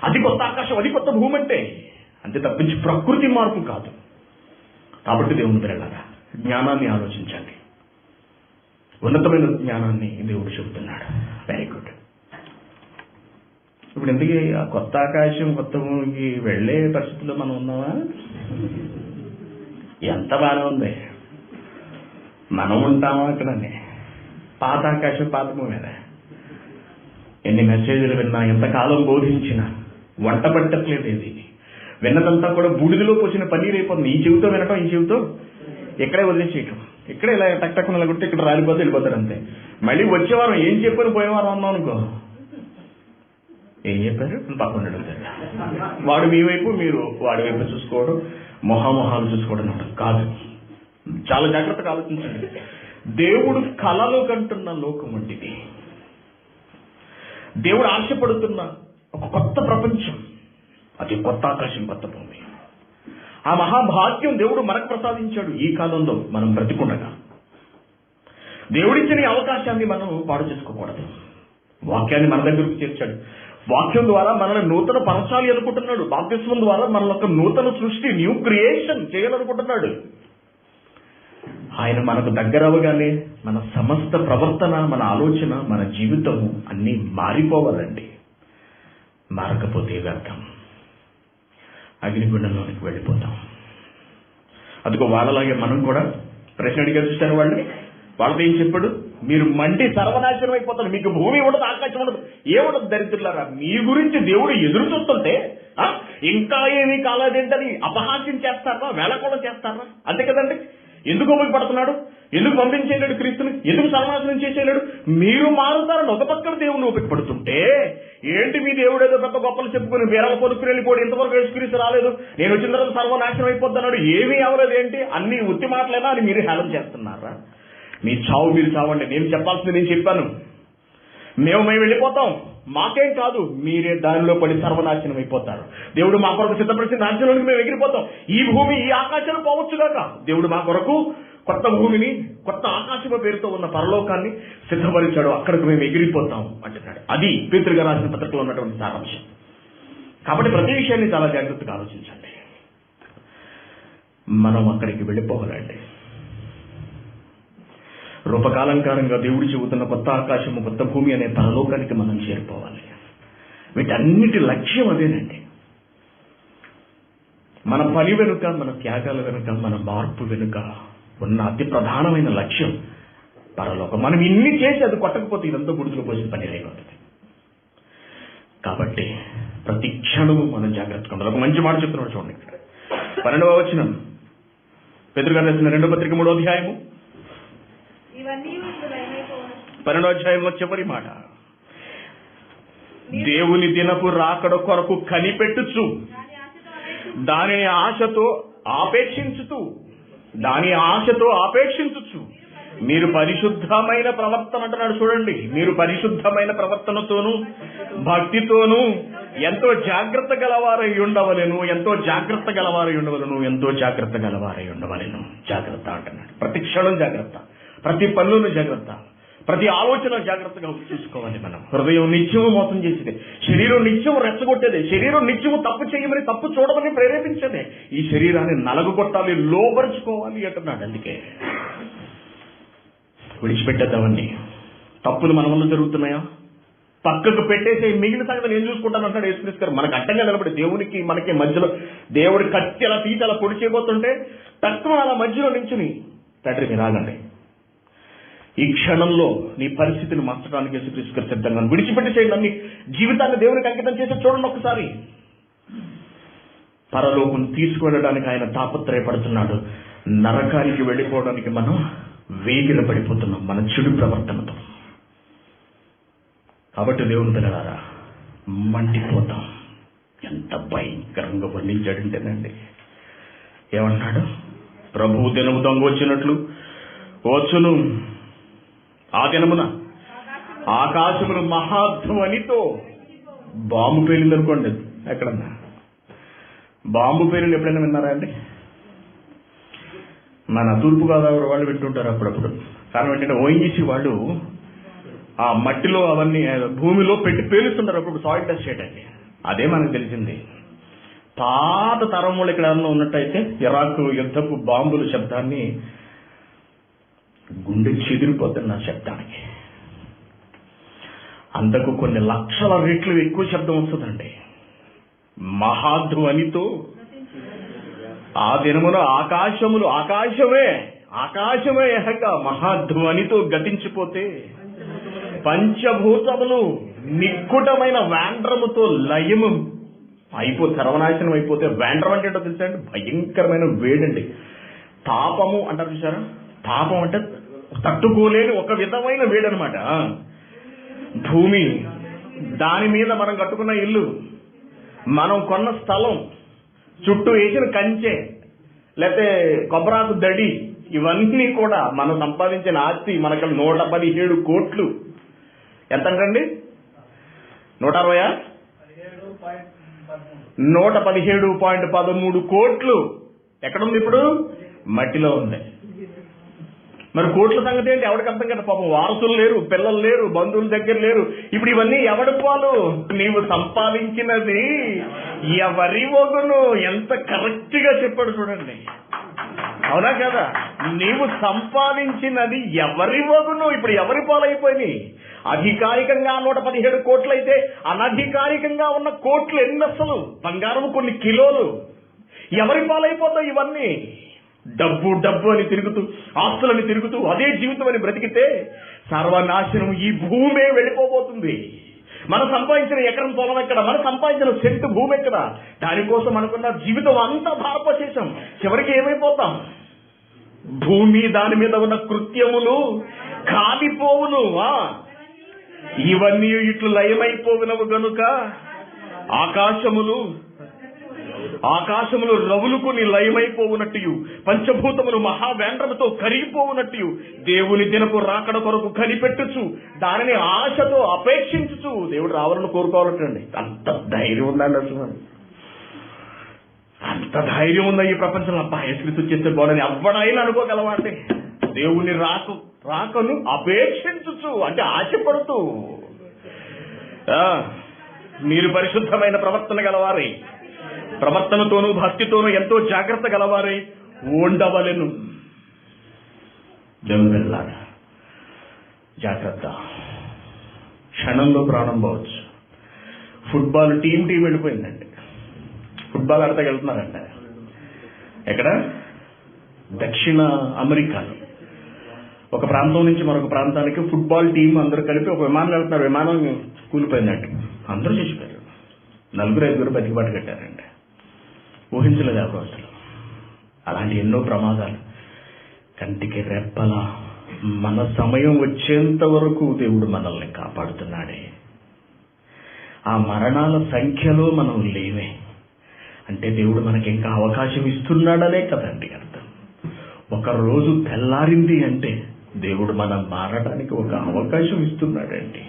అది కొత్త ఆకాశం, అది కొత్త భూమి అంటే. అంతే తప్పించి ప్రకృతి మార్పు కాదు. కాబట్టి దేవుని పిల్లలారా, జ్ఞానాన్ని ఆలోచించండి. ఉన్నతమైన జ్ఞానాన్ని దేవుడు చెబుతున్నాడు. Very good. ఇప్పుడు ఎందుకు ఆ కొత్త ఆకాశం, కొత్త భూమికి వెళ్లే పరిస్థితుల్లో మనం ఉన్నామా? ఎంత బాగా ఉంది. మనం ఉంటామా అక్కడనే? పాత ఆకాశం, పాత భూమి. ఎన్ని మెసేజ్లు విన్నా, ఎంతకాలం బోధించినా వంట పట్టట్లేదు. ఇది విన్నదంతా కూడా బూడిదలో పోసిన పన్నీరు అయిపోతుంది. ఈ చెవితో వినటం, ఈ చెవితో ఇక్కడే వదిలేసేయటం. ఇక్కడే ఇలా టక్ నిలగొట్టి ఇక్కడ రాలిపోతే వెళ్ళిపోతారు అంతే. మళ్ళీ వచ్చేవారం ఏం చెప్పని పోయేవారం అన్నాం అనుకో, ఏం చెప్పారు పక్కన వాడు మీ వైపు, మీరు వాడి వైపు చూసుకోవడం, మొహాలు చూసుకోవడం కాదు. చాలా జాగ్రత్తగా ఆలోచించండి. దేవుడు కలలు కంటున్న లోకం వంటిది. దేవుడు ఆశపడుతున్న ఒక కొత్త ప్రపంచం, అది కొత్త ఆకాశం, కొత్త భూమి. ఆ మహాభాగ్యం దేవుడు మనకు ప్రసాదించాడు. ఈ కాలంలో మనం బ్రతికుండగా దేవుడిచ్చిన ఈ అవకాశాన్ని మనం పాడు చేసుకోకూడదు. వాక్యాన్ని మన దగ్గరకు చేర్చాడు. వాక్యం ద్వారా మనల్ని నూతన పరచాలి అనుకుంటున్నాడు. బాప్తిస్మం ద్వారా మనల్ని ఒక నూతన సృష్టి, న్యూ క్రియేషన్ చేయాలనుకుంటున్నాడు. ఆయన మనకు దగ్గర అవగానే మన సమస్త ప్రవర్తన, మన ఆలోచన, మన జీవితము అన్నీ మారిపోవాలండి. మారకపోతే వ్యర్థం, అగ్నిగుండంలోనికి వెళ్ళిపోతాం. అదిగో వాళ్ళలాగే మనం కూడా ప్రశ్న అడిగారు చూశారు. వాళ్ళతో ఏం చెప్పాడు? మీరు మండి సర్వనాశనం అయిపోతారు, మీకు భూమి ఉండదు, ఆకాశం ఉండదు, ఏముండదు దరిద్రులారా. మీ గురించి దేవుడు ఎదురు చూస్తుంటే ఇంకా ఏమీ కాలేదేంటని అపహాస్యం చేస్తారా, వేళకోళం చేస్తారా? అంతే కదండి. ఎందుకు ఉపయోగపడుతున్నాడు? ఎందుకు పంపించేయలేడు క్రీస్తుని? ఎందుకు సర్వనాశనం చేసేయలేడు? మీరు మారుతారని ఒక పక్కన దేవుని ఉపయోగపడుతుంటే, ఏంటి మీ దేవుడు ఏదో పెద్ద గొప్పలు చెప్పుకుని వేరే పొదుపుని వెళ్ళిపోయి ఇంతవరకు యేసుక్రీస్తు రాలేదు, నేను వచ్చిన తర్వాత సర్వనాశనం అయిపోతున్నాడు, ఏమీ అవ్వలేదు, ఏంటి అన్ని ఉత్తి మాటలేనా అని మీరు హేళన చేస్తున్నారా? మీ చావు మీరు చావండి. నేను చెప్పాల్సింది నేను చెప్పాను. మేము వెళ్ళిపోతాం, మాకేం కాదు, మీరే దానిలో పడి సర్వనాశనం అయిపోతారు. దేవుడు మా కొరకు సిద్ధపరిచిన రాజ్యంలోనికి మేము ఎగిరిపోతాం. ఈ భూమి ఈ ఆకాశాలు పోవచ్చుగాక, దేవుడు మా కొరకు కొత్త భూమిని కొత్త ఆకాశమ పేరుతో ఉన్న పరలోకాన్ని సిద్ధపరిచాడు, అక్కడికి మేము ఎగిరిపోతాం అంటున్నాడు. అది పేతురుగా రాసిన పత్రికలో ఉన్నటువంటి సారాంశం. కాబట్టి ప్రతి విషయాన్ని చాలా జాగ్రత్తగా ఆలోచించండి. మనం అక్కడికి వెళ్ళిపోవాలండి. రూపకాలంకారంగా దేవుడు చెబుతున్న కొత్త ఆకాశము కొత్త భూమి అనే పరలోకానికి మనం చేరిపోవాలి. వీటన్నిటి లక్ష్యం అదేనండి. మన పని వెనుక, మన త్యాగాల వెనుక, మన మార్పు వెనుక ఉన్న అతి ప్రధానమైన లక్ష్యం పరలోకం. మనం ఇన్ని చేసి అది కొట్టకపోతే ఇదంతా గుడిలో పోసిన పని అయిపోతుంది. కాబట్టి ప్రతి క్షణము మనం జాగ్రత్తగా ఉండాలి. ఒక మంచి మాట చెప్తున్నాడు చూడండి. ఇక్కడ 12వ వచనం, పేతురు గారు రాసిన 2వ పత్రిక 3వ అధ్యాయము 12వ అధ్యాయంలో చివరి మాట, దేవుని దినపు రాకడ కొరకు కనిపెట్టుచు దానిని ఆశతో ఆపేక్షించుచు మీరు పరిశుద్ధమైన ప్రవర్తన అంటున్నాడు చూడండి. మీరు పరిశుద్ధమైన ప్రవర్తనతోనూ భక్తితోనూ ఎంతో జాగ్రత్త గలవారై ఉండవలెను. జాగ్రత్త అంటున్నాడు. ప్రతి క్షణం జాగ్రత్త, ప్రతి పనులను జాగ్రత్త, ప్రతి ఆలోచన జాగ్రత్తగా చూసుకోవాలి. మనం హృదయం నిత్యము మోసం చేసేదే, శరీరం నిత్యము రెచ్చగొట్టేదే, శరీరం నిత్యము తప్పు చేయమని తప్పు చూడమని ప్రేరేపించదే. ఈ శరీరాన్ని నలగొట్టాలి, లోపరుచుకోవాలి అంటున్నాడు. అందుకే విడిచిపెట్టేద్దామని. తప్పులు మన వల్ల జరుగుతున్నాయా, పక్కకు పెట్టేసి మిగిలిన సంగతి నేను చూసుకుంటాను అంటాడు యేసుక్రీస్తు గారు. మనకు అడ్డంగా నిలబడి దేవునికి మనకి మధ్యలో దేవుడి కత్తి అలా తీసి అలా పొడి చేయబోతుంటే తక్కువ అలా మధ్యలో నించుని, తండ్రి మీరు ఆగండి, ఈ క్షణంలో నీ పరిస్థితిని మార్చడానికి యేసుక్రీస్తు గారు సిద్ధంగా విడిచిపెట్టేసేయండి. అన్ని జీవితాన్ని దేవునికి అంకితం చేసి చూడండి ఒకసారి. పరలోకం తీసుకువెళ్ళడానికి ఆయన తాపత్రయపడుతున్నాడు. నరకానికి వెళ్ళిపోవడానికి మనం వేగిర పడిపోతున్నాం మన చెడు ప్రవర్తనతో. కాబట్టి దేవుని పిల్లలారా, మండిపోతాం. ఎంత భయంకరంగా వర్ణించాడంటేనండి, ఏమన్నాడు? ప్రభువు దినము దొంగ వచ్చినట్లు వచ్చును, ఆ దినమున ఆకాశములు మహాధ్వనితో. బాంబు పేలిందనుకోండి, ఎక్కడన్నా బాంబు పేలింది ఎప్పుడైనా విన్నారా అండి? మన తూర్పుగోదావరి వాళ్ళు వింటుంటారు అప్పుడప్పుడు. కారణం ఏంటంటే ఓఎన్జీసీ వాళ్ళు ఆ మట్టిలో అవన్నీ భూమిలో పెట్టి పేలుస్తుంటారు అప్పుడు సాయిల్ టెస్ట్ చేయడానికి. అదే మనకు తెలిసింది. పాత తరం వాళ్ళు ఇక్కడ ఏమన్నా ఉన్నట్టయితే ఇరాక్ యుద్ధపు బాంబుల శబ్దాన్ని గుండె చెదిరిపోతుంది నా శబ్దానికి. అంతకు కొన్ని లక్షల రెట్లు ఎక్కువ శబ్దం వస్తుందండి. మహాధ్వనితో ఆ దినమున ఆకాశమే ఏహంగా మహాధ్వనితో గతించిపోతే, పంచభూతములు నిక్కుటమైన వేండ్రముతో లయము సర్వనాశనం అయిపోతే. వేండ్రం అంటే ఏంటో తెలుసా అండి? భయంకరమైన వేడండి. తాపము అంటారు చూసారా? తాపం అంటే తట్టుకోలేని ఒక విధమైన వేడి అనమాట. భూమి, దాని మీద మనం కట్టుకున్న ఇల్లు, మనం కొన్న స్థలం, చుట్టూ వేసిన కంచె, లేకపోతే కొబ్బరాకు దడి, ఇవన్నీ కూడా మనం సంపాదించిన ఆస్తి. మనకు 117 కోట్లు. ఎంత అంటండి? 117.13 కోట్లు ఎక్కడుంది ఇప్పుడు? మట్టిలో ఉంది. మరి కోట్ల సంగతి ఏంటి? ఎవరికి అర్థం కదా. పాపం వారసులు లేరు, పిల్లలు లేరు, బంధువుల దగ్గర లేరు. ఇప్పుడు ఇవన్నీ ఎవడి పాలు? నీవు సంపాదించినది ఎవరి వగును? ఎంత కరెక్ట్ గా చెప్పాడు చూడండి. అవునా కదా? నీవు సంపాదించినది ఎవరి వగును? ఇప్పుడు ఎవరి పాలైపోయినాయి? అధికారికంగా 117 కోట్లు అయితే అనధికారికంగా ఉన్న కోట్లు ఎన్ని? అసలు బంగారం కొన్ని కిలోలు. ఎవరి పాలైపోతాయి ఇవన్నీ? డబ్బు అని తిరుగుతూ, ఆస్తులని తిరుగుతూ, అదే జీవితం అని బ్రతికితే సర్వనాశనం. ఈ భూమే వెళ్ళిపోబోతుంది. మనం సంపాదించిన ఎకరం పొలం ఎక్కడ? మనం సంపాదించిన సెంటు భూమి ఎక్కడ? దానికోసం అనుకున్న జీవితం అంతా భారపచేసాం. చివరికి ఏమైపోతాం? భూమి, దాని మీద ఉన్న కృత్యములు కాలిపోవును. ఇవన్నీ ఇట్లు లయమైపోవినవు గనుక ఆకాశములు రవులుకొని లయమైపోవునట్టు, పంచభూతములు మహావేంద్రముతో కరిగిపోవునట్టు, దేవుని దినపు రాకడ కొరకు కనిపెట్టుచు దానిని ఆశతో అపేక్షించుచు దేవుడు రావాలని కోరుకోవాలంటండి. అంత ధైర్యం ఉందండి. అసలు అంత ధైర్యం ఉందా ఈ ప్రపంచంలో? అబ్బా యేసుక్రీస్తు వచ్చేస్తే బాగుందని ఎవ్వడైనా అనుకోగలవాండి. దేవుని రాకను అపేక్షించుచు అంటే ఆశపడుతూ, మీరు పరిశుద్ధమైన ప్రవర్తన గలవారై, ప్రవర్తనతోనూ భక్తితోనూ ఎంతో జాగ్రత్త గలవారై ఉండవలెను. దేవులారా జాగ్రత్త. క్షణంలో ప్రాణం పోవచ్చు. ఫుట్బాల్ టీం వెళ్ళిపోయిందండి. ఫుట్బాల్ ఆడతాకి వెళ్తున్నారంట. ఎక్కడ? దక్షిణ అమెరికాలో ఒక ప్రాంతం నుంచి మరొక ప్రాంతానికి ఫుట్బాల్ టీం అందరూ కలిపి ఒక విమానం వెళ్తున్నారు. విమానం కూలిపోయిందంట. అందరూ చచ్చిపోయారు. 4-5 బతికిబాటు కట్టారండి. ఊహించలేదు ఎవరు అసలు. అలాంటి ఎన్నో ప్రమాదాలు కంటికి రెప్పలా మన సమయం వచ్చేంత వరకు దేవుడు మనల్ని కాపాడుతున్నాడే. ఆ మరణాల సంఖ్యలో మనం లేవే అంటే దేవుడు మనకి ఇంకా అవకాశం ఇస్తున్నాడనే కదండి అర్థం. ఒక రోజు తెల్లారింది అంటే దేవుడు మనం మారడానికి ఒక అవకాశం ఇస్తున్నాడండి.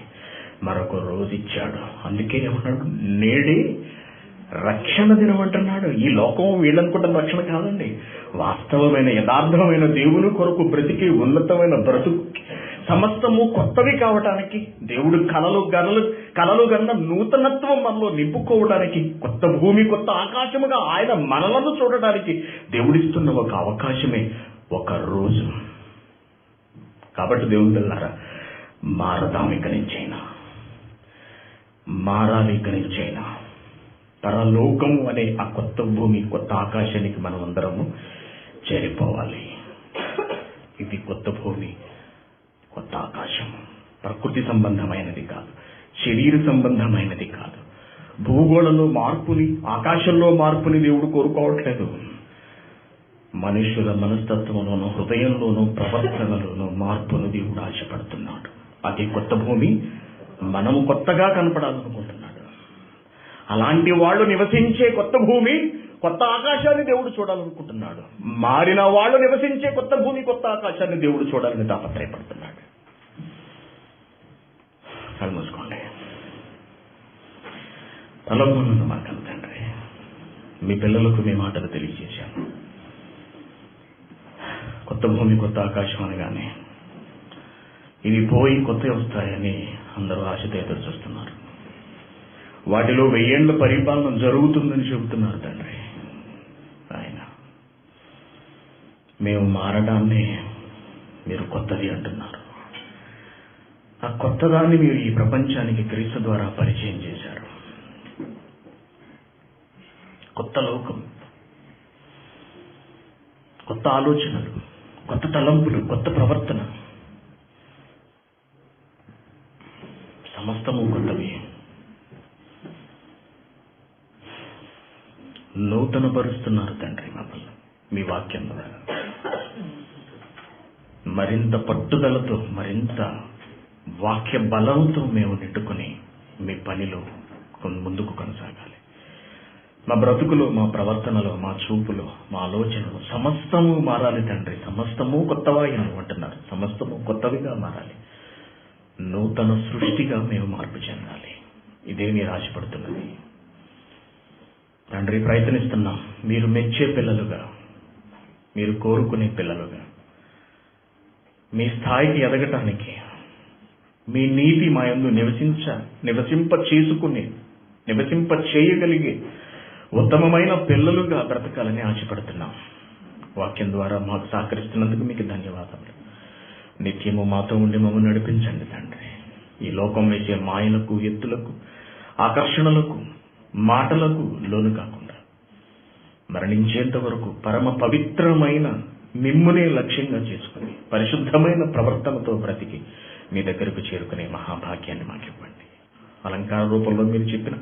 మరొక రోజు ఇచ్చాడు. అందుకే ఏమన్నాడు? నేడే రక్షణ దినం అంటున్నాడు. ఈ లోకం వీళ్ళనుకుంటున్న రక్షణ కాదండి. వాస్తవమైన యథార్థమైన దేవుని కొరకు బ్రతికి ఉన్నతమైన బ్రతుకు సమస్తము కొత్తవి కావటానికి, దేవుడు కలలు గన్న నూతనత్వం మనలో నింపుకోవడానికి, కొత్త భూమి కొత్త ఆకాశముగా ఆయన మనలను చూడడానికి దేవుడిస్తున్న ఒక అవకాశమే ఒక రోజు. కాబట్టి దేవుని పిల్లారా, మారదాం. ఇక్కడి నుంచైనా మారాలి. ఇక్కడి నుంచైనా పరలోకము అనే ఆ కొత్త భూమి కొత్త ఆకాశానికి మనం అందరము చేరిపోవాలి. ఇది కొత్త భూమి కొత్త ఆకాశం. ప్రకృతి సంబంధమైనది కాదు, శరీర సంబంధమైనది కాదు. భూగోళంలో మార్పుని, ఆకాశంలో మార్పుని దేవుడు కోరుకోవట్లేదు. మనుషుల మనస్తత్వంలోనూ హృదయంలోనూ ప్రవర్తనలోనూ మార్పును దేవుడు ఆశపడుతున్నాడు. అది కొత్త భూమి. మనము కొత్తగా కనపడాలనుకుంటున్నాడు. అలాంటి వాళ్ళు నివసించే కొత్త భూమి కొత్త ఆకాశాన్ని దేవుడు చూడాలనుకుంటున్నాడు. మారిన వాళ్ళు నివసించే కొత్త భూమి కొత్త ఆకాశాన్ని దేవుడు చూడాలని తాపత్రయపడుతున్నాడు. కళ్ళు మూసుకోండి. తలమును మాకు తండ్రి, మీ పిల్లలకు మీ మాటలు తెలియజేశాను. కొత్త భూమి కొత్త ఆకాశం అనగానే ఇవి పోయి కొత్తవి వస్తాయని అందరూ ఆశతో ఎదురు చూస్తున్నారు. వాటిలో 1000 ఏళ్ల పరిపాలన జరుగుతుందని చెబుతున్నారు తండ్రి. ఆయన మేము మారడాన్ని మీరు కొత్తది అంటున్నారు. ఆ కొత్తదాన్ని మీరు ఈ ప్రపంచానికి క్రీస్తు ద్వారా పరిచయం చేశారు. కొత్త లోకం, కొత్త ఆలోచనలు, కొత్త తలంపులు, కొత్త ప్రవర్తన, సమస్తము కొత్తవి. నూతనపరుస్తున్నారు తండ్రి మమ్మల్ని మీ వాక్యం ద్వారా. మరింత పట్టుదలతో, మరింత వాక్య బలంతో మేము నిట్టుకుని మీ పనిలో ముందుకు కొనసాగాలి. మా బ్రతుకులో, మా ప్రవర్తనలో, మా చూపులో, మా ఆలోచనలో సమస్తము మారాలి తండ్రి. సమస్తము కొత్తవాయిను అంటున్నారు. సమస్తము కొత్తవిగా మారాలి. నూతన సృష్టిగా మేము మార్పు చెందాలి. ఇదే మీరు ఆశపడుతున్నది తండ్రి. ప్రయత్నిస్తున్నాం. మీరు మెచ్చే పిల్లలుగా, మీరు కోరుకునే పిల్లలుగా, మీ స్థాయికి ఎదగటానికి, మీ నీతి మా యందు నివసింప చేయగలిగే ఉత్తమమైన పిల్లలుగా బ్రతకాలని ఆశపడుతున్నాం. వాక్యం ద్వారా మాకు సహకరిస్తున్నందుకు మీకు ధన్యవాదాలు. నిత్యము మాతో ఉండి మమ్మల్ని నడిపించండి తండ్రి. ఈ లోకం వేసే మాయలకు, ఎత్తులకు, ఆకర్షణలకు, మాటలకు లోను కాకుండా మరణించేంత వరకు పరమ పవిత్రమైన మిమ్మునే లక్ష్యంగా చేసుకుని పరిశుద్ధమైన ప్రవర్తనతో బ్రతికి మీ దగ్గరకు చేరుకునే మహాభాగ్యాన్ని మాకివ్వండి. అలంకార రూపంలో మీరు చెప్పిన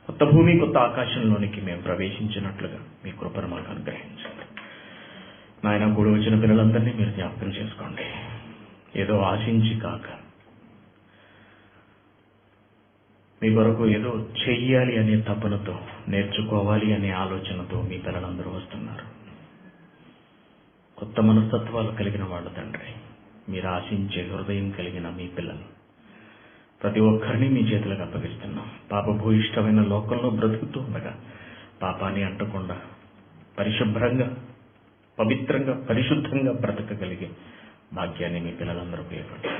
కొత్త భూమి కొత్త ఆకాశంలోనికి మేము ప్రవేశించినట్లుగా మీ కృపను మాకు అనుగ్రహించండి. నాయన, కూడి వచ్చిన పిల్లలందరినీ మీరు జ్ఞాపకం చేసుకోండి. ఏదో ఆశించి కాక మీ కొరకు ఏదో చెయ్యాలి అనే తపనతో, నేర్చుకోవాలి అనే ఆలోచనతో మీ పిల్లలందరూ వస్తున్నారు. కొత్త మనస్తత్వాలు కలిగిన వాళ్ళు తండ్రి, మీరు ఆశించే హృదయం కలిగిన మీ పిల్లలు ప్రతి ఒక్కరిని మీ చేతులకు అప్పగిస్తున్నాం. పాపభూయిష్టమైన లోకంలో బ్రతుకుతూ ఉండగా పాపాన్ని అంటకుండా పరిశుభ్రంగా, పవిత్రంగా, పరిశుద్ధంగా బ్రతకగలిగే భాగ్యాన్ని మీ పిల్లలందరూ ఇవ్వండి.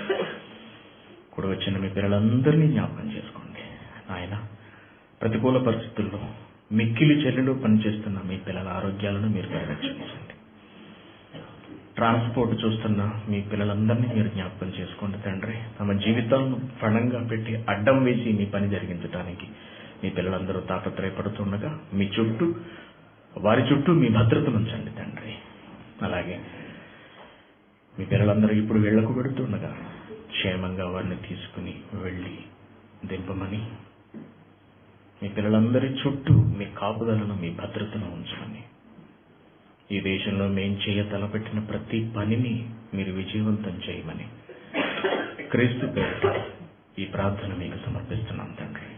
కూడా వచ్చిన మీ పిల్లలందరినీ జ్ఞాపకం చేసుకోండి ఆయన. ప్రతికూల పరిస్థితుల్లో మిక్కిలి చెల్లెలు పనిచేస్తున్న మీ పిల్లల ఆరోగ్యాలను మీరు పరిరక్షించండి. ట్రాన్స్పోర్ట్ చూస్తున్న మీ పిల్లలందరినీ మీరు జ్ఞాపకం చేసుకోండి తండ్రి. తమ జీవితాలను పణంగా పెట్టి అడ్డం వేసి మీ పని జరిగించడానికి మీ పిల్లలందరూ తాపత్రయపడుతుండగా మీ చుట్టూ, వారి చుట్టూ మీ భద్రతను ఉంచండి తండ్రి. అలాగే మీ పిల్లలందరూ ఇప్పుడు ఇళ్లకు పెడుతుండగా క్షేమంగా వారిని తీసుకుని వెళ్ళి దింపమని, మీ పిల్లలందరి చుట్టూ మీ కాపుదలను, మీ భద్రతను ఉంచమని, ఈ దేశంలో మేం చేయ తలపెట్టిన ప్రతి పనిని మీరు విజయవంతం చేయమని క్రీస్తు పేరిట ఈ ప్రార్థన మీకు సమర్పిస్తున్నాం తండ్రి.